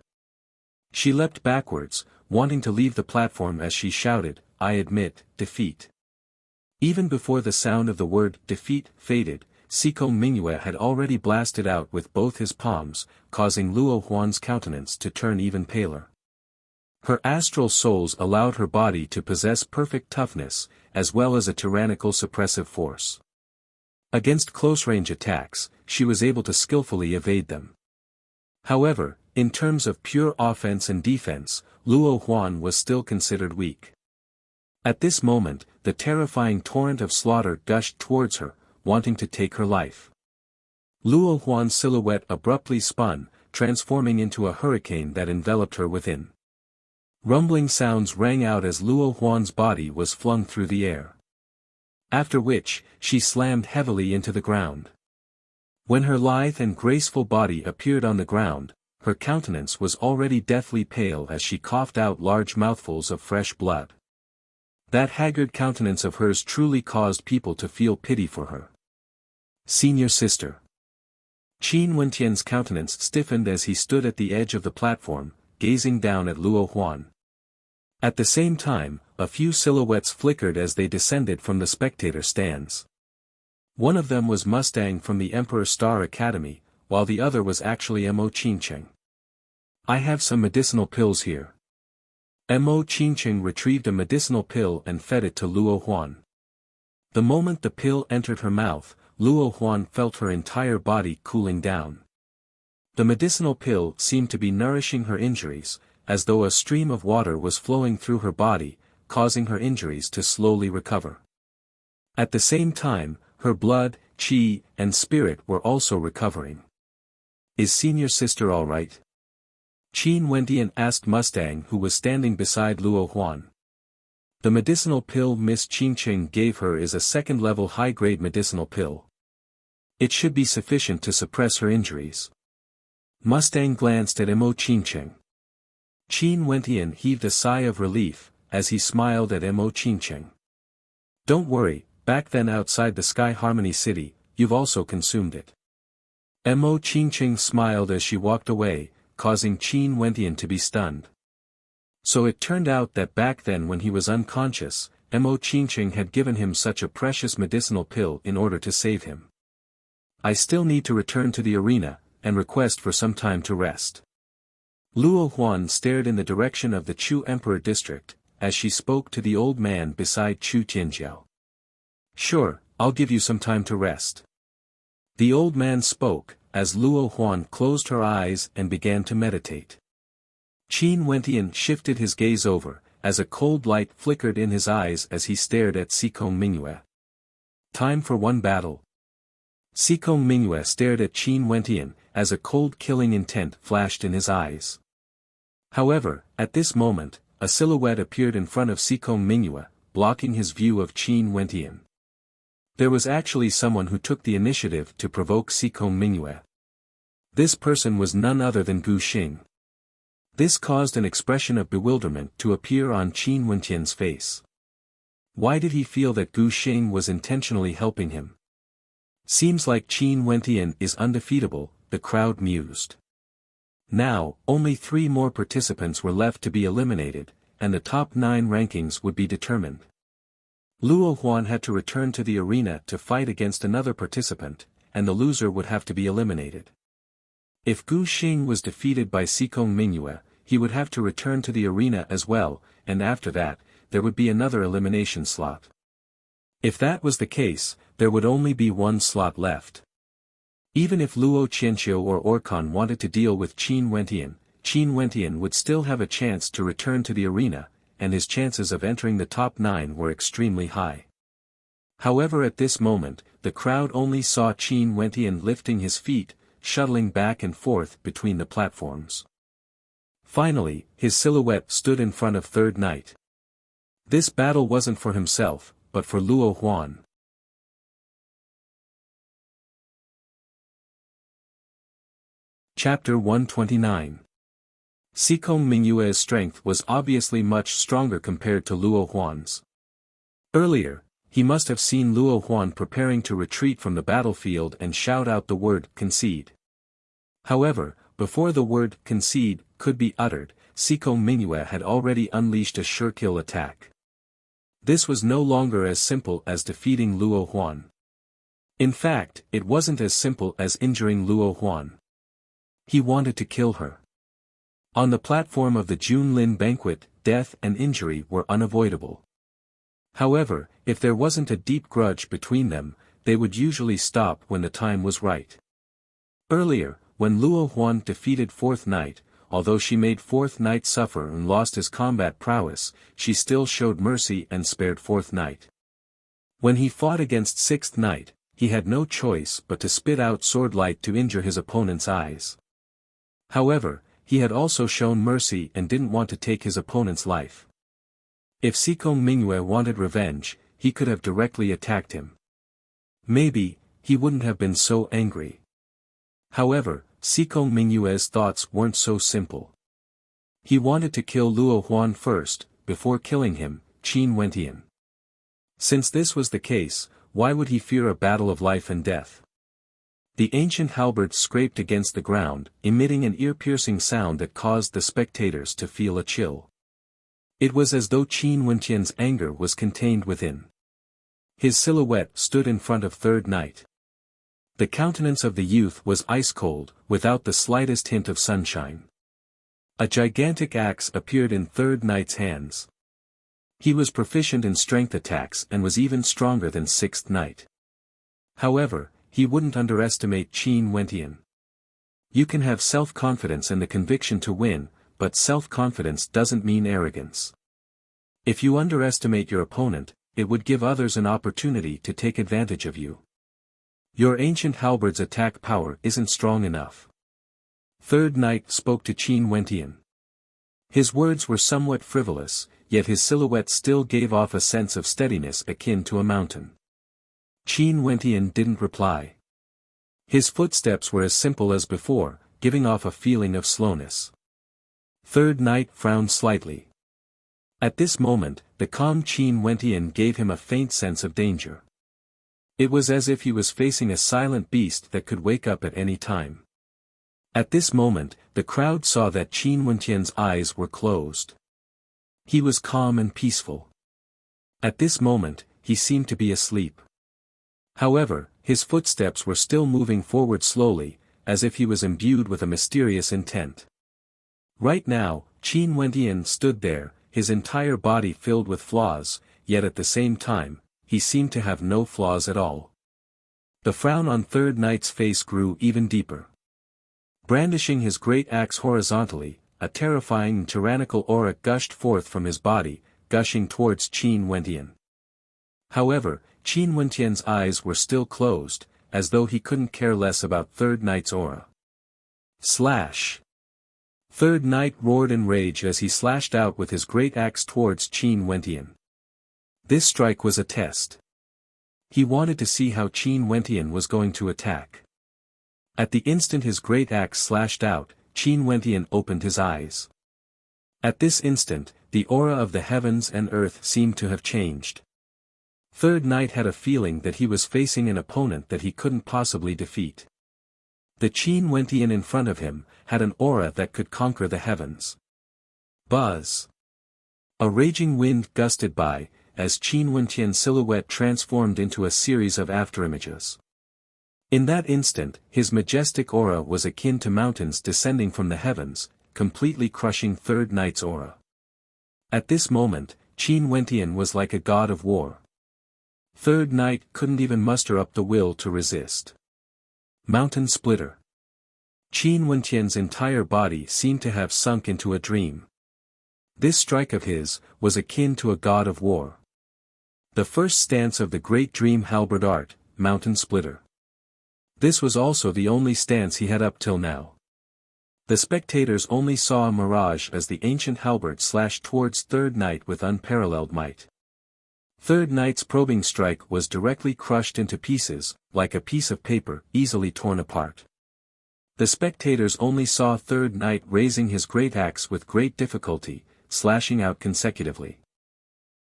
She leapt backwards, wanting to leave the platform as she shouted, "I admit, defeat." Even before the sound of the word defeat faded, Sikong Mingyue had already blasted out with both his palms, causing Luo Huan's countenance to turn even paler. Her astral souls allowed her body to possess perfect toughness, as well as a tyrannical suppressive force. Against close-range attacks, she was able to skillfully evade them. However, in terms of pure offense and defense, Luo Huan was still considered weak. At this moment, the terrifying torrent of slaughter gushed towards her, wanting to take her life. Luo Huan's silhouette abruptly spun, transforming into a hurricane that enveloped her within. Rumbling sounds rang out as Luo Huan's body was flung through the air. After which, she slammed heavily into the ground. When her lithe and graceful body appeared on the ground, her countenance was already deathly pale as she coughed out large mouthfuls of fresh blood. That haggard countenance of hers truly caused people to feel pity for her. Senior sister. Qin Wentian's countenance stiffened as he stood at the edge of the platform, gazing down at Luo Huan. At the same time, a few silhouettes flickered as they descended from the spectator stands. One of them was Mustang from the Emperor Star Academy, while the other was actually Mo Qingcheng. "I have some medicinal pills here." Mo Qingcheng retrieved a medicinal pill and fed it to Luo Huan. The moment the pill entered her mouth, Luo Huan felt her entire body cooling down. The medicinal pill seemed to be nourishing her injuries, as though a stream of water was flowing through her body, causing her injuries to slowly recover. At the same time, her blood, qi, and spirit were also recovering. "Is senior sister all right?" Qin Wentian asked Mustang, who was standing beside Luo Huan. "The medicinal pill Miss Qingqing gave her is a second-level high-grade medicinal pill. It should be sufficient to suppress her injuries." Mustang glanced at Mo Qingcheng. Qin Wentian heaved a sigh of relief, as he smiled at Mo Qingcheng. "Don't worry, back then outside the Sky Harmony City, you've also consumed it." Mo Qingcheng smiled as she walked away, causing Qin Wentian to be stunned. So it turned out that back then when he was unconscious, Mo Qingcheng had given him such a precious medicinal pill in order to save him. "I still need to return to the arena, and request for some time to rest." Luo Huan stared in the direction of the Chu Emperor district, as she spoke to the old man beside Chu Tianjiao. "Sure, I'll give you some time to rest." The old man spoke, as Luo Huan closed her eyes and began to meditate. Qin Wentian shifted his gaze over, as a cold light flickered in his eyes as he stared at Sikong Mingyue. "Time for one battle." Sikong Mingyue stared at Qin Wentian, as a cold killing intent flashed in his eyes. However, at this moment, a silhouette appeared in front of Sikong Mingyue, blocking his view of Qin Wentian. There was actually someone who took the initiative to provoke Sikong Mingyue. This person was none other than Gu Xing. This caused an expression of bewilderment to appear on Qin Wentian's face. Why did he feel that Gu Xing was intentionally helping him? Seems like Qin Wentian is undefeatable, the crowd mused. Now, only 3 more participants were left to be eliminated, and the top 9 rankings would be determined. Luo Huan had to return to the arena to fight against another participant, and the loser would have to be eliminated. If Gu Xing was defeated by Sikong Mingyue, he would have to return to the arena as well, and after that, there would be another elimination slot. If that was the case, there would only be one slot left. Even if Luo Qianqiu or Orkan wanted to deal with Qin Wentian would still have a chance to return to the arena, and his chances of entering the top 9 were extremely high. However, at this moment, the crowd only saw Qin Wentian lifting his feet, shuttling back and forth between the platforms. Finally, his silhouette stood in front of Third Knight. This battle wasn't for himself, but for Luo Huan. Chapter 129. Xikong Mingyue's strength was obviously much stronger compared to Luo Huan's. Earlier, he must have seen Luo Huan preparing to retreat from the battlefield and shout out the word concede. However, before the word concede could be uttered, Xikong Mingyue had already unleashed a sure-kill attack. This was no longer as simple as defeating Luo Huan. In fact, it wasn't as simple as injuring Luo Huan. He wanted to kill her. On the platform of the Junlin banquet, death and injury were unavoidable. However, if there wasn't a deep grudge between them, they would usually stop when the time was right. Earlier, when Luo Huan defeated Fourth Knight, although she made Fourth Knight suffer and lost his combat prowess, she still showed mercy and spared Fourth Knight. When he fought against Sixth Knight, he had no choice but to spit out sword light to injure his opponent's eyes. However, he had also shown mercy and didn't want to take his opponent's life. If Xikong Mingyue wanted revenge, he could have directly attacked him. Maybe, he wouldn't have been so angry. However, Xikong Mingyue's thoughts weren't so simple. He wanted to kill Luo Huan first, before killing him, Qin Wentian. Since this was the case, why would he fear a battle of life and death? The ancient halberd scraped against the ground, emitting an ear-piercing sound that caused the spectators to feel a chill. It was as though Qin Wentian's anger was contained within. His silhouette stood in front of Third Knight. The countenance of the youth was ice-cold, without the slightest hint of sunshine. A gigantic axe appeared in Third Knight's hands. He was proficient in strength attacks and was even stronger than Sixth Knight. However, he wouldn't underestimate Qin Wentian. You can have self-confidence and the conviction to win, but self-confidence doesn't mean arrogance. If you underestimate your opponent, it would give others an opportunity to take advantage of you. Your ancient halberd's attack power isn't strong enough. Third Knight spoke to Qin Wentian. His words were somewhat frivolous, yet his silhouette still gave off a sense of steadiness akin to a mountain. Qin Wentian didn't reply. His footsteps were as simple as before, giving off a feeling of slowness. Third Knight frowned slightly. At this moment, the calm Qin Wentian gave him a faint sense of danger. It was as if he was facing a silent beast that could wake up at any time. At this moment, the crowd saw that Qin Wentian's eyes were closed. He was calm and peaceful. At this moment, he seemed to be asleep. However, his footsteps were still moving forward slowly, as if he was imbued with a mysterious intent. Right now, Qin Wentian stood there, his entire body filled with flaws, yet at the same time, he seemed to have no flaws at all. The frown on Third Knight's face grew even deeper. Brandishing his great axe horizontally, a terrifying and tyrannical aura gushed forth from his body, gushing towards Qin Wentian. However, Qin Wentian's eyes were still closed, as though he couldn't care less about Third Knight's aura. Slash! Third Knight roared in rage as he slashed out with his great axe towards Qin Wentian. This strike was a test. He wanted to see how Qin Wentian was going to attack. At the instant his great axe slashed out, Qin Wentian opened his eyes. At this instant, the aura of the heavens and earth seemed to have changed. Third Knight had a feeling that he was facing an opponent that he couldn't possibly defeat. The Qin Wentian in front of him had an aura that could conquer the heavens. Buzz! A raging wind gusted by, as Qin Wentian's silhouette transformed into a series of afterimages. In that instant, his majestic aura was akin to mountains descending from the heavens, completely crushing Third Knight's aura. At this moment, Qin Wentian was like a god of war. Third Knight couldn't even muster up the will to resist. Mountain Splitter. Qin Wentian's entire body seemed to have sunk into a dream. This strike of his was akin to a god of war. The first stance of the great dream halberd art, Mountain Splitter. This was also the only stance he had up till now. The spectators only saw a mirage as the ancient halberd slashed towards Third Knight with unparalleled might. Third Knight's probing strike was directly crushed into pieces, like a piece of paper easily torn apart. The spectators only saw Third Knight raising his great axe with great difficulty, slashing out consecutively.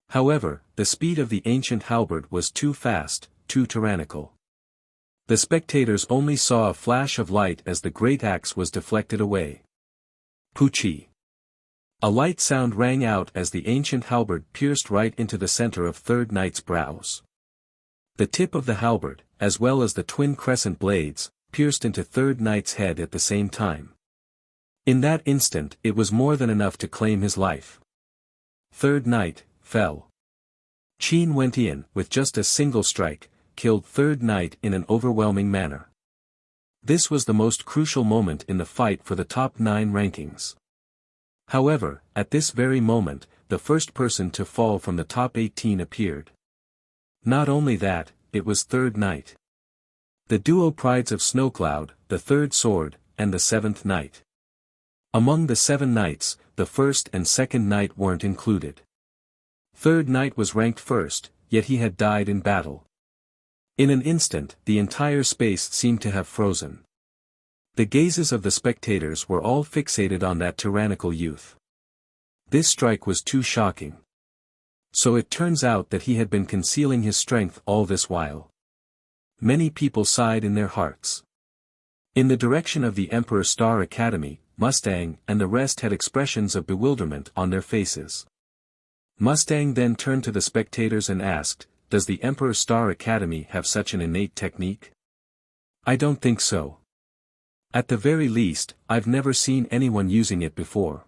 However, the speed of the ancient halberd was too fast, too tyrannical. The spectators only saw a flash of light as the great axe was deflected away. Puchi. A light sound rang out as the ancient halberd pierced right into the center of Third Knight's brows. The tip of the halberd, as well as the twin crescent blades, pierced into Third Knight's head at the same time. In that instant it was more than enough to claim his life. Third Knight fell. Qin Wentian, with just a single strike, killed Third Knight in an overwhelming manner. This was the most crucial moment in the fight for the top 9 rankings. However, at this very moment, the first person to fall from the top 18 appeared. Not only that, it was Third Knight. The duo prides of Snowcloud, the Third Sword, and the Seventh Knight. Among the 7 knights, the first and second knight weren't included. Third Knight was ranked first, yet he had died in battle. In an instant, the entire space seemed to have frozen. The gazes of the spectators were all fixated on that tyrannical youth. This strike was too shocking. So it turns out that he had been concealing his strength all this while. Many people sighed in their hearts. In the direction of the Emperor Star Academy, Mustang and the rest had expressions of bewilderment on their faces. Mustang then turned to the spectators and asked, "Does the Emperor Star Academy have such an innate technique?" "I don't think so. At the very least, I've never seen anyone using it before."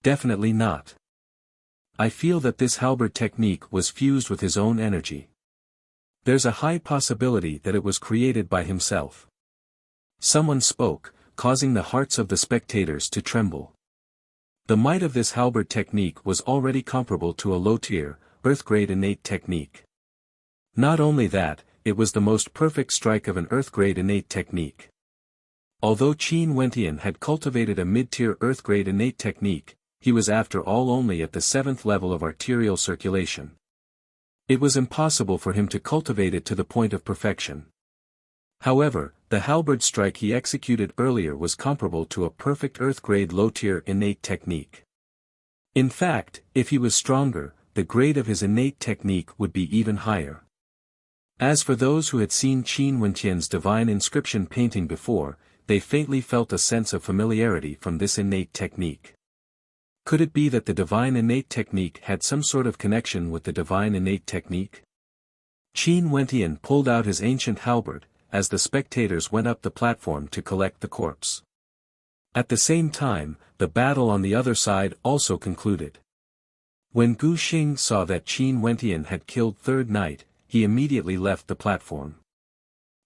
"Definitely not. I feel that this halberd technique was fused with his own energy. There's a high possibility that it was created by himself." Someone spoke, causing the hearts of the spectators to tremble. The might of this halberd technique was already comparable to a low-tier, Earth-grade innate technique. Not only that, it was the most perfect strike of an Earth-grade innate technique. Although Qin Wentian had cultivated a mid-tier Earth-grade innate technique, he was after all only at the 7th level of arterial circulation. It was impossible for him to cultivate it to the point of perfection. However, the halberd strike he executed earlier was comparable to a perfect Earth-grade low-tier innate technique. In fact, if he was stronger, the grade of his innate technique would be even higher. As for those who had seen Qin Wentian's divine inscription painting before, they faintly felt a sense of familiarity from this innate technique. Could it be that the divine innate technique had some sort of connection with the divine innate technique? Qin Wentian pulled out his ancient halberd, as the spectators went up the platform to collect the corpse. At the same time, the battle on the other side also concluded. When Gu Xing saw that Qin Wentian had killed Third Knight, he immediately left the platform.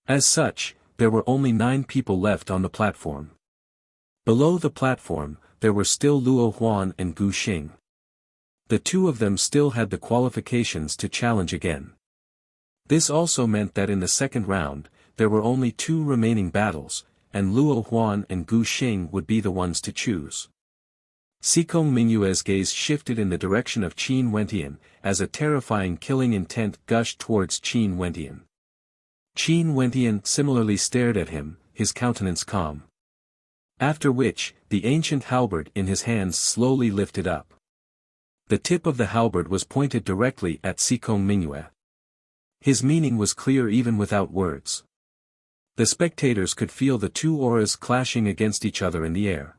As such, there were only 9 people left on the platform. Below the platform, there were still Luo Huan and Gu Xing. The two of them still had the qualifications to challenge again. This also meant that in the second round, there were only 2 remaining battles, and Luo Huan and Gu Xing would be the ones to choose. Sikong Mingyue's gaze shifted in the direction of Qin Wentian, as a terrifying killing intent gushed towards Qin Wentian. Qin Wentian similarly stared at him, his countenance calm. After which, the ancient halberd in his hands slowly lifted up. The tip of the halberd was pointed directly at Sikong Mingyue. His meaning was clear even without words. The spectators could feel the 2 auras clashing against each other in the air.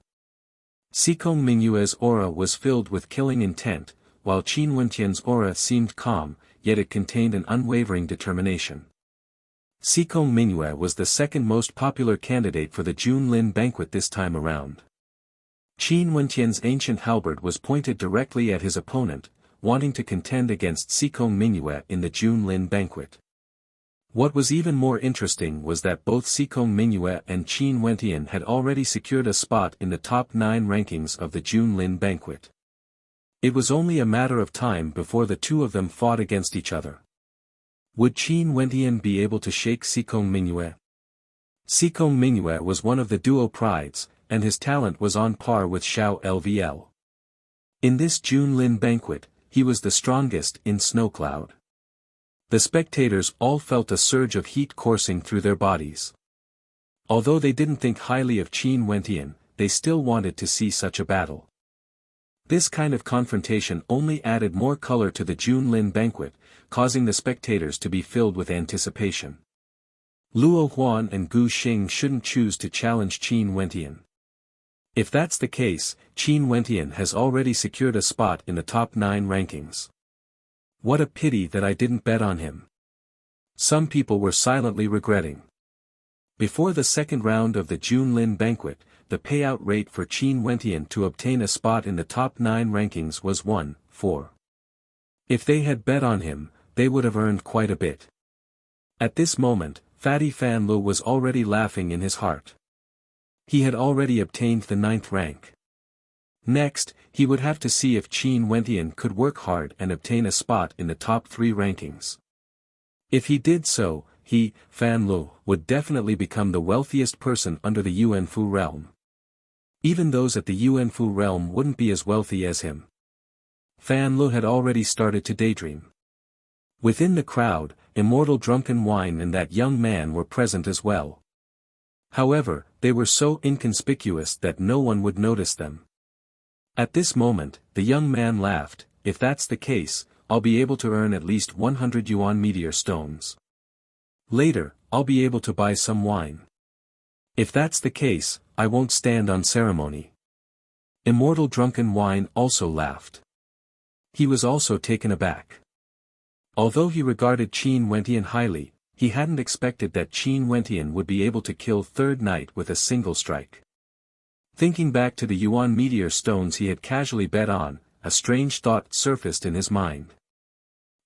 Sikong Mingyue's aura was filled with killing intent, while Qin Wentian's aura seemed calm, yet it contained an unwavering determination. Sikong Mingyue was the second most popular candidate for the Junlin banquet this time around. Qin Wentian's ancient halberd was pointed directly at his opponent, wanting to contend against Sikong Mingyue in the Junlin banquet. What was even more interesting was that both Sikong Mingyue and Qin Wentian had already secured a spot in the top 9 rankings of the Junlin banquet. It was only a matter of time before the two of them fought against each other. Would Qin Wentian be able to shake Sikong Mingyue? Sikong Mingyue was one of the duo prides, and his talent was on par with Xiao LVL. In this Junlin banquet, he was the strongest in Snowcloud. The spectators all felt a surge of heat coursing through their bodies. Although they didn't think highly of Qin Wentian, they still wanted to see such a battle. This kind of confrontation only added more color to the Junlin banquet, causing the spectators to be filled with anticipation. Luo Huan and Gu Xing shouldn't choose to challenge Qin Wentian. If that's the case, Qin Wentian has already secured a spot in the top 9 rankings. What a pity that I didn't bet on him. Some people were silently regretting. Before the second round of the Junlin banquet, the payout rate for Qin Wentian to obtain a spot in the top 9 rankings was 1-4. If they had bet on him, they would have earned quite a bit. At this moment, Fatty Fan Lu was already laughing in his heart. He had already obtained the 9th rank. Next, he would have to see if Qin Wentian could work hard and obtain a spot in the top 3 rankings. If he did so, he, Fan Lu, would definitely become the wealthiest person under the Yuanfu realm. Even those at the Yuanfu realm wouldn't be as wealthy as him. Fan Lu had already started to daydream. Within the crowd, Immortal Drunken Wine and that young man were present as well. However, they were so inconspicuous that no one would notice them. At this moment, the young man laughed. If that's the case, I'll be able to earn at least 100 yuan meteor stones. Later, I'll be able to buy some wine. If that's the case, I won't stand on ceremony. Immortal Drunken Wine also laughed. He was also taken aback. Although he regarded Qin Wentian highly, he hadn't expected that Qin Wentian would be able to kill Third Knight with a single strike. Thinking back to the yuan meteor stones he had casually bet on, a strange thought surfaced in his mind.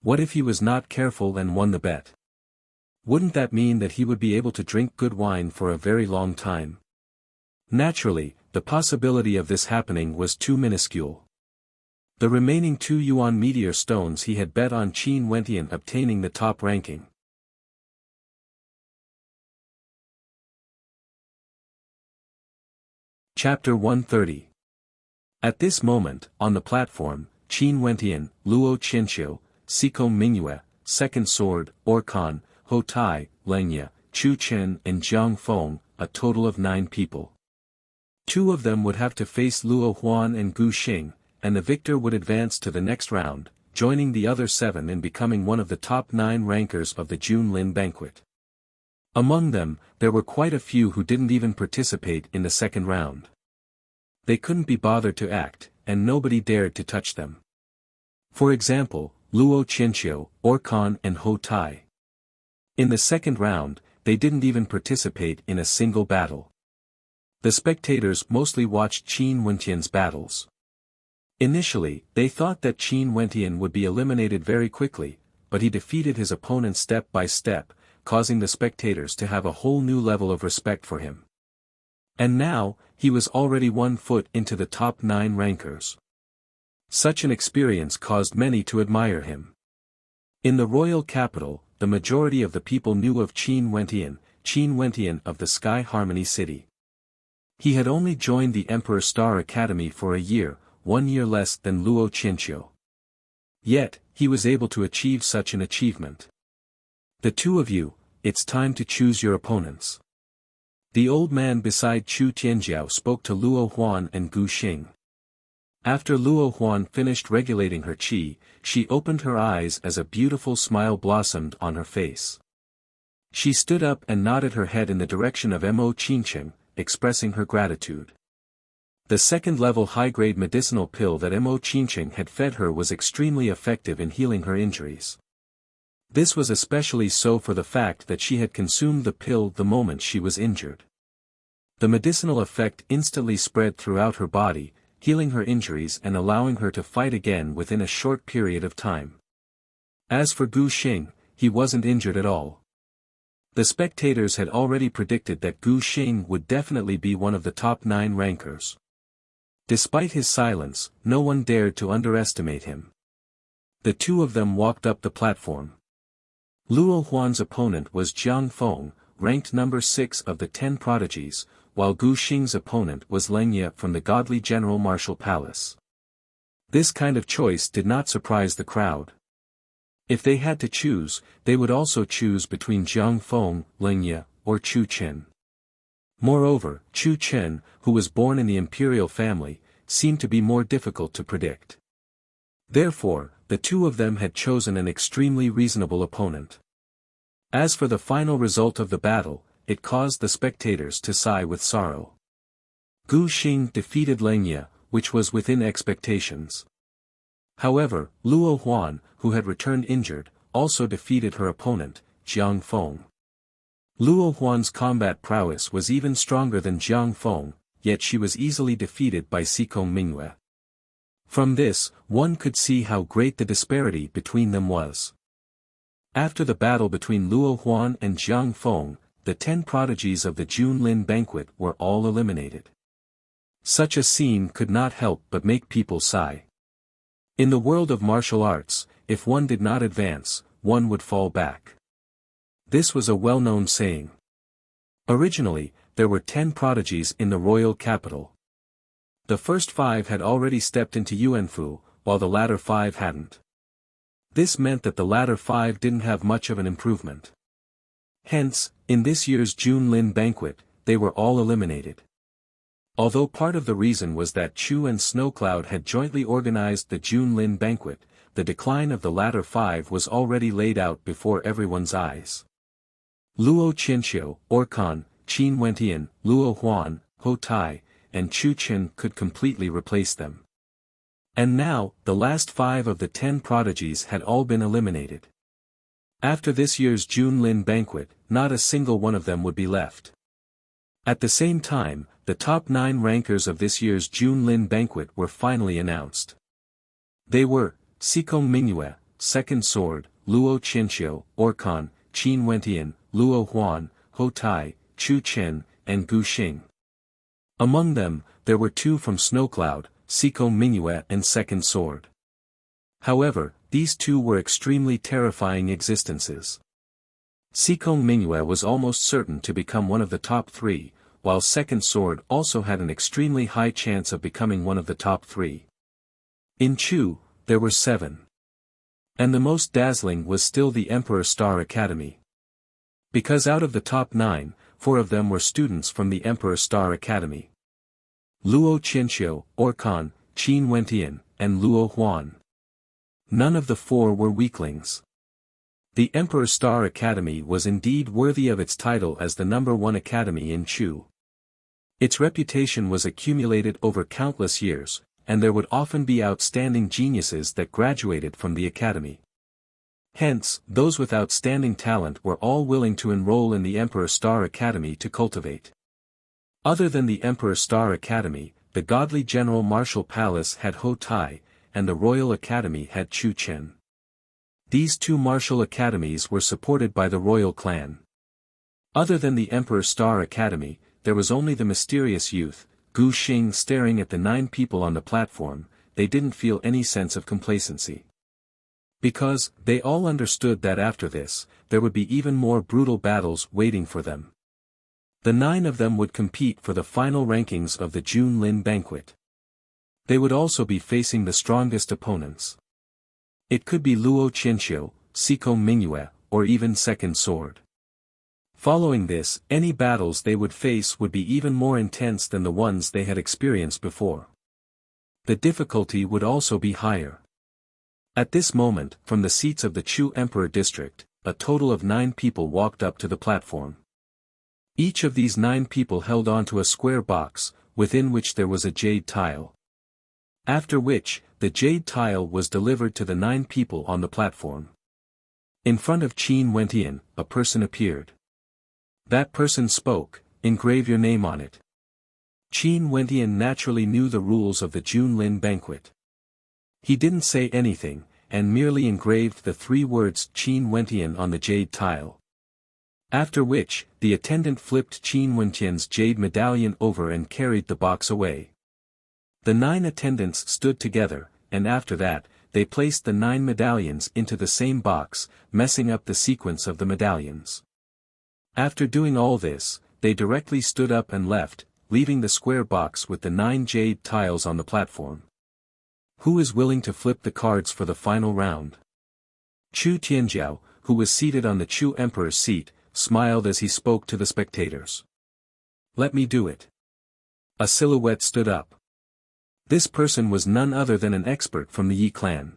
What if he was not careful and won the bet? Wouldn't that mean that he would be able to drink good wine for a very long time? Naturally, the possibility of this happening was too minuscule. The remaining 2 yuan meteor stones he had bet on Qin Wentian obtaining the top ranking. Chapter 130. At this moment, on the platform, Qin Wentian, Luo Qianxiu, Sikong Mingyue, Second Sword, Orkan, Ho Tai, Lengya, Chu Chen and Jiang Feng, a total of 9 people. 2 of them would have to face Luo Huan and Gu Xing, and the victor would advance to the next round, joining the other 7 and becoming one of the top 9 rankers of the Junlin banquet. Among them, there were quite a few who didn't even participate in the second round. They couldn't be bothered to act, and nobody dared to touch them. For example, Luo Qianxiu, Orkan and Ho Tai. In the second round, they didn't even participate in a single battle. The spectators mostly watched Qin Wentian's battles. Initially, they thought that Qin Wentian would be eliminated very quickly, but he defeated his opponent step by step, causing the spectators to have a whole new level of respect for him. And now, he was already 1 foot into the top 9 rankers. Such an experience caused many to admire him. In the royal capital, the majority of the people knew of Qin Wentian of the Sky Harmony City. He had only joined the Emperor Star Academy for a year, 1 year less than Luo Qianxiu. Yet, he was able to achieve such an achievement. The 2 of you, it's time to choose your opponents. The old man beside Chu Tianjiao spoke to Luo Huan and Gu Xing. After Luo Huan finished regulating her qi, she opened her eyes as a beautiful smile blossomed on her face. She stood up and nodded her head in the direction of Mo Qingqing, expressing her gratitude. The second-level high-grade medicinal pill that Mo Qingqing had fed her was extremely effective in healing her injuries. This was especially so for the fact that she had consumed the pill the moment she was injured. The medicinal effect instantly spread throughout her body, healing her injuries and allowing her to fight again within a short period of time. As for Gu Xing, he wasn't injured at all. The spectators had already predicted that Gu Xing would definitely be one of the top 9 rankers. Despite his silence, no one dared to underestimate him. The two of them walked up the platform. Luo Huan's opponent was Jiang Feng, ranked number 6 of the 10 prodigies, while Gu Xing's opponent was Leng Ye from the godly General Martial Palace. This kind of choice did not surprise the crowd. If they had to choose, they would also choose between Jiang Feng, Leng Ye, or Chu Chen. Moreover, Chu Chen, who was born in the imperial family, seemed to be more difficult to predict. Therefore, the two of them had chosen an extremely reasonable opponent. As for the final result of the battle, it caused the spectators to sigh with sorrow. Gu Xing defeated Leng Ye, which was within expectations. However, Luo Huan, who had returned injured, also defeated her opponent, Jiang Feng. Luo Huan's combat prowess was even stronger than Jiang Feng, yet she was easily defeated by Xikong Mingyue. From this, one could see how great the disparity between them was. After the battle between Luo Huan and Jiang Feng, the 10 prodigies of the Junlin banquet were all eliminated. Such a scene could not help but make people sigh. In the world of martial arts, if one did not advance, one would fall back. This was a well-known saying. Originally, there were 10 prodigies in the royal capital. The first 5 had already stepped into Yuanfu, while the latter 5 hadn't. This meant that the latter 5 didn't have much of an improvement. Hence, in this year's Junlin banquet, they were all eliminated. Although part of the reason was that Chu and Snowcloud had jointly organized the Junlin banquet, the decline of the latter 5 was already laid out before everyone's eyes. Luo Qianxiu, Orkan, Qin Wentian, Luo Huan, Ho Tai, and Chu Chen could completely replace them. And now, the last 5 of the 10 prodigies had all been eliminated. After this year's Junlin banquet, not a single one of them would be left. At the same time, the top 9 rankers of this year's Junlin banquet were finally announced. They were, Xikong Mingyue, Second Sword, Luo Qianxiu, Orkan, Qin Wentian, Luo Huan, Ho Tai, Chu Chen, and Gu Xing. Among them, there were 2 from Snowcloud, Xikong Mingyue and Second Sword. However, these 2 were extremely terrifying existences. Xikong Mingyue was almost certain to become one of the top 3, while Second Sword also had an extremely high chance of becoming one of the top 3. In Chu, there were 7. And the most dazzling was still the Emperor Star Academy. Because out of the top 9, 4 of them were students from the Emperor Star Academy. Luo Qianxiu, Orkan, Qin Wentian, and Luo Huan. None of the 4 were weaklings. The Emperor Star Academy was indeed worthy of its title as the number 1 academy in Chu. Its reputation was accumulated over countless years, and there would often be outstanding geniuses that graduated from the academy. Hence, those with outstanding talent were all willing to enroll in the Emperor Star Academy to cultivate. Other than the Emperor Star Academy, the godly General Martial Palace had Ho Tai, and the Royal Academy had Chu Chen. These 2 martial academies were supported by the royal clan. Other than the Emperor Star Academy, there was only the mysterious youth, Gu Xing, staring at the 9 people on the platform. They didn't feel any sense of complacency. Because, they all understood that after this, there would be even more brutal battles waiting for them. The 9 of them would compete for the final rankings of the Junlin banquet. They would also be facing the strongest opponents. It could be Luo Qianxiu, Xikong Mingyue, or even Second Sword. Following this, any battles they would face would be even more intense than the ones they had experienced before. The difficulty would also be higher. At this moment, from the seats of the Chu Emperor District, a total of 9 people walked up to the platform. Each of these 9 people held onto a square box, within which there was a jade tile. After which, the jade tile was delivered to the 9 people on the platform. In front of Qin Wentian, a person appeared. That person spoke, "Engrave your name on it." Qin Wentian naturally knew the rules of the Junlin banquet. He didn't say anything, and merely engraved the 3 words Qin Wentian on the jade tile. After which, the attendant flipped Qin Wentian's jade medallion over and carried the box away. The 9 attendants stood together, and after that, they placed the 9 medallions into the same box, messing up the sequence of the medallions. After doing all this, they directly stood up and left, leaving the square box with the 9 jade tiles on the platform. Who is willing to flip the cards for the final round? Chu Tianjiao, who was seated on the Chu Emperor's seat, smiled as he spoke to the spectators. Let me do it. A silhouette stood up. This person was none other than an expert from the Yi clan.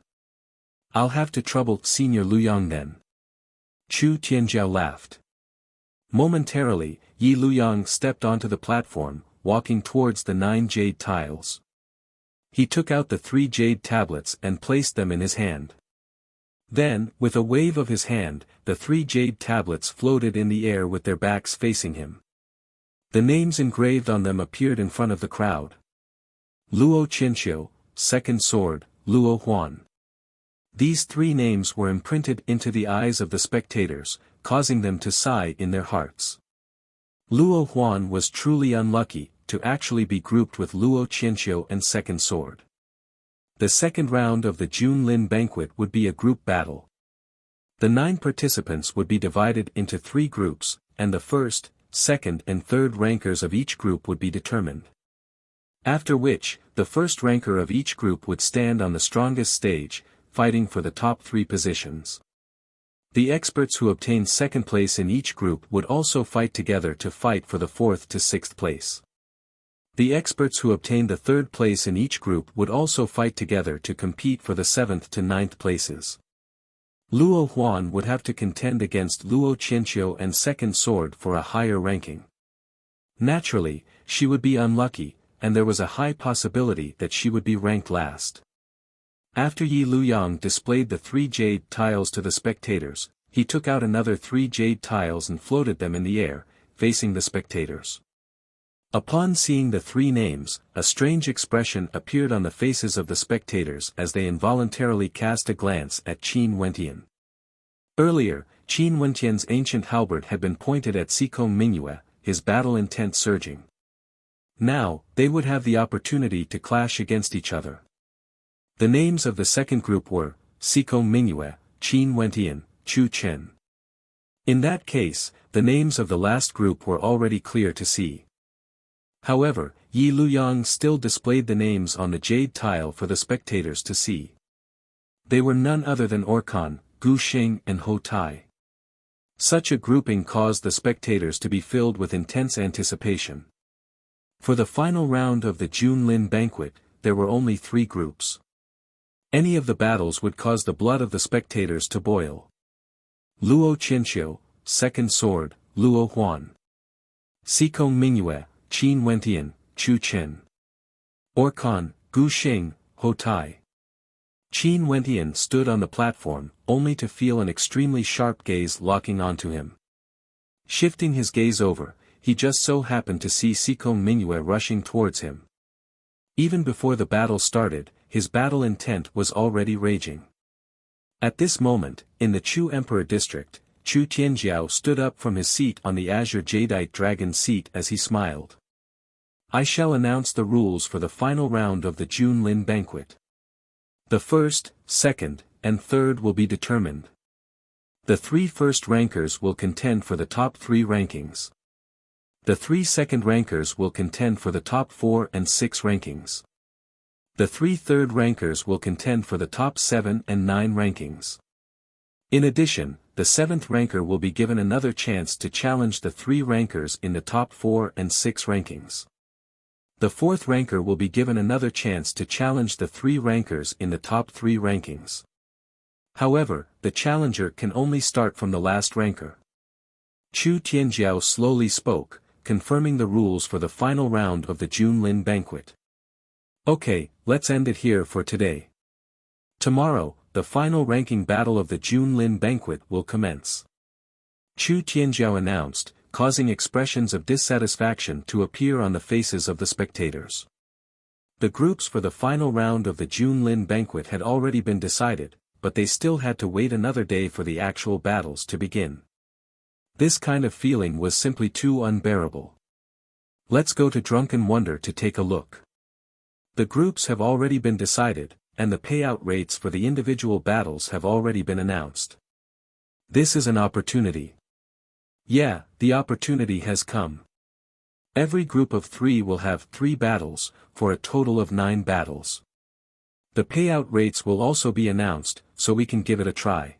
I'll have to trouble Senior Luyang then. Chu Tianjiao laughed. Momentarily, Yi Luyang stepped onto the platform, walking towards the 9 jade tiles. He took out the 3 jade tablets and placed them in his hand. Then, with a wave of his hand, the 3 jade tablets floated in the air with their backs facing him. The names engraved on them appeared in front of the crowd. Luo Qinxiu, Second Sword, Luo Huan. These 3 names were imprinted into the eyes of the spectators, causing them to sigh in their hearts. Luo Huan was truly unlucky to actually be grouped with Luo Qianxiu and Second Sword. The second round of the Junlin banquet would be a group battle. The 9 participants would be divided into 3 groups, and the first, second and third rankers of each group would be determined. After which, the first ranker of each group would stand on the strongest stage, fighting for the top 3 positions. The experts who obtained second place in each group would also fight together to fight for the 4th to 6th place. The experts who obtained the 3rd place in each group would also fight together to compete for the 7th to 9th places. Luo Huan would have to contend against Luo Qianxiu and Second Sword for a higher ranking. Naturally, she would be unlucky, and there was a high possibility that she would be ranked last. After Yi Luyang displayed the 3 jade tiles to the spectators, he took out another 3 jade tiles and floated them in the air, facing the spectators. Upon seeing the 3 names, a strange expression appeared on the faces of the spectators as they involuntarily cast a glance at Qin Wentian. Earlier, Qin Wentian's ancient halberd had been pointed at Sikong Mingyue, his battle intent surging. Now, they would have the opportunity to clash against each other. The names of the second group were, Sikong Mingyue, Qin Wentian, Chu Chen. In that case, the names of the last group were already clear to see. However, Yi Luyang still displayed the names on the jade tile for the spectators to see. They were none other than Orkan, Gu Xing and Ho Tai. Such a grouping caused the spectators to be filled with intense anticipation. For the final round of the Junlin banquet, there were only 3 groups. Any of the battles would cause the blood of the spectators to boil. Luo Qianxiu, Second Sword, Luo Huan. Sikong Mingyue, Qin Wentian, Chu Chen. Orkan, Gu Xing, Ho Tai. Qin Wentian stood on the platform, only to feel an extremely sharp gaze locking onto him. Shifting his gaze over, he just so happened to see Sikong Mingyue rushing towards him. Even before the battle started, his battle intent was already raging. At this moment, in the Chu Emperor district, Chu Tianjiao stood up from his seat on the azure jadeite dragon seat as he smiled. I shall announce the rules for the final round of the Junlin banquet. The first, second, and third will be determined. The 3 first rankers will contend for the top 3 rankings. The 3 second rankers will contend for the top 4 and 6 rankings. The 3 third rankers will contend for the top 7 and 9 rankings. In addition, the 7th ranker will be given another chance to challenge the 3 rankers in the top 4 and 6 rankings. The 4th ranker will be given another chance to challenge the 3 rankers in the top 3 rankings. However, the challenger can only start from the last ranker. Chu Tianjiao slowly spoke, confirming the rules for the final round of the Junlin banquet. Okay, let's end it here for today. Tomorrow, the final ranking battle of the Junlin banquet will commence. Chu Tianjiao announced, causing expressions of dissatisfaction to appear on the faces of the spectators. The groups for the final round of the Junlin banquet had already been decided, but they still had to wait another day for the actual battles to begin. This kind of feeling was simply too unbearable. Let's go to Drunken Wonder to take a look. The groups have already been decided, and the payout rates for the individual battles have already been announced. This is an opportunity. Yeah, the opportunity has come. Every group of 3 will have 3 battles, for a total of 9 battles. The payout rates will also be announced, so we can give it a try.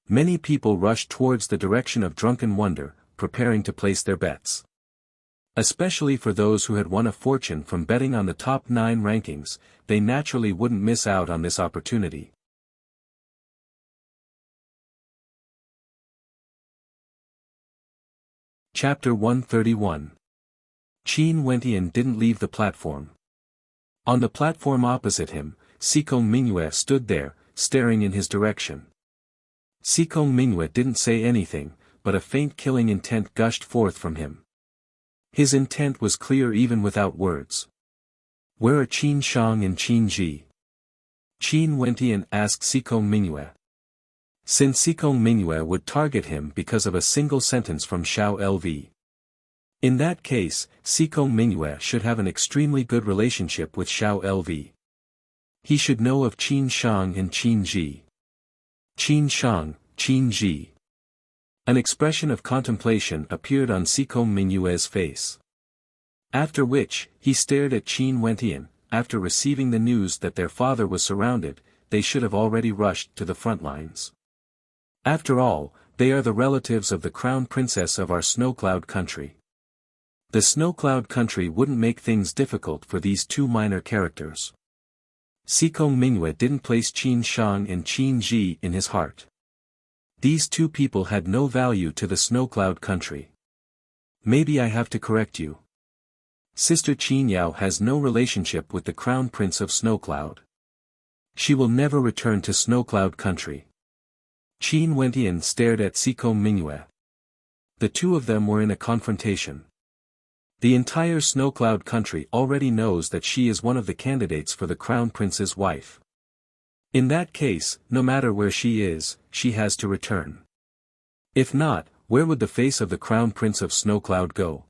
Many people rushed towards the direction of Drunken Wonder, preparing to place their bets. Especially for those who had won a fortune from betting on the top 9 rankings, they naturally wouldn't miss out on this opportunity. Chapter 131. Qin Wentian didn't leave the platform. On the platform opposite him, Sikong Mingyue stood there, staring in his direction. Sikong Mingyue didn't say anything, but a faint killing intent gushed forth from him. His intent was clear even without words. Where are Qin Shang and Qin Ji? Qin Wentian asked Sikong Mingyue. Since Sikong Mingyue would target him because of a single sentence from Xiao LV. In that case, Sikong Mingyue should have an extremely good relationship with Xiao LV. He should know of Qin Shang and Qin Ji. Qin Shang, Qin Ji. An expression of contemplation appeared on Sikong Mingyue's face. After which, he stared at Qin Wentian. After receiving the news that their father was surrounded, they should have already rushed to the front lines. After all, they are the relatives of the crown princess of our Snowcloud country. The Snowcloud country wouldn't make things difficult for these 2 minor characters. Sikong Mingyue didn't place Qin Shang and Qin Ji in his heart. These 2 people had no value to the Snowcloud country. Maybe I have to correct you. Sister Qin Yao has no relationship with the Crown Prince of Snowcloud. She will never return to Snowcloud country. Qin Wentian stared at Sikong Mingyue. The 2 of them were in a confrontation. The entire Snowcloud country already knows that she is one of the candidates for the Crown Prince's wife. In that case, no matter where she is, she has to return. If not, where would the face of the Crown Prince of Snowcloud go?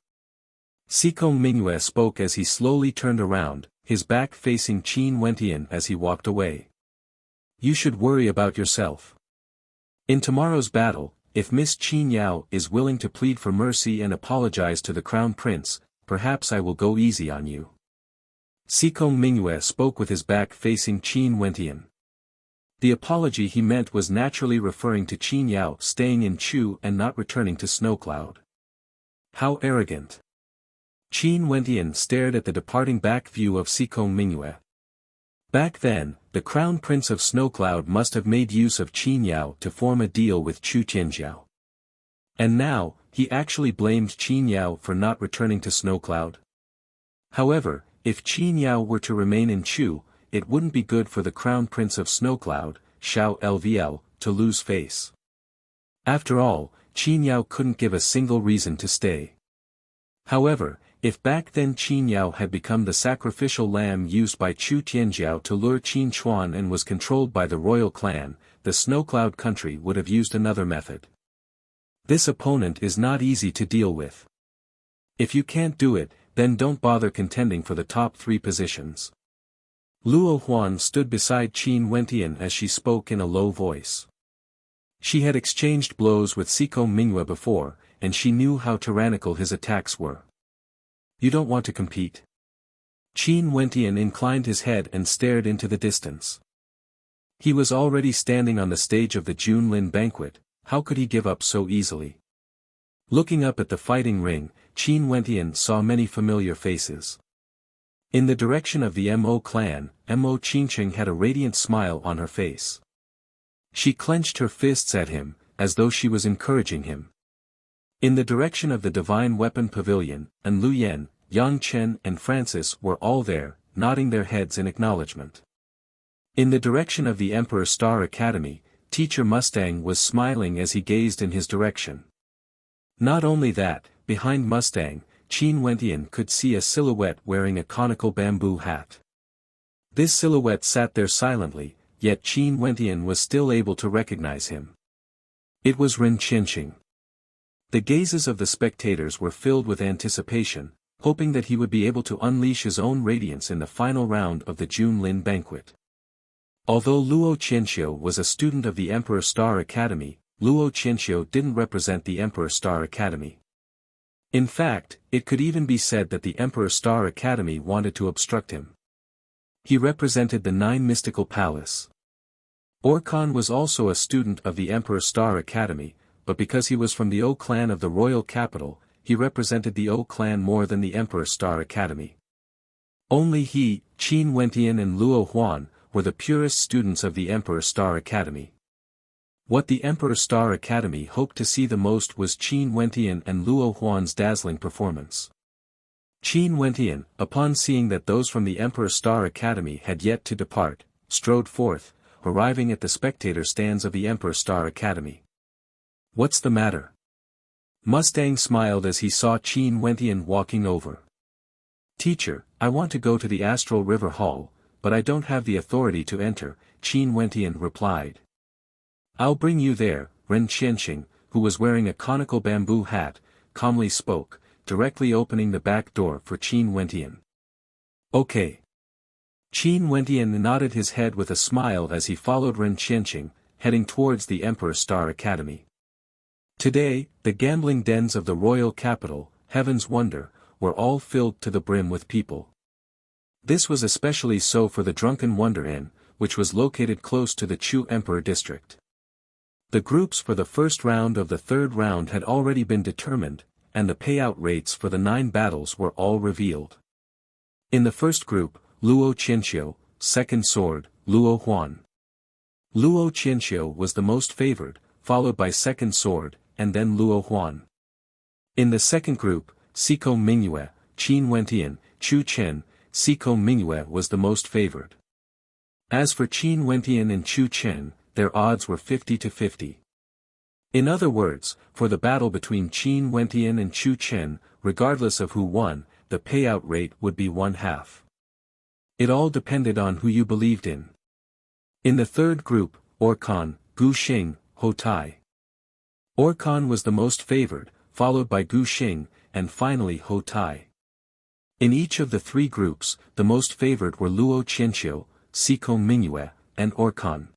Sikong Mingyue spoke as he slowly turned around, his back facing Qin Wentian as he walked away. You should worry about yourself. In tomorrow's battle, if Miss Qin Yao is willing to plead for mercy and apologize to the Crown Prince, perhaps I will go easy on you. Sikong Mingyue spoke with his back facing Qin Wentian. The apology he meant was naturally referring to Qin Yao staying in Chu and not returning to Snowcloud. How arrogant. Qin Wentian stared at the departing back view of Sikong Mingyue. Back then, the Crown Prince of Snowcloud must have made use of Qin Yao to form a deal with Chu Tianjiao. And now, he actually blamed Qin Yao for not returning to Snowcloud. However, if Qin Yao were to remain in Chu, it wouldn't be good for the Crown Prince of Snowcloud, Xiao LVL, to lose face. After all, Qin Yao couldn't give a single reason to stay. However, if back then Qin Yao had become the sacrificial lamb used by Chu Tianjiao to lure Qin Chuan and was controlled by the royal clan, the Snowcloud country would have used another method. This opponent is not easy to deal with. If you can't do it, then don't bother contending for the top 3 positions. Luo Huan stood beside Qin Wentian as she spoke in a low voice. She had exchanged blows with Sikong Mingyue before, and she knew how tyrannical his attacks were. You don't want to compete? Qin Wentian inclined his head and stared into the distance. He was already standing on the stage of the Junlin banquet, how could he give up so easily? Looking up at the fighting ring, Qin Wentian saw many familiar faces. In the direction of the Mo clan, Mo Qingqing had a radiant smile on her face. She clenched her fists at him, as though she was encouraging him. In the direction of the Divine Weapon Pavilion, and Lu Yen, Yang Chen and Francis were all there, nodding their heads in acknowledgement. In the direction of the Emperor Star Academy, Teacher Mustang was smiling as he gazed in his direction. Not only that, behind Mustang, Qin Wentian could see a silhouette wearing a conical bamboo hat. This silhouette sat there silently, yet Qin Wentian was still able to recognize him. It was Ren Qianqing. The gazes of the spectators were filled with anticipation, hoping that he would be able to unleash his own radiance in the final round of the June Lin banquet. Although Luo Qianxiu was a student of the Emperor Star Academy, Luo Qianxiu didn't represent the Emperor Star Academy. In fact, it could even be said that the Emperor Star Academy wanted to obstruct him. He represented the Nine Mystical Palace. Orkan was also a student of the Emperor Star Academy, but because he was from the O clan of the royal capital, he represented the O clan more than the Emperor Star Academy. Only he, Qin Wentian and Luo Huan, were the purest students of the Emperor Star Academy. What the Emperor Star Academy hoped to see the most was Qin Wentian and Luo Huan's dazzling performance. Qin Wentian, upon seeing that those from the Emperor Star Academy had yet to depart, strode forth, arriving at the spectator stands of the Emperor Star Academy. "What's the matter?" Mustang smiled as he saw Qin Wentian walking over. "Teacher, I want to go to the Astral River Hall, but I don't have the authority to enter," Qin Wentian replied. "I'll bring you there," Ren Qianqing, who was wearing a conical bamboo hat, calmly spoke, directly opening the back door for Qin Wentian. "Okay." Qin Wentian nodded his head with a smile as he followed Ren Qianqing, heading towards the Emperor Star Academy. Today, the gambling dens of the royal capital, Heaven's Wonder, were all filled to the brim with people. This was especially so for the Drunken Wonder Inn, which was located close to the Chu Emperor district. The groups for the first round of the third round had already been determined, and the payout rates for the 9 battles were all revealed. In the first group, Luo Qianxiu, second sword, Luo Huan. Luo Qianxiu was the most favored, followed by second sword, and then Luo Huan. In the second group, Siko Mingyue, Qin Wentian, Chu Chen, Siko Mingyue was the most favored. As for Qin Wentian and Chu Chen, their odds were 50-50. In other words, for the battle between Qin Wentian and Chu Chen, regardless of who won, the payout rate would be 1/2. It all depended on who you believed in. In the third group, Orkan, Gu Xing, Ho Tai. Orkan was the most favored, followed by Gu Xing, and finally Ho Tai. In each of the 3 groups, the most favored were Luo Qianxiu, Siko Mingyue, and Orkan.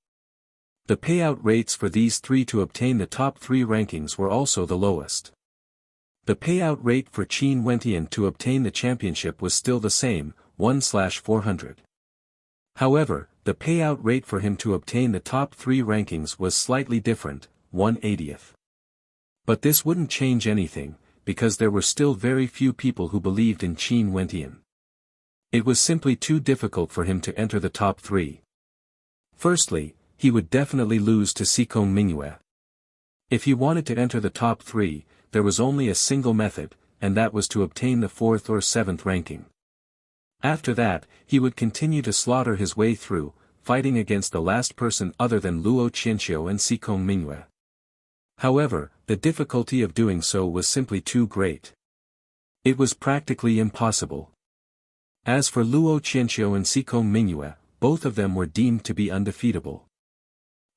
The payout rates for these 3 to obtain the top 3 rankings were also the lowest. The payout rate for Qin Wentian to obtain the championship was still the same, 1/400. However, the payout rate for him to obtain the top 3 rankings was slightly different, 1/80th. But this wouldn't change anything, because there were still very few people who believed in Qin Wentian. It was simply too difficult for him to enter the top 3. Firstly, he would definitely lose to Siko Mingyue. If he wanted to enter the top 3, there was only a single method, and that was to obtain the 4th or 7th ranking. After that, he would continue to slaughter his way through, fighting against the last person other than Luo Qianxiu and Siko Mingyue. However, the difficulty of doing so was simply too great. It was practically impossible. As for Luo Qianxiu and Siko Mingyue, both of them were deemed to be undefeatable.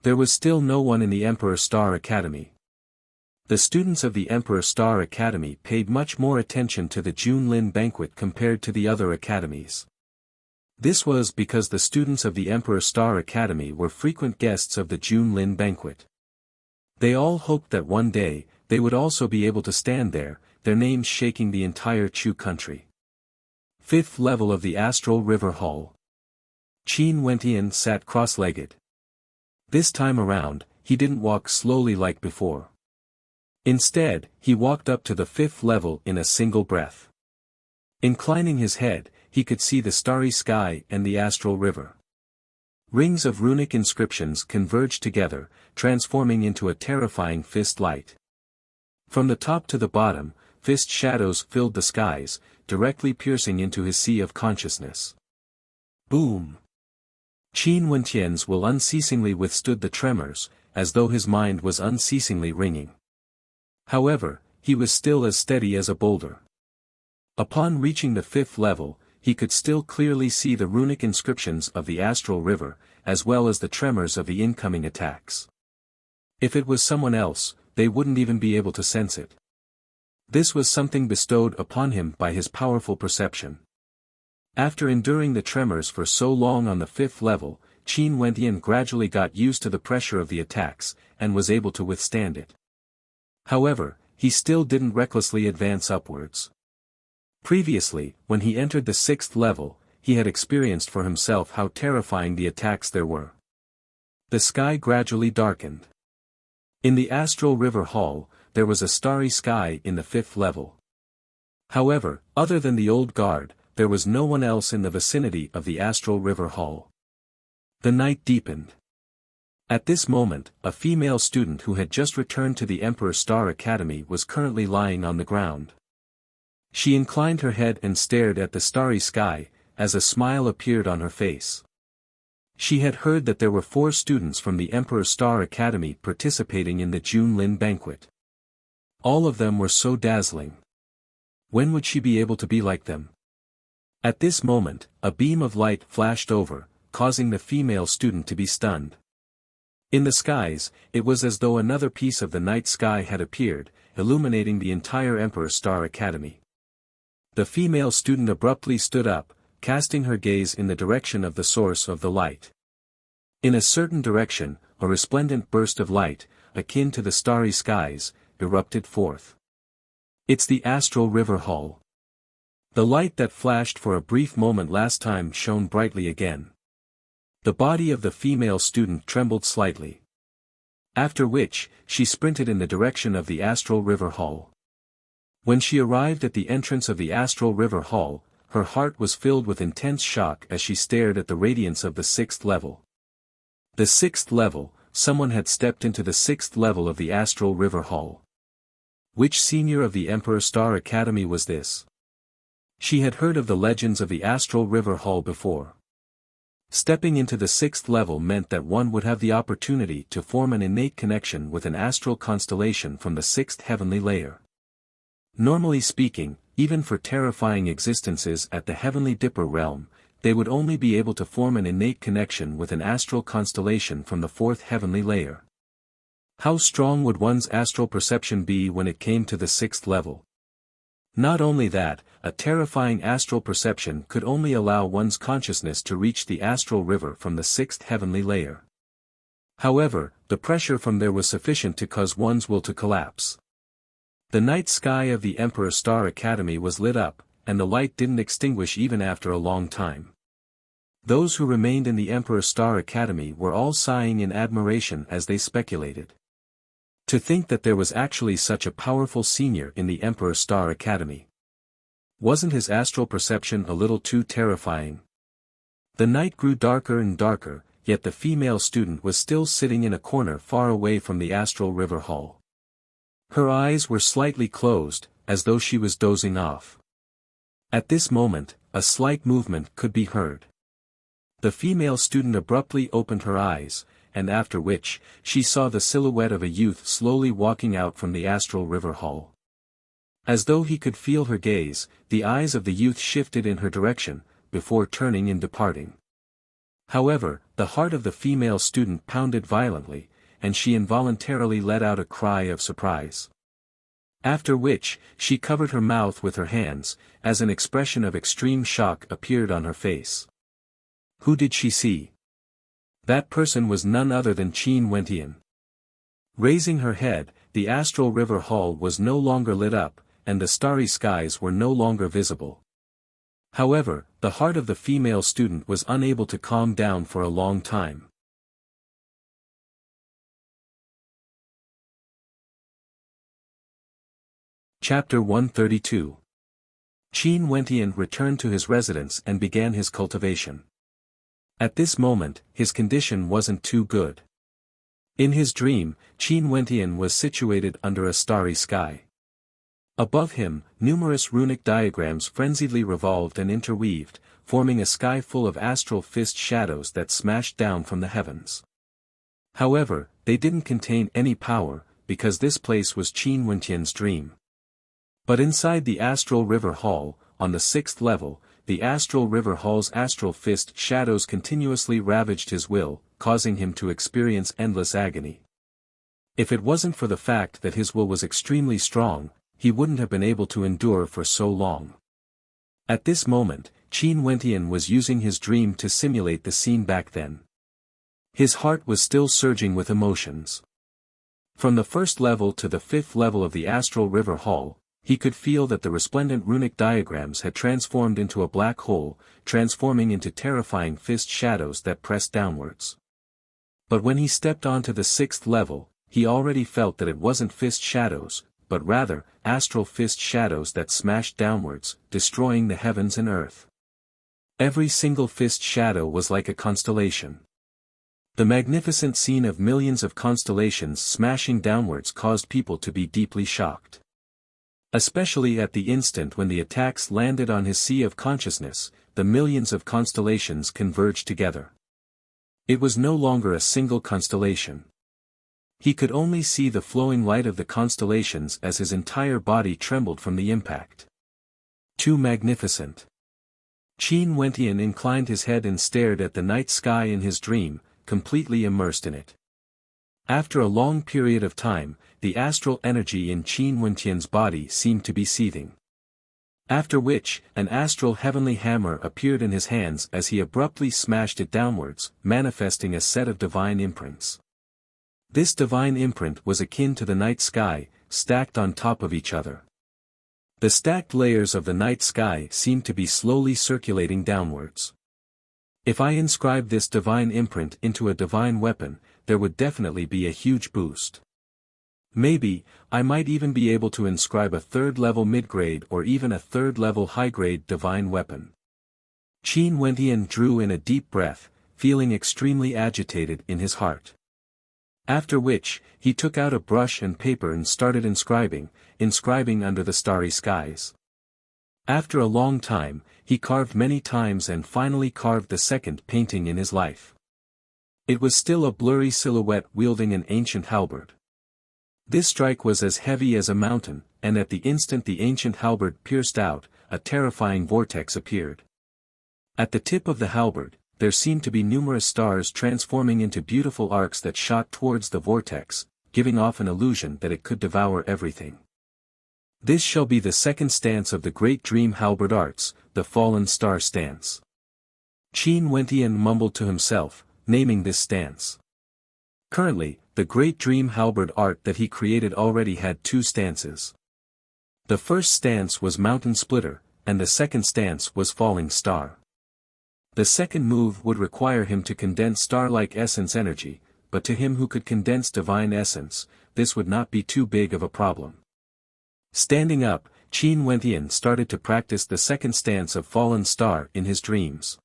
There was still no one in the Emperor Star Academy. The students of the Emperor Star Academy paid much more attention to the June Lin banquet compared to the other academies. This was because the students of the Emperor Star Academy were frequent guests of the June Lin banquet. They all hoped that one day, they would also be able to stand there, their names shaking the entire Chu country. 5th level of the Astral River Hall. Qin Wentian sat cross-legged. This time around, he didn't walk slowly like before. Instead, he walked up to the 5th level in a single breath. Inclining his head, he could see the starry sky and the astral river. Rings of runic inscriptions converged together, transforming into a terrifying fist light. From the top to the bottom, fist shadows filled the skies, directly piercing into his sea of consciousness. Boom! Qin Wentian's will unceasingly withstood the tremors, as though his mind was unceasingly ringing. However, he was still as steady as a boulder. Upon reaching the 5th level, he could still clearly see the runic inscriptions of the astral river, as well as the tremors of the incoming attacks. If it was someone else, they wouldn't even be able to sense it. This was something bestowed upon him by his powerful perception. After enduring the tremors for so long on the 5th level, Qin Wentian gradually got used to the pressure of the attacks, and was able to withstand it. However, he still didn't recklessly advance upwards. Previously, when he entered the 6th level, he had experienced for himself how terrifying the attacks there were. The sky gradually darkened. In the Astral River Hall, there was a starry sky in the 5th level. However, other than the old guard, there was no one else in the vicinity of the Astral River Hall. The night deepened. At this moment, a female student who had just returned to the Emperor Star Academy was currently lying on the ground. She inclined her head and stared at the starry sky, as a smile appeared on her face. She had heard that there were 4 students from the Emperor Star Academy participating in the Junlin banquet. All of them were so dazzling. When would she be able to be like them? At this moment, a beam of light flashed over, causing the female student to be stunned. In the skies, it was as though another piece of the night sky had appeared, illuminating the entire Emperor Star Academy. The female student abruptly stood up, casting her gaze in the direction of the source of the light. In a certain direction, a resplendent burst of light, akin to the starry skies, erupted forth. It's the Astral River Hall. The light that flashed for a brief moment last time shone brightly again. The body of the female student trembled slightly. After which, she sprinted in the direction of the Astral River Hall. When she arrived at the entrance of the Astral River Hall, her heart was filled with intense shock as she stared at the radiance of the 6th level. The 6th level, someone had stepped into the 6th level of the Astral River Hall. Which senior of the Emperor Star Academy was this? She had heard of the legends of the Astral River Hall before. Stepping into the 6th level meant that one would have the opportunity to form an innate connection with an astral constellation from the 6th heavenly layer. Normally speaking, even for terrifying existences at the Heavenly Dipper realm, they would only be able to form an innate connection with an astral constellation from the 4th heavenly layer. How strong would one's astral perception be when it came to the 6th level? Not only that, a terrifying astral perception could only allow one's consciousness to reach the astral river from the 6th heavenly layer. However, the pressure from there was sufficient to cause one's will to collapse. The night sky of the Emperor Star Academy was lit up, and the light didn't extinguish even after a long time. Those who remained in the Emperor Star Academy were all sighing in admiration as they speculated. To think that there was actually such a powerful senior in the Emperor Star Academy. Wasn't his astral perception a little too terrifying? The night grew darker and darker, yet the female student was still sitting in a corner far away from the Astral River Hall. Her eyes were slightly closed, as though she was dozing off. At this moment, a slight movement could be heard. The female student abruptly opened her eyes, and after which, she saw the silhouette of a youth slowly walking out from the Astral River Hall. As though he could feel her gaze, the eyes of the youth shifted in her direction, before turning and departing. However, the heart of the female student pounded violently, and she involuntarily let out a cry of surprise. After which, she covered her mouth with her hands, as an expression of extreme shock appeared on her face. Who did she see? That person was none other than Qin Wentian. Raising her head, the Astral River Hall was no longer lit up, and the starry skies were no longer visible. However, the heart of the female student was unable to calm down for a long time. Chapter 132. Qin Wentian returned to his residence and began his cultivation. At this moment, his condition wasn't too good. In his dream, Qin Wentian was situated under a starry sky. Above him, numerous runic diagrams frenziedly revolved and interweaved, forming a sky full of astral fist shadows that smashed down from the heavens. However, they didn't contain any power, because this place was Qin Wentian's dream. But inside the Astral River Hall, on the 6th level, the Astral River Hall's astral fist shadows continuously ravaged his will, causing him to experience endless agony. If it wasn't for the fact that his will was extremely strong, he wouldn't have been able to endure for so long. At this moment, Qin Wentian was using his dream to simulate the scene back then. His heart was still surging with emotions. From the 1st level to the 5th level of the Astral River Hall, he could feel that the resplendent runic diagrams had transformed into a black hole, transforming into terrifying fist shadows that pressed downwards. But when he stepped onto the 6th level, he already felt that it wasn't fist shadows, but rather, astral fist shadows that smashed downwards, destroying the heavens and earth. Every single fist shadow was like a constellation. The magnificent scene of millions of constellations smashing downwards caused people to be deeply shocked. Especially at the instant when the attacks landed on his sea of consciousness, the millions of constellations converged together. It was no longer a single constellation. He could only see the flowing light of the constellations as his entire body trembled from the impact. Too magnificent. Qin Wentian inclined his head and stared at the night sky in his dream, completely immersed in it. After a long period of time, the astral energy in Qin Wentian's body seemed to be seething. After which, an astral heavenly hammer appeared in his hands as he abruptly smashed it downwards, manifesting a set of divine imprints. This divine imprint was akin to the night sky, stacked on top of each other. The stacked layers of the night sky seemed to be slowly circulating downwards. If I inscribe this divine imprint into a divine weapon, there would definitely be a huge boost. Maybe, I might even be able to inscribe a 3rd level mid-grade or even a 3rd level high-grade divine weapon. Qin Wentian drew in a deep breath, feeling extremely agitated in his heart. After which, he took out a brush and paper and started inscribing under the starry skies. After a long time, he carved many times and finally carved the 2nd painting in his life. It was still a blurry silhouette wielding an ancient halberd. This strike was as heavy as a mountain, and at the instant the ancient halberd pierced out, a terrifying vortex appeared. At the tip of the halberd, there seemed to be numerous stars transforming into beautiful arcs that shot towards the vortex, giving off an illusion that it could devour everything. This shall be the 2nd stance of the Great Dream Halberd Arts, the Fallen Star Stance. Qin Wentian mumbled to himself, naming this stance. Currently, the Great Dream Halberd art that he created already had 2 stances. The first stance was Mountain Splitter, and the 2nd stance was Falling Star. The 2nd move would require him to condense star-like essence energy, but to him who could condense divine essence, this would not be too big of a problem. Standing up, Qin Wentian started to practice the 2nd stance of Fallen Star in his dreams.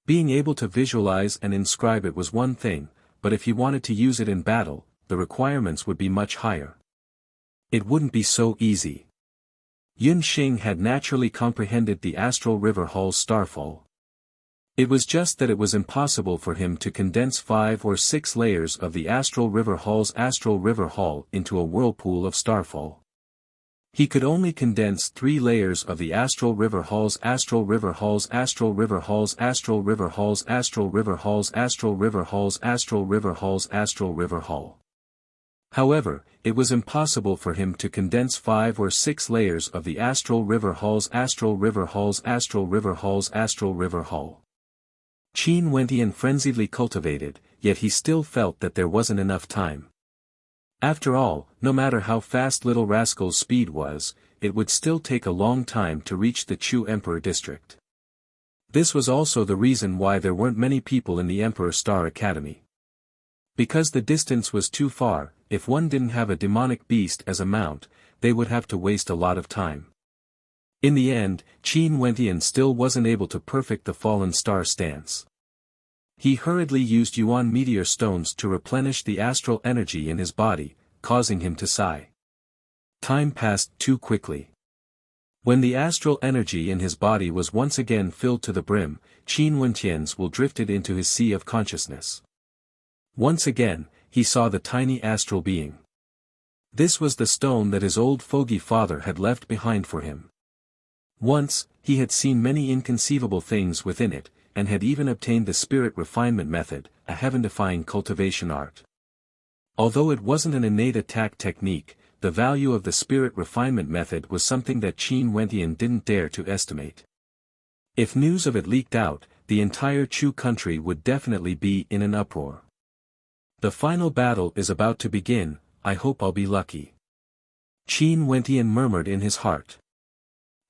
Being able to visualize and inscribe it was one thing, but if he wanted to use it in battle, the requirements would be much higher. It wouldn't be so easy. Yun Xing had naturally comprehended the Astral River Hall's starfall. It was just that it was impossible for him to condense 5 or 6 layers of the Astral River Hall's Astral River Hall into a whirlpool of starfall. He could only condense 3 layers of the Astral River Hall's Astral River Hall's Astral River Hall's Astral River Hall's Astral River Hall's Astral River Hall's Astral River Hall's Astral River Hall. However, it was impossible for him to condense 5 or 6 layers of the Astral River Hall's Astral River Hall's Astral River Hall's Astral River Hall. Qin Wentian frenziedly cultivated, yet he still felt that there wasn't enough time. After all, no matter how fast Little Rascal's speed was, it would still take a long time to reach the Chu Emperor district. This was also the reason why there weren't many people in the Emperor Star Academy. Because the distance was too far, if one didn't have a demonic beast as a mount, they would have to waste a lot of time. In the end, Qin Wentian still wasn't able to perfect the Fallen Star stance. He hurriedly used Yuan meteor stones to replenish the astral energy in his body, causing him to sigh. Time passed too quickly. When the astral energy in his body was once again filled to the brim, Qin Wentian's will drifted into his sea of consciousness. Once again, he saw the tiny astral being. This was the stone that his old fogey father had left behind for him. Once, he had seen many inconceivable things within it, and had even obtained the spirit refinement method, a heaven-defying cultivation art. Although it wasn't an innate attack technique, the value of the spirit refinement method was something that Qin Wentian didn't dare to estimate. If news of it leaked out, the entire Chu country would definitely be in an uproar. The final battle is about to begin, I hope I'll be lucky. Qin Wentian murmured in his heart.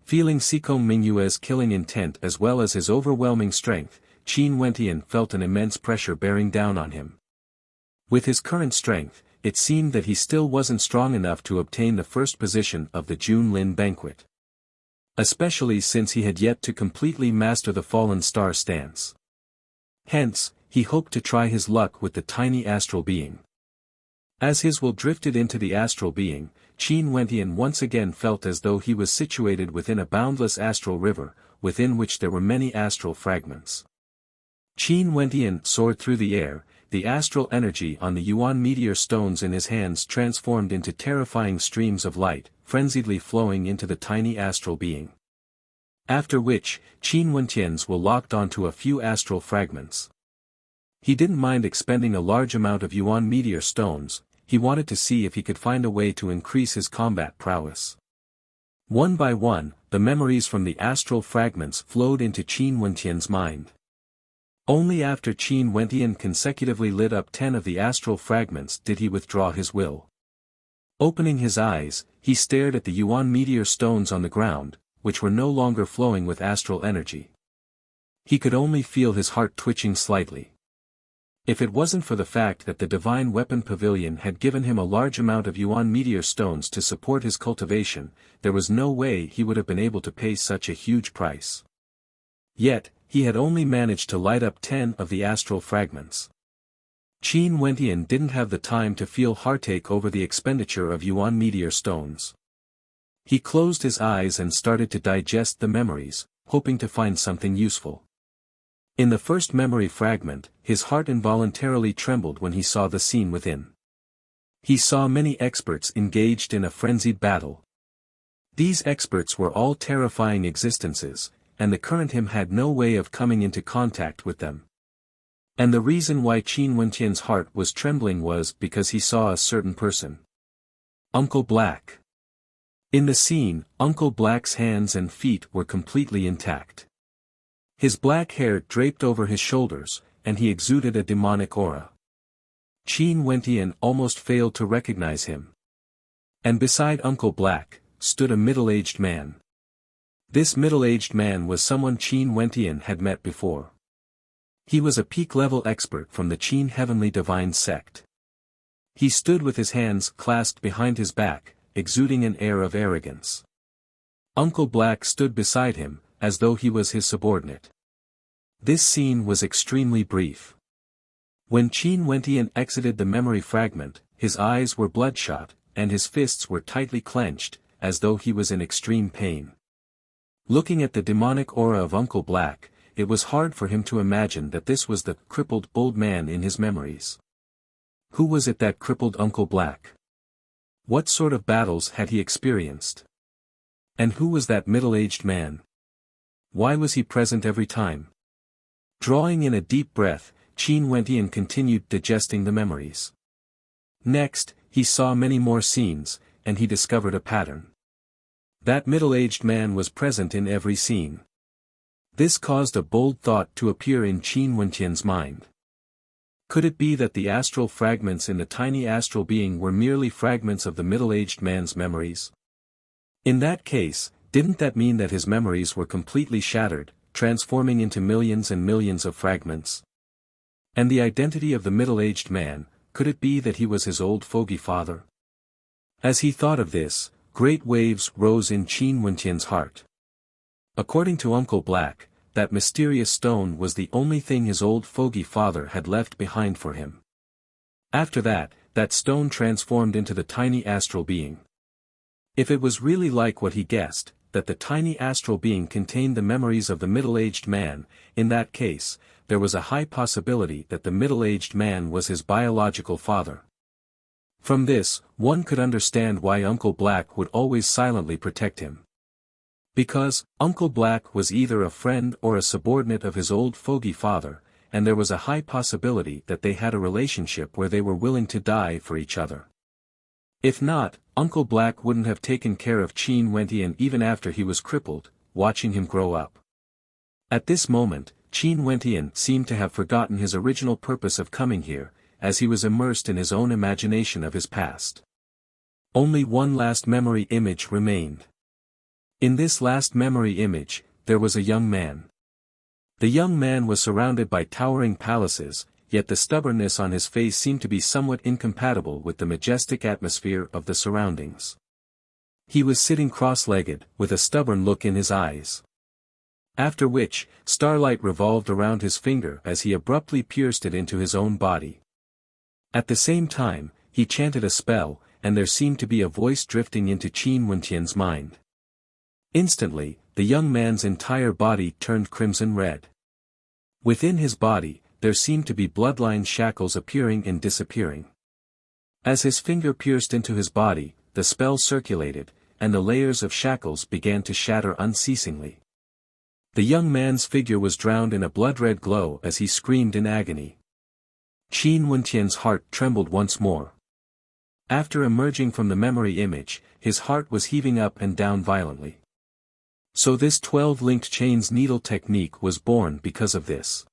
Feeling Sicong Mingyue's killing intent as well as his overwhelming strength, Qin Wentian felt an immense pressure bearing down on him. With his current strength, it seemed that he still wasn't strong enough to obtain the first position of the Junlin banquet. Especially since he had yet to completely master the fallen star stance. Hence, he hoped to try his luck with the tiny astral being. As his will drifted into the astral being, Qin Wentian once again felt as though he was situated within a boundless astral river, within which there were many astral fragments. Qin Wentian soared through the air, the astral energy on the Yuan meteor stones in his hands transformed into terrifying streams of light, frenziedly flowing into the tiny astral being. After which, Qin Wentian's will locked onto a few astral fragments. He didn't mind expending a large amount of Yuan meteor stones, he wanted to see if he could find a way to increase his combat prowess. One by one, the memories from the astral fragments flowed into Qin Wentian's mind. Only after Qin Wentian consecutively lit up 10 of the astral fragments did he withdraw his will. Opening his eyes, he stared at the Yuan meteor stones on the ground, which were no longer flowing with astral energy. He could only feel his heart twitching slightly. If it wasn't for the fact that the Divine Weapon Pavilion had given him a large amount of Yuan meteor stones to support his cultivation, there was no way he would have been able to pay such a huge price. Yet, he had only managed to light up 10 of the astral fragments. Qin Wentian didn't have the time to feel heartache over the expenditure of Yuan meteor stones. He closed his eyes and started to digest the memories, hoping to find something useful. In the first memory fragment, his heart involuntarily trembled when he saw the scene within. He saw many experts engaged in a frenzied battle. These experts were all terrifying existences, and the current him had no way of coming into contact with them. And the reason why Qin Wentian's heart was trembling was because he saw a certain person. Uncle Black. In the scene, Uncle Black's hands and feet were completely intact. His black hair draped over his shoulders, and he exuded a demonic aura. Qin Wentian almost failed to recognize him. And beside Uncle Black, stood a middle-aged man. This middle-aged man was someone Qin Wentian had met before. He was a peak-level expert from the Qin Heavenly Divine sect. He stood with his hands clasped behind his back, exuding an air of arrogance. Uncle Black stood beside him, as though he was his subordinate. This scene was extremely brief. When Qin Wentian exited the memory fragment, his eyes were bloodshot, and his fists were tightly clenched, as though he was in extreme pain. Looking at the demonic aura of Uncle Black, it was hard for him to imagine that this was the crippled old man in his memories. Who was it that crippled Uncle Black? What sort of battles had he experienced? And who was that middle-aged man? Why was he present every time? Drawing in a deep breath, Qin Wentian continued digesting the memories. Next, he saw many more scenes, and he discovered a pattern. That middle-aged man was present in every scene. This caused a bold thought to appear in Qin Wentian's mind. Could it be that the astral fragments in the tiny astral being were merely fragments of the middle-aged man's memories? In that case, didn't that mean that his memories were completely shattered, transforming into millions and millions of fragments? And the identity of the middle-aged man, could it be that he was his old fogey father? As he thought of this, great waves rose in Qin Wentian's heart. According to Uncle Black, that mysterious stone was the only thing his old fogey father had left behind for him. After that, that stone transformed into the tiny astral being. If it was really like what he guessed, that the tiny astral being contained the memories of the middle-aged man, in that case, there was a high possibility that the middle-aged man was his biological father. From this, one could understand why Uncle Black would always silently protect him. Because, Uncle Black was either a friend or a subordinate of his old fogey father, and there was a high possibility that they had a relationship where they were willing to die for each other. If not, Uncle Black wouldn't have taken care of Qin Wentian even after he was crippled, watching him grow up. At this moment, Qin Wentian seemed to have forgotten his original purpose of coming here, as he was immersed in his own imagination of his past. Only one last memory image remained. In this last memory image, there was a young man. The young man was surrounded by towering palaces, yet the stubbornness on his face seemed to be somewhat incompatible with the majestic atmosphere of the surroundings. He was sitting cross-legged, with a stubborn look in his eyes. After which, starlight revolved around his finger as he abruptly pierced it into his own body. At the same time, he chanted a spell, and there seemed to be a voice drifting into Qin Wentian's mind. Instantly, the young man's entire body turned crimson red. Within his body, there seemed to be bloodline shackles appearing and disappearing. As his finger pierced into his body, the spell circulated, and the layers of shackles began to shatter unceasingly. The young man's figure was drowned in a blood-red glow as he screamed in agony. Qin Wentian's heart trembled once more. After emerging from the memory image, his heart was heaving up and down violently. So this 12-linked chains needle technique was born because of this.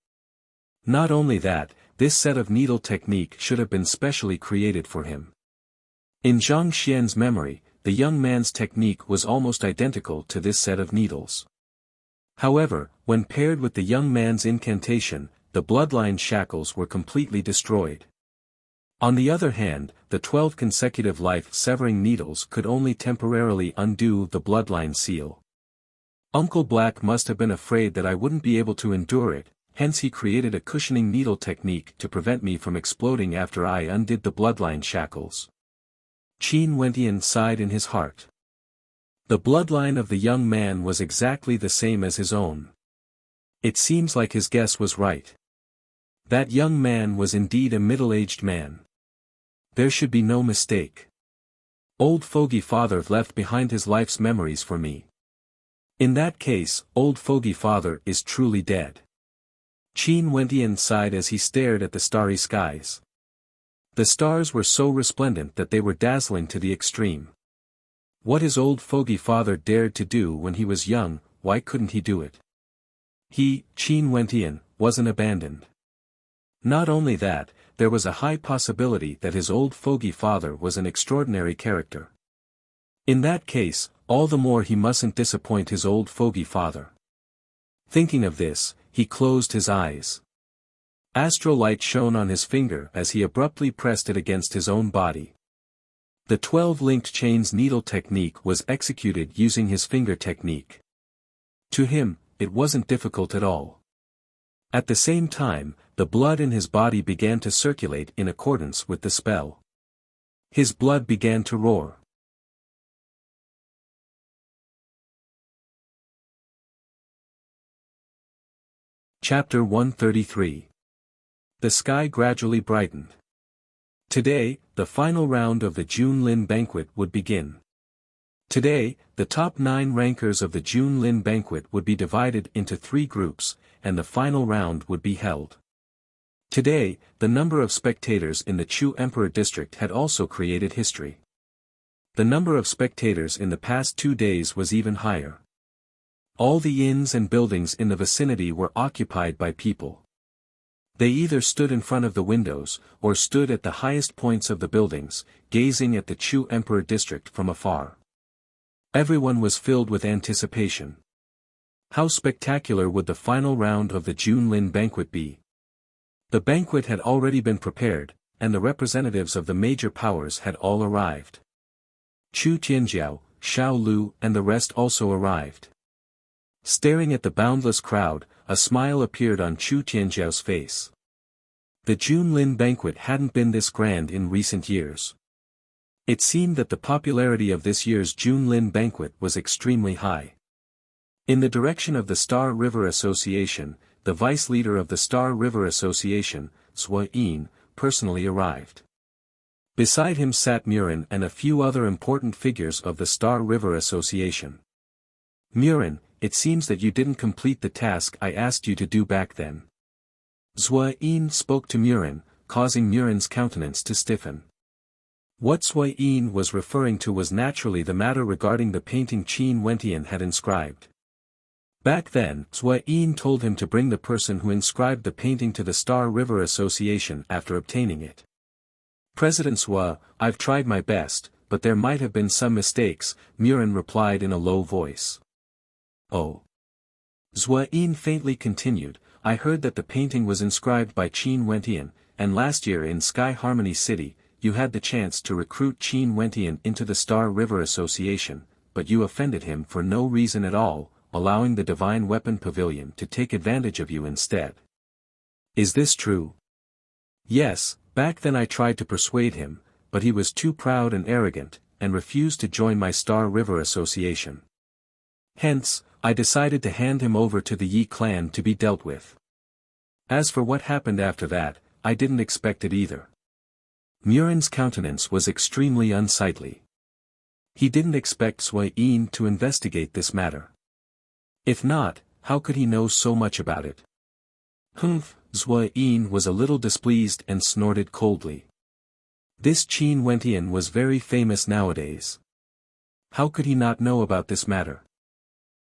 Not only that, this set of needle technique should have been specially created for him. In Zhang Xian's memory, the young man's technique was almost identical to this set of needles. However, when paired with the young man's incantation, the bloodline shackles were completely destroyed. On the other hand, the 12 consecutive life-severing needles could only temporarily undo the bloodline seal. Uncle Black must have been afraid that I wouldn't be able to endure it, hence he created a cushioning needle technique to prevent me from exploding after I undid the bloodline shackles. Qin Wentian sighed in his heart. The bloodline of the young man was exactly the same as his own. It seems like his guess was right. That young man was indeed a middle-aged man. There should be no mistake. Old Fogey Father left behind his life's memories for me. In that case, Old Fogey Father is truly dead. Qin Wentian sighed as he stared at the starry skies. The stars were so resplendent that they were dazzling to the extreme. What his Old Fogey Father dared to do when he was young, why couldn't he do it? He, Qin Wentian, wasn't abandoned. Not only that, there was a high possibility that his Old Fogey Father was an extraordinary character. In that case, all the more he mustn't disappoint his Old Fogey Father. Thinking of this, he closed his eyes. Astral light shone on his finger as he abruptly pressed it against his own body. The 12-linked chains needle technique was executed using his finger technique. To him, it wasn't difficult at all. At the same time, the blood in his body began to circulate in accordance with the spell. His blood began to roar. Chapter 133. The sky gradually brightened. Today, the final round of the Junlin banquet would begin. Today, the top 9 rankers of the Junlin banquet would be divided into 3 groups, and the final round would be held. Today, the number of spectators in the Chu Emperor district had also created history. The number of spectators in the past 2 days was even higher. All the inns and buildings in the vicinity were occupied by people. They either stood in front of the windows, or stood at the highest points of the buildings, gazing at the Chu Emperor district from afar. Everyone was filled with anticipation. How spectacular would the final round of the Junlin banquet be? The banquet had already been prepared, and the representatives of the major powers had all arrived. Chu Tianjiao, Xiao Lu and the rest also arrived. Staring at the boundless crowd, a smile appeared on Chu Tianjiao's face. The Junlin banquet hadn't been this grand in recent years. It seemed that the popularity of this year's Junlin banquet was extremely high. In the direction of the Star River Association, the vice leader of the Star River Association, Sua Yin, personally arrived. Beside him sat Murin and a few other important figures of the Star River Association. Murin, it seems that you didn't complete the task I asked you to do back then. Zhua Yin spoke to Murin, causing Murin's countenance to stiffen. What Zhua Yin was referring to was naturally the matter regarding the painting Qin Wentian had inscribed. Back then, Zhua Yin told him to bring the person who inscribed the painting to the Star River Association after obtaining it. President Zhua, I've tried my best, but there might have been some mistakes, Murin replied in a low voice. Oh. Zhua Yin faintly continued, I heard that the painting was inscribed by Qin Wentian, and last year in Sky Harmony City, you had the chance to recruit Qin Wentian into the Star River Association, but you offended him for no reason at all, allowing the Divine Weapon Pavilion to take advantage of you instead. Is this true? Yes, back then I tried to persuade him, but he was too proud and arrogant, and refused to join my Star River Association. Hence, I decided to hand him over to the Yi clan to be dealt with. As for what happened after that, I didn't expect it either. Murin's countenance was extremely unsightly. He didn't expect Zhua Yin to investigate this matter. If not, how could he know so much about it? Humph, Zhua Yin was a little displeased and snorted coldly. This Qin Wentian was very famous nowadays. How could he not know about this matter?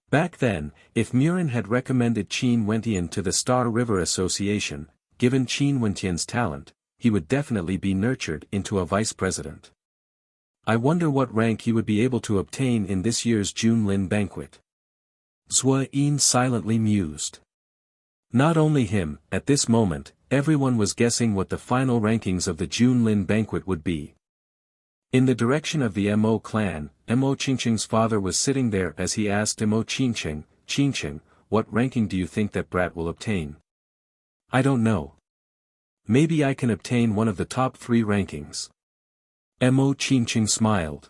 Back then, if Murin had recommended Qin Wentian to the Star River Association, given Qin Wentian's talent, he would definitely be nurtured into a vice president. I wonder what rank he would be able to obtain in this year's Junlin banquet. Zhua Yin silently mused. Not only him, at this moment, everyone was guessing what the final rankings of the Junlin banquet would be. In the direction of the Mo clan, Mo Qingqing's father was sitting there as he asked Mo Qingqing, Qingqing, what ranking do you think that brat will obtain? I don't know. Maybe I can obtain one of the top 3 rankings. Mo Qingqing smiled.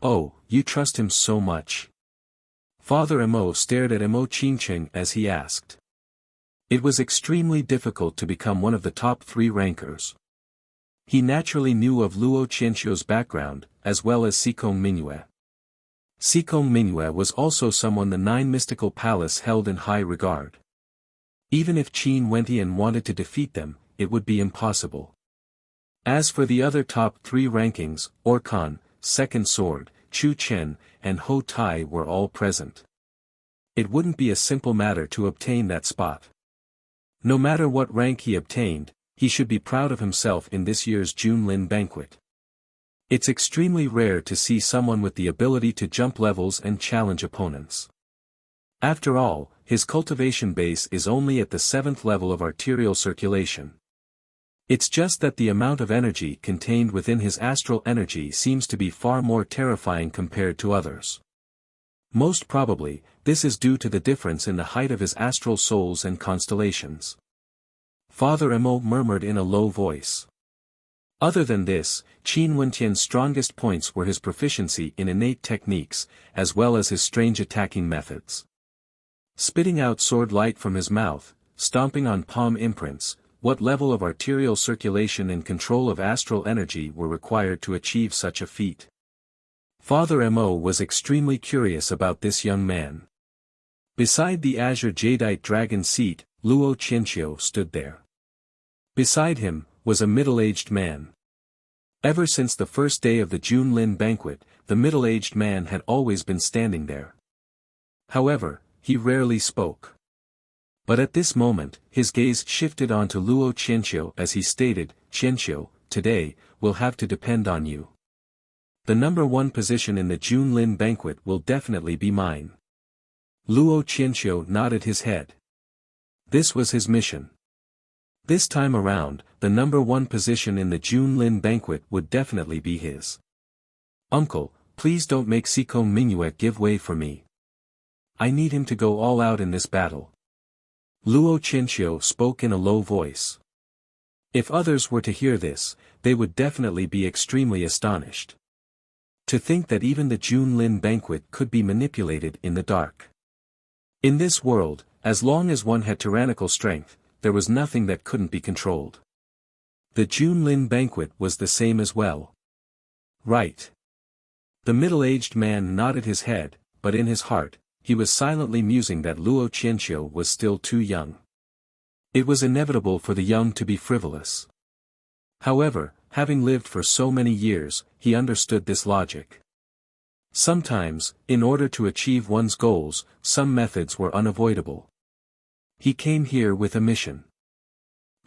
Oh, you trust him so much. Father Mo stared at Mo Qingqing as he asked. It was extremely difficult to become one of the top 3 rankers. He naturally knew of Luo Qianqiu's background, as well as Xikong Mingyue. Xikong Mingyue was also someone the 9 mystical palace held in high regard. Even if Qin Wentian wanted to defeat them, it would be impossible. As for the other top 3 rankings, Orkan, Second Sword, Chu Chen, and Ho Tai were all present. It wouldn't be a simple matter to obtain that spot. No matter what rank he obtained, he should be proud of himself in this year's Junlin banquet. It's extremely rare to see someone with the ability to jump levels and challenge opponents. After all, his cultivation base is only at the 7th level of arterial circulation. It's just that the amount of energy contained within his astral energy seems to be far more terrifying compared to others. Most probably, this is due to the difference in the height of his astral souls and constellations. Father Mo murmured in a low voice. Other than this, Qin Wentian's strongest points were his proficiency in innate techniques, as well as his strange attacking methods. Spitting out sword light from his mouth, stomping on palm imprints, what level of arterial circulation and control of astral energy were required to achieve such a feat? Father Mo was extremely curious about this young man. Beside the azure jadeite dragon seat, Luo Qianqiu stood there. Beside him, was a middle-aged man. Ever since the first day of the Junlin banquet, the middle-aged man had always been standing there. However, he rarely spoke. But at this moment, his gaze shifted onto Luo Qianqiu as he stated, Qianqiu, today, will have to depend on you. The number 1 position in the Junlin banquet will definitely be mine. Luo Qianqiu nodded his head. This was his mission. This time around, the number 1 position in the Junlin banquet would definitely be his. Uncle, please don't make Xikong Mingyue give way for me. I need him to go all out in this battle. Luo Qianqiu spoke in a low voice. If others were to hear this, they would definitely be extremely astonished. To think that even the Junlin banquet could be manipulated in the dark. In this world, as long as one had tyrannical strength, there was nothing that couldn't be controlled. The Junlin banquet was the same as well. Right. The middle-aged man nodded his head, but in his heart, he was silently musing that Luo Qianqiu was still too young. It was inevitable for the young to be frivolous. However, having lived for so many years, he understood this logic. Sometimes, in order to achieve one's goals, some methods were unavoidable. He came here with a mission.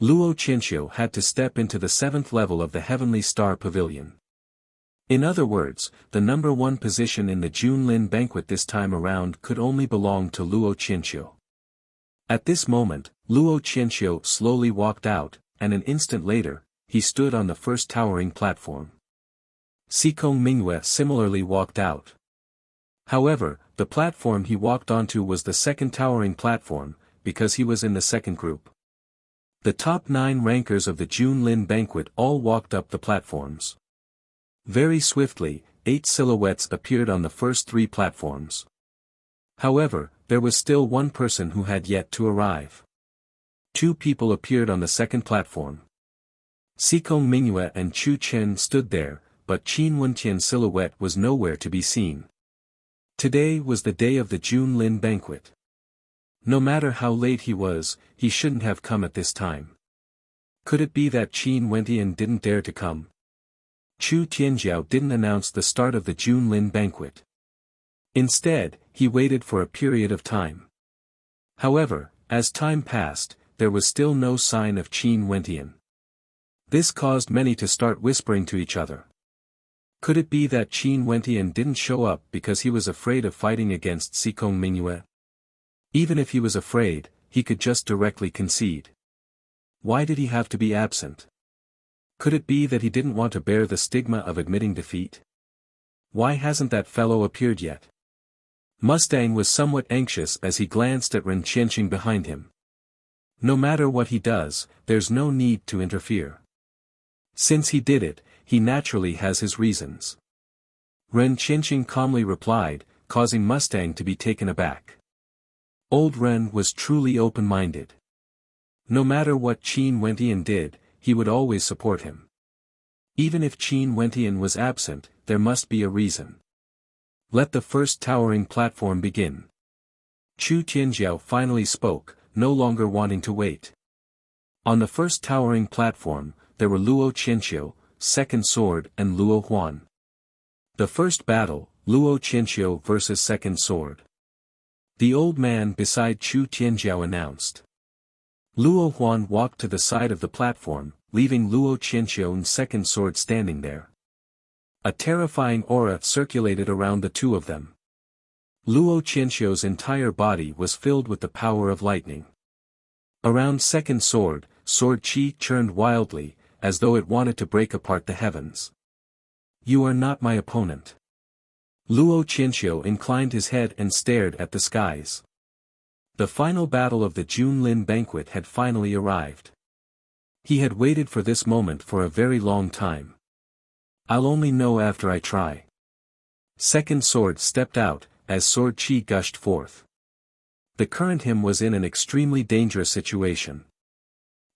Luo Qianqiu had to step into the 7th level of the Heavenly Star Pavilion. In other words, the number 1 position in the Junlin banquet this time around could only belong to Luo Qianqiu. At this moment, Luo Qianqiu slowly walked out, and an instant later, he stood on the first towering platform. Xikong Mingyue similarly walked out. However, the platform he walked onto was the second towering platform, because he was in the second group. The top 9 rankers of the Junlin banquet all walked up the platforms. Very swiftly, 8 silhouettes appeared on the first 3 platforms. However, there was still one person who had yet to arrive. 2 people appeared on the second platform. Xikong Mingyue and Chu Chen stood there, but Qin Wentian's silhouette was nowhere to be seen. Today was the day of the Junlin banquet. No matter how late he was, he shouldn't have come at this time. Could it be that Qin Wentian didn't dare to come? Chu Tianjiao didn't announce the start of the Junlin banquet. Instead, he waited for a period of time. However, as time passed, there was still no sign of Qin Wentian. This caused many to start whispering to each other. Could it be that Qin Wentian didn't show up because he was afraid of fighting against Xikong Mingyue? Even if he was afraid, he could just directly concede. Why did he have to be absent? Could it be that he didn't want to bear the stigma of admitting defeat? Why hasn't that fellow appeared yet? Mustang was somewhat anxious as he glanced at Ren Qianqing behind him. No matter what he does, there's no need to interfere. Since he did it, he naturally has his reasons. Ren Qianqing calmly replied, causing Mustang to be taken aback. Old Ren was truly open-minded. No matter what Qin Wentian did, he would always support him. Even if Qin Wentian was absent, there must be a reason. Let the first towering platform begin. Chu Tianjiao finally spoke, no longer wanting to wait. On the first towering platform, there were Luo Qianqiu, Second Sword and Luo Huan. The first battle, Luo Qianqiu versus Second Sword. The old man beside Chu Tianjiao announced. Luo Huan walked to the side of the platform, leaving Luo Qianqiu's Second Sword standing there. A terrifying aura circulated around the two of them. Luo Qianqiu's entire body was filled with the power of lightning. Around Second Sword, sword qi churned wildly, as though it wanted to break apart the heavens. You are not my opponent. Luo Qianqiu inclined his head and stared at the skies. The final battle of the Junlin banquet had finally arrived. He had waited for this moment for a very long time. I'll only know after I try. Second Sword stepped out, as sword qi gushed forth. The current him was in an extremely dangerous situation.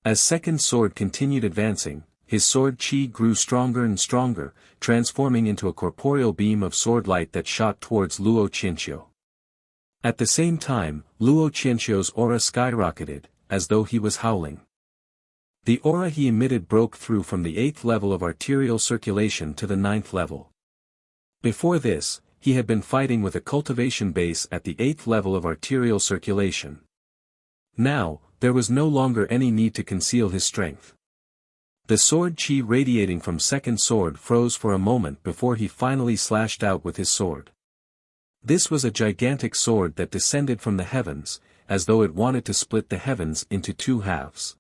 As Second Sword continued advancing, his sword qi grew stronger and stronger, transforming into a corporeal beam of sword light that shot towards Luo Qianqiu. At the same time, Luo Qianqiu's aura skyrocketed, as though he was howling. The aura he emitted broke through from the 8th level of arterial circulation to the 9th level. Before this, he had been fighting with a cultivation base at the 8th level of arterial circulation. Now, there was no longer any need to conceal his strength. The sword qi radiating from Second Sword froze for a moment before he finally slashed out with his sword. This was a gigantic sword that descended from the heavens, as though it wanted to split the heavens into 2 halves.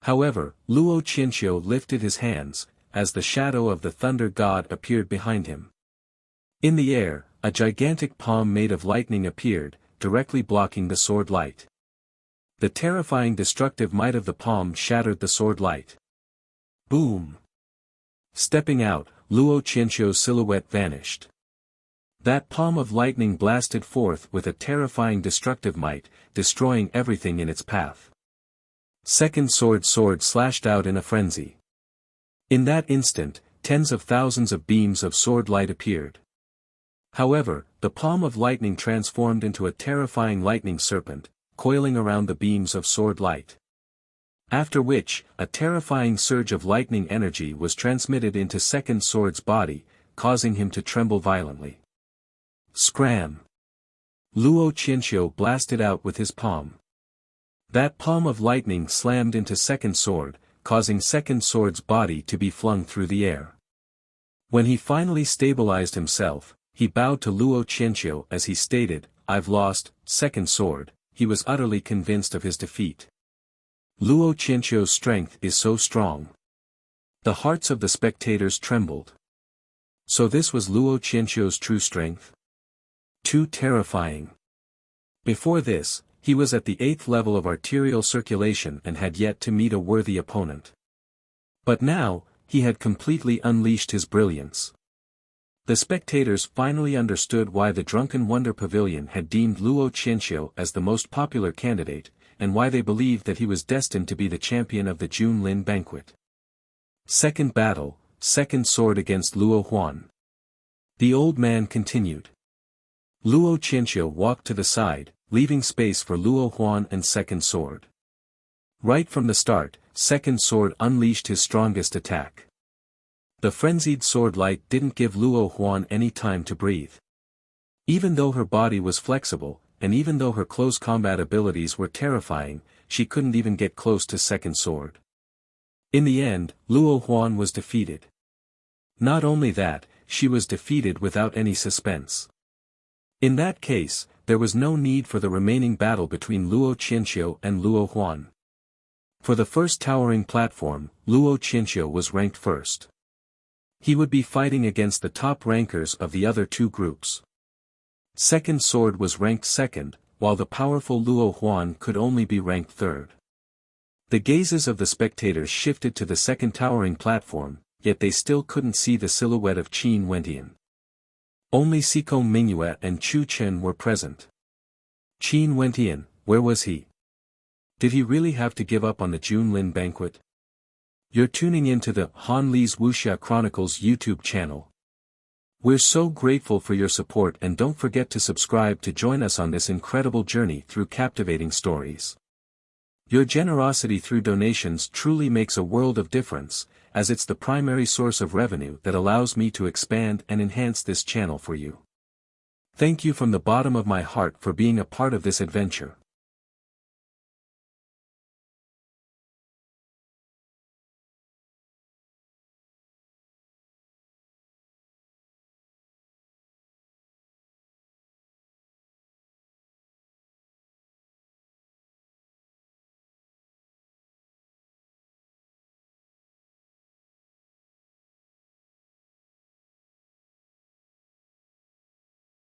However, Luo Qianqiu lifted his hands, as the shadow of the thunder god appeared behind him. In the air, a gigantic palm made of lightning appeared, directly blocking the sword light. The terrifying destructive might of the palm shattered the sword light. Boom! Stepping out, Luo Qianqiu's silhouette vanished. That palm of lightning blasted forth with a terrifying destructive might, destroying everything in its path. Second Sword slashed out in a frenzy. In that instant, tens of thousands of beams of sword light appeared. However, the palm of lightning transformed into a terrifying lightning serpent, coiling around the beams of sword light. After which, a terrifying surge of lightning energy was transmitted into Second Sword's body, causing him to tremble violently. Scram! Luo Qianxiu blasted out with his palm. That palm of lightning slammed into Second Sword, causing Second Sword's body to be flung through the air. When he finally stabilized himself, he bowed to Luo Qianxiu as he stated, "I've lost, Second Sword." He was utterly convinced of his defeat. Luo Qianxiu's strength is so strong. The hearts of the spectators trembled. So this was Luo Qianxiu's true strength? Too terrifying. Before this, he was at the 8th level of arterial circulation and had yet to meet a worthy opponent. But now, he had completely unleashed his brilliance. The spectators finally understood why the Drunken Wonder Pavilion had deemed Luo Qianxiu as the most popular candidate, and why they believed that he was destined to be the champion of the Junlin banquet. Second battle, Second Sword against Luo Huan. The old man continued. Luo Qianxiu walked to the side, leaving space for Luo Huan and Second Sword. Right from the start, Second Sword unleashed his strongest attack. The frenzied sword light didn't give Luo Huan any time to breathe. Even though her body was flexible, and even though her close combat abilities were terrifying, she couldn't even get close to Second Sword. In the end, Luo Huan was defeated. Not only that, she was defeated without any suspense. In that case, there was no need for the remaining battle between Luo Qianxiu and Luo Huan. For the first towering platform, Luo Qianxiu was ranked first. He would be fighting against the top rankers of the other two groups. Second Sword was ranked second, while the powerful Luo Huan could only be ranked third. The gazes of the spectators shifted to the second towering platform, yet they still couldn't see the silhouette of Qin Wentian. Only Xikong Mingyue and Chu Chen were present. Qin Wentian, where was he? Did he really have to give up on the Junlin banquet? You're tuning in to the Han Li's Wuxia Chronicles YouTube channel. We're so grateful for your support, and don't forget to subscribe to join us on this incredible journey through captivating stories. Your generosity through donations truly makes a world of difference, as it's the primary source of revenue that allows me to expand and enhance this channel for you. Thank you from the bottom of my heart for being a part of this adventure.